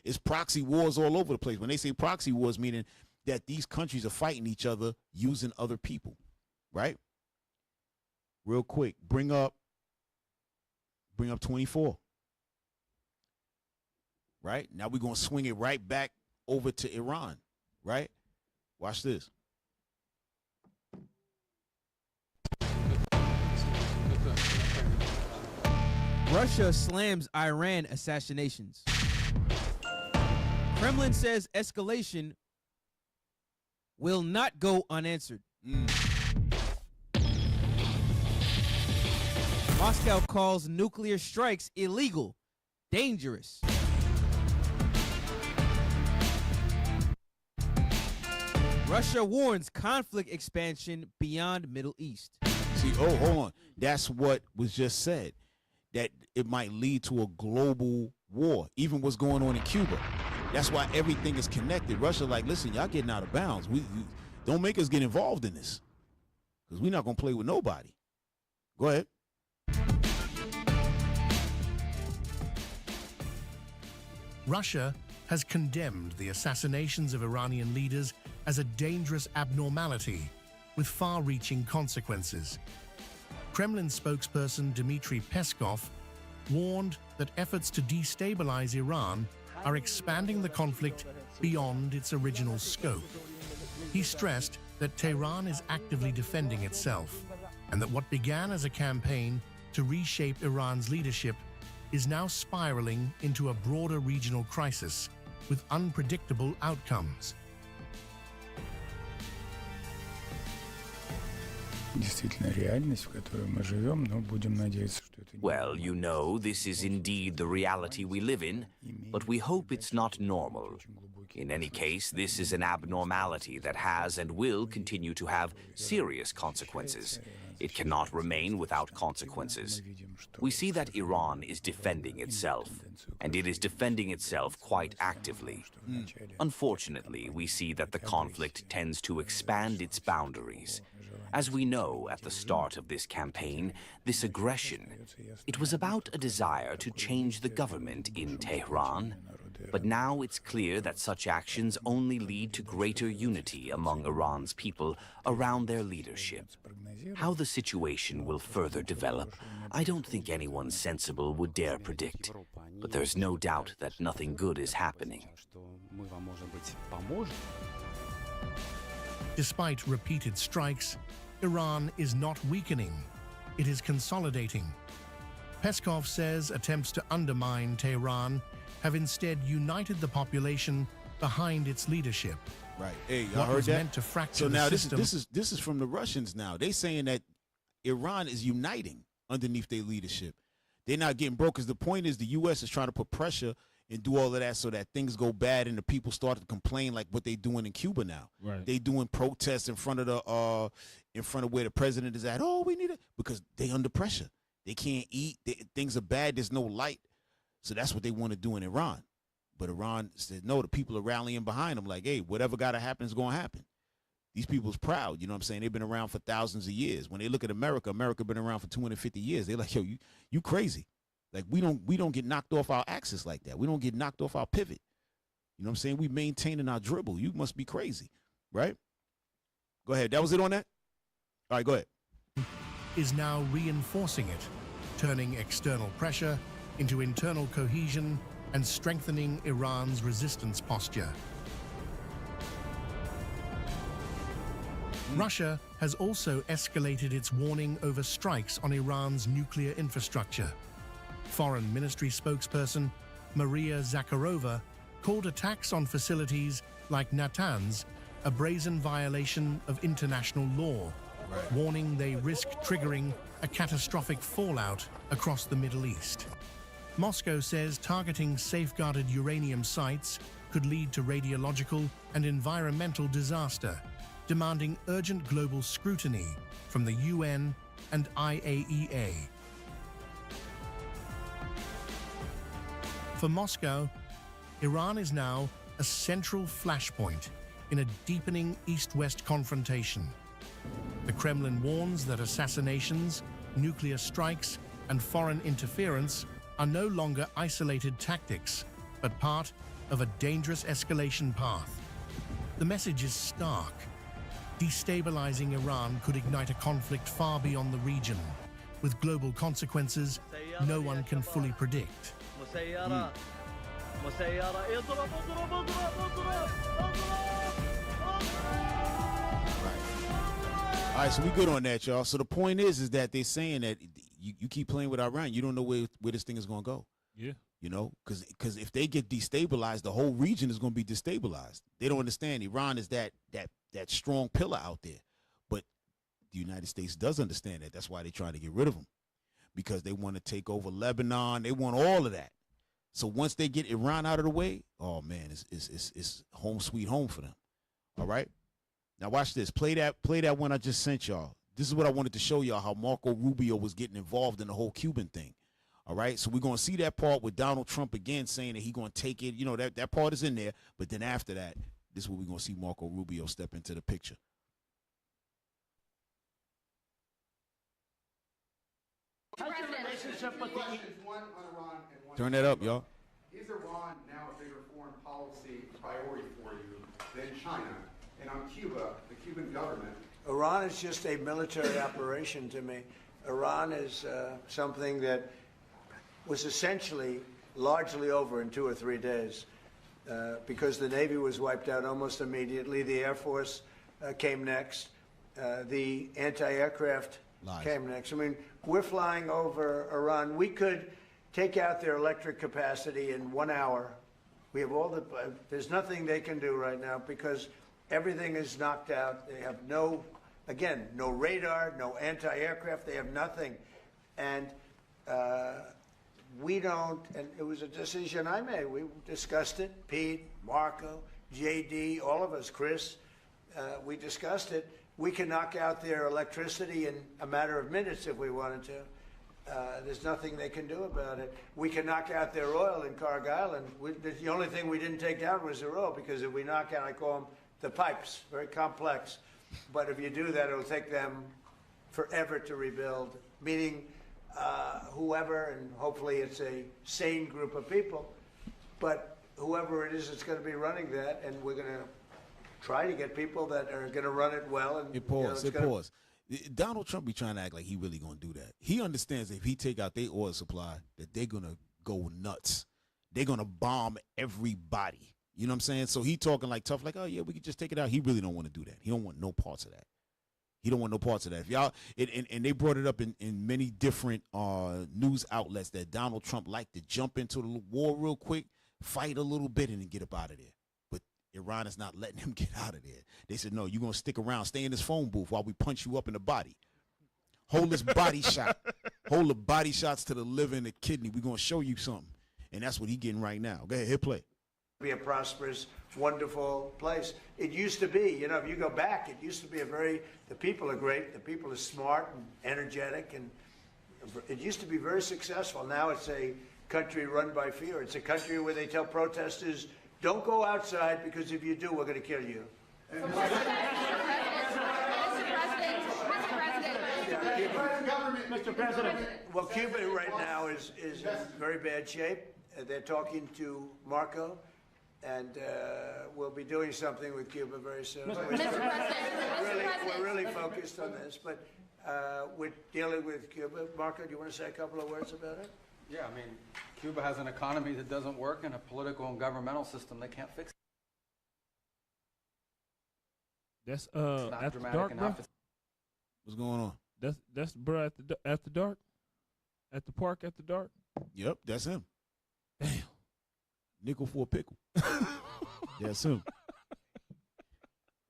It's proxy wars all over the place. When they say proxy wars, meaning that these countries are fighting each other using other people, right? Real quick, bring up 24. Right? Now we're going to swing it right back over to Iran, right? Watch this. Russia slams Iran assassinations. Kremlin says escalation will not go unanswered. Moscow calls nuclear strikes illegal, dangerous. Russia warns conflict expansion beyond Middle East. See, hold on. That's what was just said. That it might lead to a global war, even what's going on in Cuba. That's why everything is connected. Russia like, listen, y'all getting out of bounds. We don't make us get involved in this because we're not going to play with nobody. Go ahead. Russia has condemned the assassinations of Iranian leaders as a dangerous abnormality, with far-reaching consequences. Kremlin spokesperson Dmitry Peskov warned that efforts to destabilize Iran are expanding the conflict beyond its original scope. He stressed that Tehran is actively defending itself, and that what began as a campaign to reshape Iran's leadership is now spiraling into a broader regional crisis with unpredictable outcomes. Well, you know, this is indeed the reality we live in, but we hope it's not normal. In any case, this is an abnormality that has and will continue to have serious consequences. It cannot remain without consequences. We see that Iran is defending itself, and it is defending itself quite actively. Unfortunately, we see that the conflict tends to expand its boundaries. As we know at the start of this campaign, this aggression, it was about a desire to change the government in Tehran. But now it's clear that such actions only lead to greater unity among Iran's people around their leadership. How the situation will further develop, I don't think anyone sensible would dare predict. But there's no doubt that nothing good is happening. Despite repeated strikes, Iran is not weakening. It is consolidating. Peskov says attempts to undermine Tehran have instead united the population behind its leadership. Right. Hey, y'all What heard was that? meant to fracture So the now system. this is from the Russians now. They saying that Iran is uniting underneath their leadership. They're not getting broke, because the point is the U.S. is trying to put pressure and do all of that so that things go bad and the people start to complain like what they doing in Cuba now. Right. They doing protests in front of where the president is at. Oh, we need it, because they under pressure. They can't eat. Things are bad. There's no light. So that's what they want to do in Iran. But Iran said, no, the people are rallying behind them like, hey, whatever got to happen is going to happen. These people's proud. You know what I'm saying? They've been around for thousands of years. When they look at America, America been around for 250 years. They're like, yo, you crazy. Like, we don't get knocked off our axis like that. We don't get knocked off our pivot. You know what I'm saying? We maintaining our dribble. You must be crazy, right? Go ahead. That was it on that? All right, go ahead. Is now reinforcing it, turning external pressure into internal cohesion and strengthening Iran's resistance posture. Russia has also escalated its warning over strikes on Iran's nuclear infrastructure. Foreign Ministry spokesperson Maria Zakharova called attacks on facilities like Natanz a brazen violation of international law, warning they risk triggering a catastrophic fallout across the Middle East. Moscow says targeting safeguarded uranium sites could lead to radiological and environmental disaster, demanding urgent global scrutiny from the UN and IAEA. For Moscow, Iran is now a central flashpoint in a deepening East-West confrontation. The Kremlin warns that assassinations, nuclear strikes, and foreign interference are no longer isolated tactics, but part of a dangerous escalation path. The message is stark. Destabilizing Iran could ignite a conflict far beyond the region, with global consequences no one can fully predict. All right, so we good on that, y'all. So the point is that they're saying that you keep playing with Iran, you don't know where this thing is going to go. Yeah. You know, because if they get destabilized, the whole region is going to be destabilized. They don't understand Iran is that strong pillar out there. But the United States does understand that. That's why they're trying to get rid of them, because they want to take over Lebanon. They want all of that. So once they get Iran out of the way, oh man, it's home sweet home for them. All right. Now watch this. Play that one I just sent y'all. This is what I wanted to show y'all, how Marco Rubio was getting involved in the whole Cuban thing. All right. So we're going to see that part with Donald Trump again saying that he's going to take it. You know, that part is in there. But then after that, this is where we're going to see Marco Rubio step into the picture. Turn that up, y'all. Is Iran now a bigger foreign policy priority for you than China? And on Cuba, the Cuban government Iran is just a military operation to me. Iran is something that was essentially largely over in 2 or 3 days because the Navy was wiped out almost immediately. The Air Force came next. The anti-aircraft came next. I mean, we're flying over Iran. We could take out their electric capacity in 1 hour. We have all the, there's nothing they can do right now because everything is knocked out. They have no, again, no radar, no anti-aircraft. They have nothing. And we don't, and it was a decision I made. We discussed it, Pete, Marco, JD, all of us, Chris, we discussed it. We can knock out their electricity in a matter of minutes if we wanted to. There's nothing they can do about it. We can knock out their oil in Cargill, and the only thing we didn't take down was their oil, because if we knock out, I call them the pipes, very complex. But if you do that, it'll take them forever to rebuild, meaning whoever, and hopefully it's a sane group of people, but whoever it is that's going to be running that, and we're going to try to get people that are going to run it well. And Pause. Donald Trump be trying to act like he really gonna do that. He understands if he take out their oil supply, that they're gonna go nuts. They're gonna bomb everybody. You know what I'm saying? So he talking like tough, like, oh yeah, we could just take it out. He really don't want to do that. He don't want no parts of that. He don't want no parts of that. If y'all and they brought it up in many different news outlets that Donald Trump liked to jump into the war real quick, fight a little bit, and then get up out of there. Iran is not letting him get out of there. They said, no, you're going to stick around, stay in this phone booth while we punch you up in the body. Hold this body shot. Hold the body shots to the liver and the kidney. We're going to show you something. And that's what he's getting right now. Go ahead, hit play. Be a prosperous, wonderful place. It used to be, you know, if you go back, it used to be the people are great, the people are smart and energetic, and it used to be very successful. Now it's a country run by fear. It's a country where they tell protesters, don't go outside, because if you do, we're going to kill you. Mr. President. Well, Cuba right now is in very bad shape. They're talking to Marco, and we'll be doing something with Cuba very soon. We're really focused on this, but we're dealing with Cuba. Marco, do you want to say a couple of words about it? Yeah, I mean, Cuba has an economy that doesn't work and a political and governmental system they can't fix. That's not after dramatic dark, enough. bro? What's going on? That's bro after dark, at the park after dark. Yep, that's him. Damn, nickel for a pickle. That's him.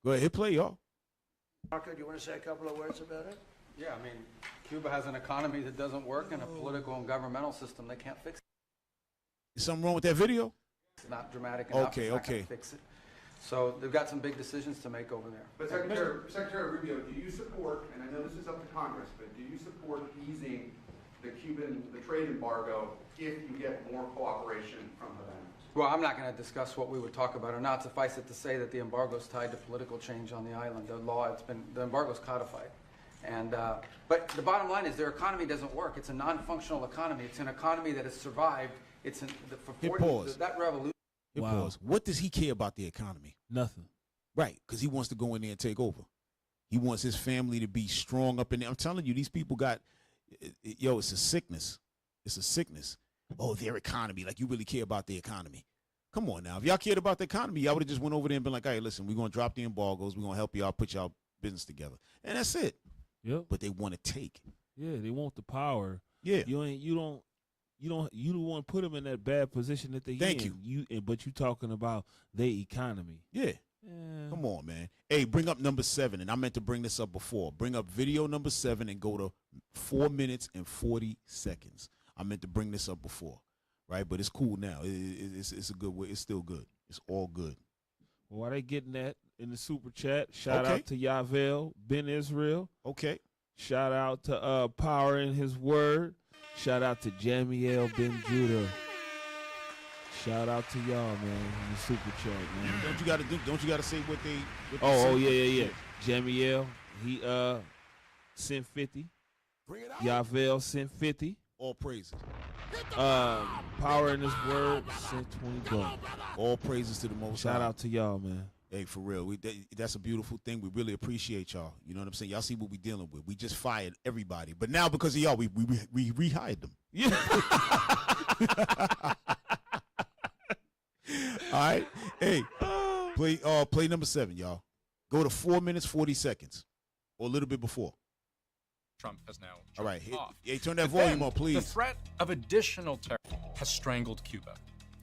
Go ahead, hit play, y'all. Marco, do you want to say a couple of words about it? Yeah, I mean, Cuba has an economy that doesn't work and a political and governmental system they can't fix. Is something wrong with that video? It's not dramatic enough. Okay, it's not gonna okay. fix it. So they've got some big decisions to make over there. But Secretary Rubio, do you support, and I know this is up to Congress, but do you support easing the trade embargo if you get more cooperation from Havana? Well, I'm not going to discuss what we would talk about or not. Suffice it to say that the embargo is tied to political change on the island. The embargo is codified. And but the bottom line is their economy doesn't work. It's a non-functional economy. It's an economy that has survived. It's for 40 years. That revolution. Pause. What does he care about the economy? Nothing. Right, because he wants to go in there and take over. He wants his family to be strong up in there. I'm telling you, these people got, it's a sickness. It's a sickness. Oh, their economy. Like, you really care about the economy. Come on now. If y'all cared about the economy, y'all would have just went over there and been like, hey, listen, we're going to drop the embargoes. We're going to help y'all put y'all business together. And that's it. Yep. But they want to take. Yeah, they want the power. Yeah. You don't want to put them in that bad position that they in. Thank you. But you talking about their economy. Yeah. Come on, man. Hey, bring up number 7, and I meant to bring this up before. Bring up video number 7 and go to 4 minutes and 40 seconds. I meant to bring this up before, right? But it's cool now. It's a good way. It's still good. It's all good. Well, while they getting that in the super chat, shout out to Yavel, Ben Israel. Okay. Shout out to Power in His Word. Shout out to Jamiel Ben Judah. Shout out to y'all, man, in the super chat, man. Don't you gotta say what they? Yeah. Jamiel, he sent 50. Yavel sent 50. All praises. Power in His Word sent $20. All praises to the Most High. Shout out to y'all, man. Hey, for real, that's a beautiful thing. We really appreciate y'all. You know what I'm saying? Y'all see what we dealing with. We just fired everybody, but now because of y'all, we rehired them. Yeah. All right. Hey, play number 7, y'all. Go to 4 minutes 40 seconds, or a little bit before. Trump has now. All right. Off. Hey, turn that volume on, please. The threat of additional tariff has strangled Cuba.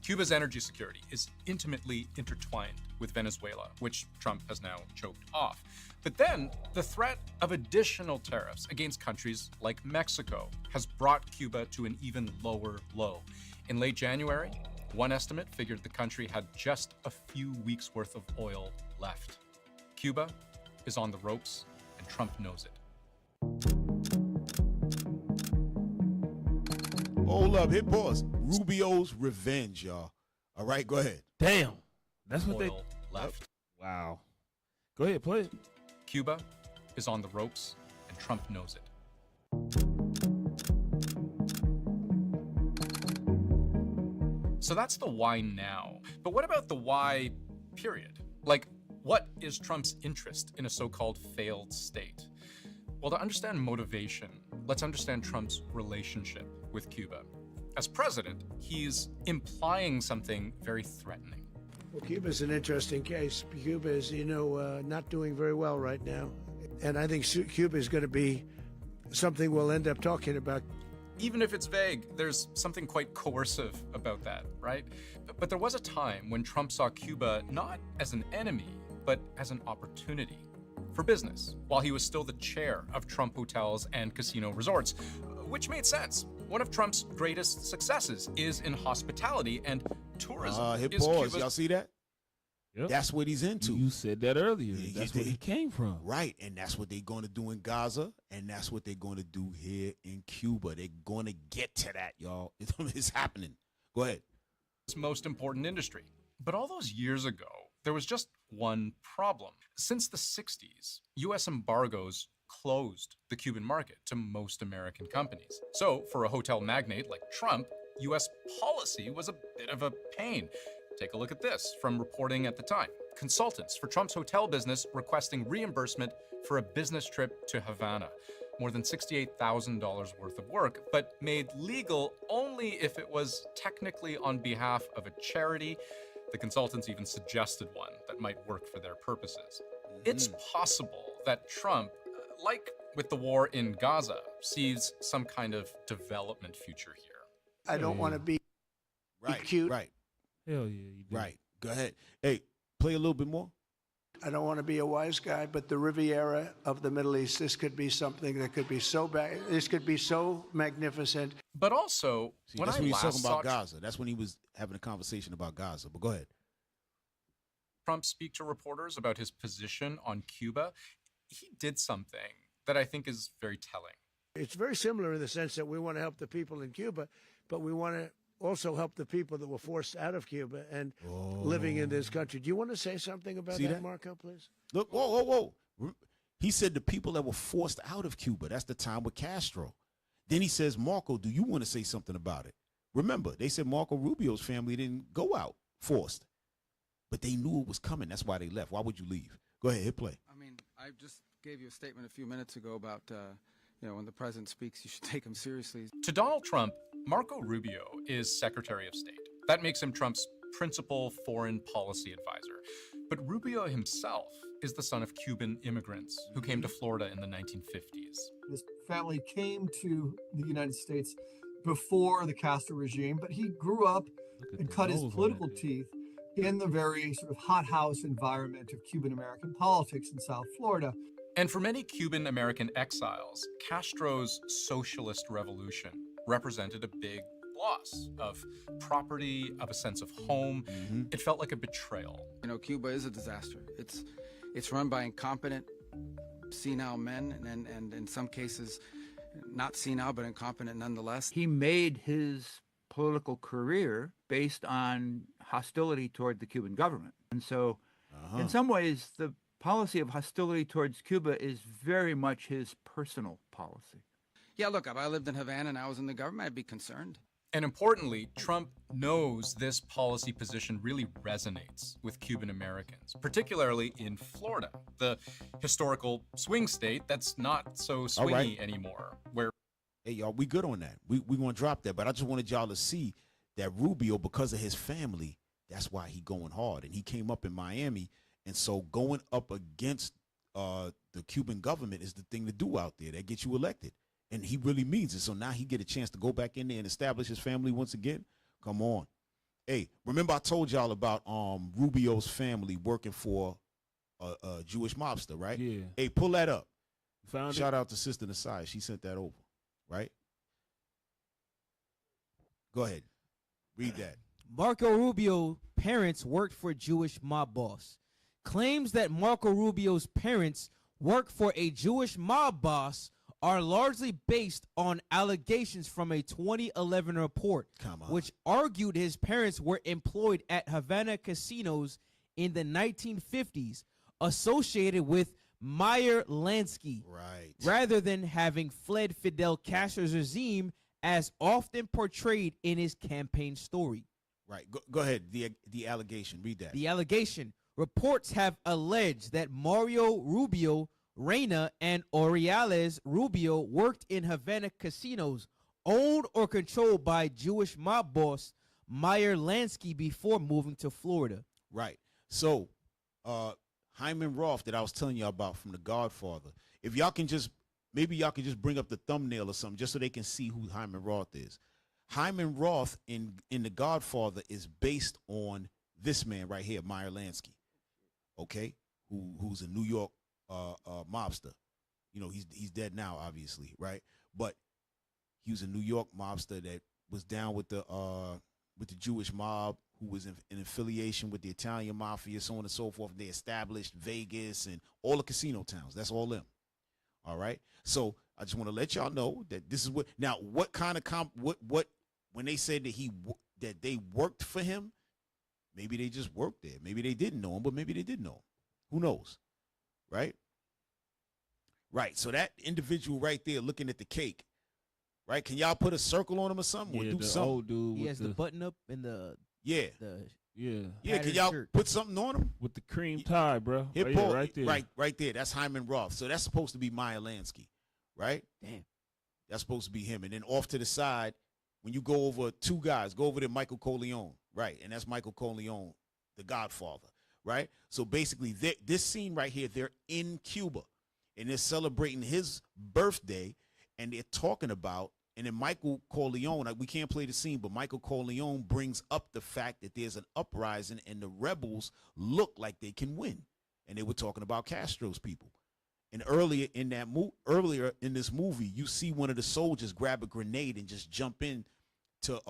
Cuba's energy security is intimately intertwined with Venezuela, which Trump has now choked off. But then the threat of additional tariffs against countries like Mexico has brought Cuba to an even lower low. In late January, one estimate figured the country had just a few weeks' worth of oil left. Cuba is on the ropes, and Trump knows it. Hold up, hit pause. Rubio's revenge, y'all. All right, go ahead. Damn, that's what Oil left. Wow. Go ahead, play it. Cuba is on the ropes, and Trump knows it. So that's the why now. But what about the why period? Like, what is Trump's interest in a so-called failed state? Well, to understand motivation, let's understand Trump's relationship with Cuba. As president, he's implying something very threatening. Well, Cuba's an interesting case. Cuba is, not doing very well right now. And I think Cuba is going to be something we'll end up talking about. Even if it's vague, there's something quite coercive about that, right? But there was a time when Trump saw Cuba not as an enemy, but as an opportunity for business, while he was still the chair of Trump Hotels and Casino Resorts, which made sense. One of Trump's greatest successes is in hospitality, and tourism Hit is pause. Cuba's... Y'all see that? Yep. That's what he's into. You said that earlier. That's where he came from. Right, and that's what they're going to do in Gaza, and that's what they're going to do here in Cuba. They're going to get to that, y'all. It's happening. Go ahead. Its most important industry. But all those years ago, there was just one problem. Since the 60s, U.S. embargoes closed the Cuban market to most American companies. So for a hotel magnate like Trump, U.S. policy was a bit of a pain. Take a look at this from reporting at the time. Consultants for Trump's hotel business requesting reimbursement for a business trip to Havana. More than $68,000 worth of work, but made legal only if it was technically on behalf of a charity. The consultants even suggested one that might work for their purposes. It's possible that Trump, like with the war in Gaza, sees some kind of development future here. I don't want to be cute. Right. Hell yeah, you do. Right. Go ahead. Hey, play a little bit more. I don't want to be a wise guy, but the Riviera of the Middle East, this could be something that could be so bad. This could be so magnificent. But also, when that's I when he was last talking about saw Gaza. That's when he was having a conversation about Gaza. But go ahead. Trump speak to reporters about his position on Cuba, he did something that I think is very telling. It's very similar in the sense that we want to help the people in Cuba, but we want to also help the people that were forced out of Cuba and living in this country. Do you want to say something about that, Marco, please? Look, whoa. He said the people that were forced out of Cuba. That's the time with Castro. Then he says, Marco, do you want to say something about it? Remember, they said Marco Rubio's family didn't go out forced, but they knew it was coming. That's why they left. Why would you leave? Go ahead, hit play. I mean, I just gave you a statement a few minutes ago about, when the president speaks, you should take him seriously. To Donald Trump, Marco Rubio is Secretary of State. That makes him Trump's principal foreign policy advisor. But Rubio himself is the son of Cuban immigrants who came to Florida in the 1950s. His family came to the United States before the Castro regime, but he grew up and cut his political teeth in the very sort of hothouse environment of Cuban-American politics in South Florida. And for many Cuban-American exiles, Castro's socialist revolution represented a big loss of property, of a sense of home. It felt like a betrayal. Cuba is a disaster. It's run by incompetent, senile men, and in some cases, not senile, but incompetent nonetheless. He made his political career based on hostility toward the Cuban government. And so, in some ways, the policy of hostility towards Cuba is very much his personal policy. Yeah, look, if I lived in Havana and I was in the government, I'd be concerned. And importantly, Trump knows this policy position really resonates with Cuban Americans, particularly in Florida, the historical swing state that's not so swingy anymore. Where, hey y'all, we good on that. We gonna drop that, but I just wanted y'all to see that Rubio, because of his family, that's why he going hard, and he came up in Miami, and so going up against the Cuban government is the thing to do out there. That gets you elected. And he really means it. So now he get a chance to go back in there and establish his family once again. Come on. Hey, remember I told y'all about Rubio's family working for a Jewish mobster, right? Yeah. Hey, pull that up. Found Shout out to Sister Nasai. She sent that over, right? Go ahead. Read that. Marco Rubio's parents worked for a Jewish mob boss. Claims that Marco Rubio's parents work for a Jewish mob boss are largely based on allegations from a 2011 report, which argued his parents were employed at Havana casinos in the 1950s, associated with Meyer Lansky, rather than having fled Fidel Castro's regime as often portrayed in his campaign story. Right. Go ahead. The allegation. Read that. The allegation. Reports have alleged that Mario Rubio, Reina, and Oriales Rubio worked in Havana casinos owned or controlled by Jewish mob boss Meyer Lansky before moving to Florida. Right. So, Hyman Roth that I was telling you about from The Godfather, if y'all can just, maybe y'all can just bring up the thumbnail or something just so they can see who Hyman Roth is. Hyman Roth in The Godfather is based on this man right here, Meyer Lansky, okay, who's a New York mobster. You know, he's dead now, obviously, right? But he was a New York mobster that was down with the Jewish mob, who was in affiliation with the Italian mafia, so on and so forth. They established Vegas and all the casino towns. That's all them. All right. So I just want to let y'all know that this is what kind of what when they said that they worked for him, maybe they just worked there. Maybe they didn't know him, but maybe they did know him. Who knows? Right? Right. So that individual right there looking at the cake, right? Can y'all put a circle on him or something? Yeah, or do the something? old dude. He has the button up and the yeah. Yeah. Can y'all put something on him? With the cream tie, bro. Here, Right, Paul, right there. Right there. That's Hyman Roth. So that's supposed to be Meyer Lansky, right? Damn. That's supposed to be him. And then off to the side, when you go over two guys, go over to Michael Corleone, right? And that's Michael Corleone, the Godfather, right? So basically, this scene right here, they're in Cuba, and they're celebrating his birthday, and they're talking about, and then Michael Corleone, we can't play the scene, but Michael Corleone brings up the fact that there's an uprising and the rebels look like they can win. And they were talking about Castro's people. And earlier in this movie, you see one of the soldiers grab a grenade and just jump in to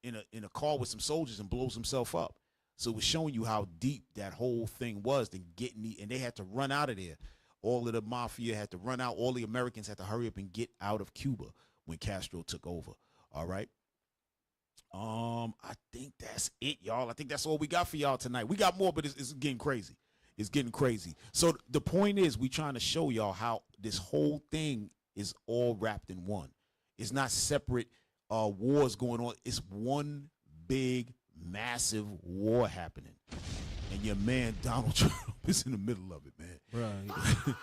in a car with some soldiers and blows himself up. So it was showing you how deep that whole thing was. And they had to run out of there. All of the mafia had to run out. All the Americans had to hurry up and get out of Cuba when Castro took over. All right. I think that's it, y'all. I think that's all we got for y'all tonight. We got more, but it's getting crazy. It's getting crazy. So the point is, we trying to show y'all how this whole thing is all wrapped in one. It's not separate wars going on. It's one big, massive war happening. And your man Donald Trump is in the middle of it, man. Right.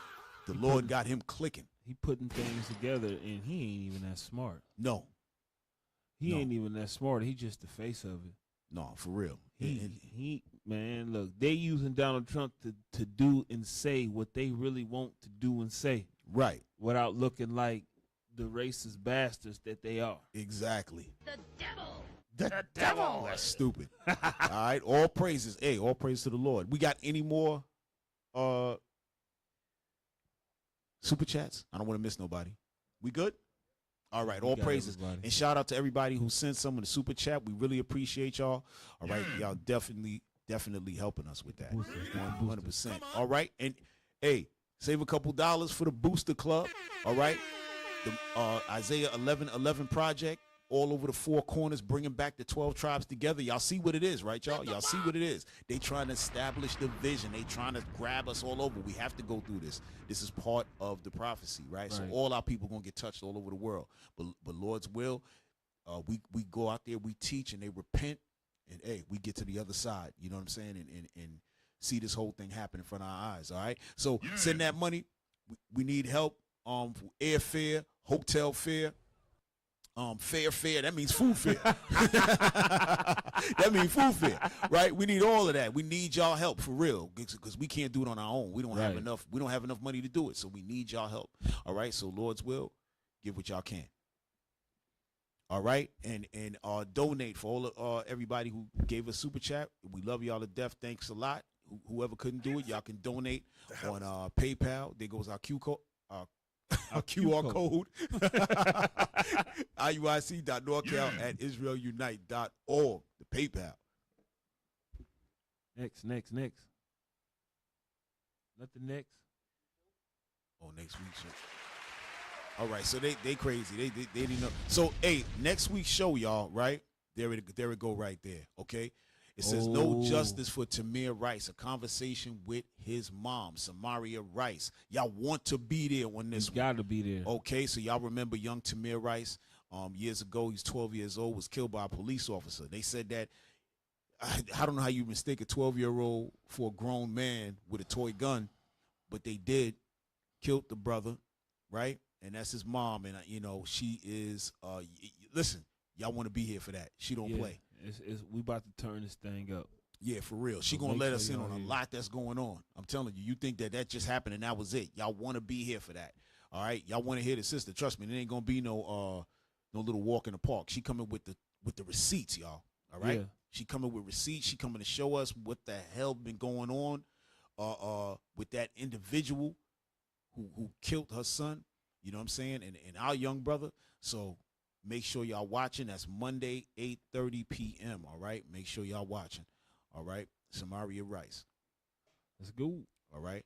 The Lord got him clicking. He putting things together, and he ain't even that smart. No. He ain't even that smart. He just the face of it. No, for real. He man, look, they using Donald Trump to do and say what they really want to do and say. Right. Without looking like the racist bastards that they are. Exactly. The devil. The devil. That's stupid. All right. All praises. Hey, all praise to the Lord. We got any more super chats? I don't want to miss nobody. We good? All right, all praises. Everybody. And shout out to everybody who sent some of the super chat. We really appreciate y'all. All right, y'all definitely helping us with that. 100%. All right, and hey, save a couple dollars for the Booster Club. All right, the Isaiah 11:11 project, all over the four corners, bringing back the 12 tribes together. Y'all see what it is, right, y'all? Y'all see what it is. They trying to establish the vision. They trying to grab us all over. We have to go through this. This is part of the prophecy, right? So all our people going to get touched all over the world. But Lord's will, We go out there, we teach, and they repent, and hey, we get to the other side. You know what I'm saying? And see this whole thing happen in front of our eyes. All right. So send that money. We need help. For airfare, hotel fare. Fare, that means food fare. That means food fare, right? We need all of that. We need y'all help for real, because we can't do it on our own. We don't have enough. We don't have enough money to do it, so we need y'all help. All right. So Lord's will, give what y'all can. All right, and donate for all of everybody who gave us super chat. We love y'all to death. Thanks a lot. Whoever couldn't do it, y'all can donate on PayPal. There goes our QR code. IUIC.norcal@israelunite.org. The PayPal. Next. Nothing next. Oh, next week's show. All right, so they crazy. They didn't know. So hey, next week's show, y'all. Right there it go right there. Okay. It says no justice for Tamir Rice, a conversation with his mom, Samaria Rice. Y'all want to be there on this one. Got to be there. Okay, so y'all remember young Tamir Rice years ago, he's 12 years old, was killed by a police officer. They said that, I don't know how you mistake a 12-year-old for a grown man with a toy gun, but they did, killed the brother, right? And that's his mom, and she is, listen, y'all want to be here for that. She don't play. We about to turn this thing up. Yeah, for real. She gonna let us in on a lot that's going on. I'm telling you. You think that just happened and that was it? Y'all want to be here for that? All right. Y'all want to hear the sister? Trust me, there ain't gonna be no little walk in the park. She coming with the receipts, y'all. All right. Yeah. She coming with receipts. She coming to show us what the hell been going on with that individual who killed her son. You know what I'm saying? And our young brother. So make sure y'all watching. That's Monday, 8:30 p.m. All right. Make sure y'all watching. All right. Samaria Rice. Let's go. All right.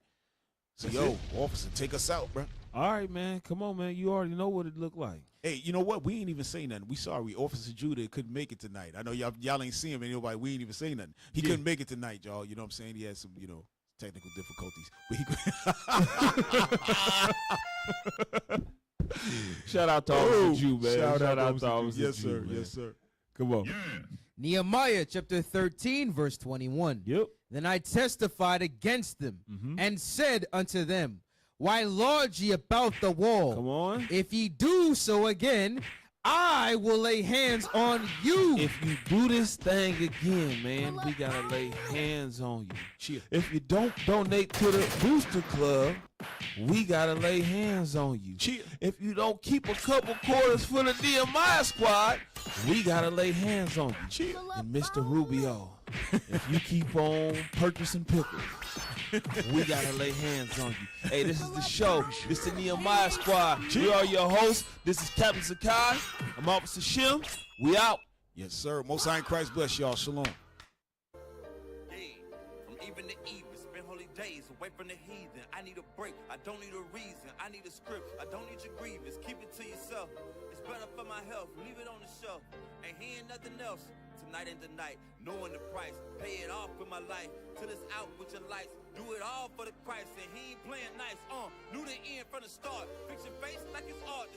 So, officer, take us out, bro. All right, man. Come on, man. You already know what it looked like. Hey, you know what? We ain't even say nothing. We sorry. Officer Judah couldn't make it tonight. I know y'all ain't see him. Anybody. We ain't even say nothing. He couldn't make it tonight, y'all. You know what I'm saying? He had some, technical difficulties. But he Shout out to Officer Jew, man. Shout out to Officer Yes, Jew, sir. man. Yes, sir. Come on. Nehemiah chapter 13, verse 21. Yep. Then I testified against them and said unto them, why lodge ye about the wall? Come on. If ye do so again, I will lay hands on you. If you do this thing again, man, we gotta lay hands on you. Cheer. If you don't donate to the Booster Club, we gotta lay hands on you. Cheer. If you don't keep a couple quarters for the Nehemiah squad, we gotta lay hands on you. Cheer. And Mr. Rubio, if you keep on purchasing pickles, we gotta lay hands on you. Hey, this is the show. This is the Nehemiah squad. We are your hosts. This is Captain Sakai. I'm Officer Shim. We out. Yes, sir. Most High in Christ bless y'all. Shalom. From even to even, spend holy days away from the heathen. I need a break. I don't need a reason. I need a script. I don't need your grievance. Keep it to yourself. It's better for my health. Leave it on the shelf. Ain't hearing nothing else. Tonight and tonight, knowing the price. Pay it off with my life. Till it's out with your lights. Do it all for the Christ. And he ain't playing nice. Knew the end from the start. Fix your face like it's art.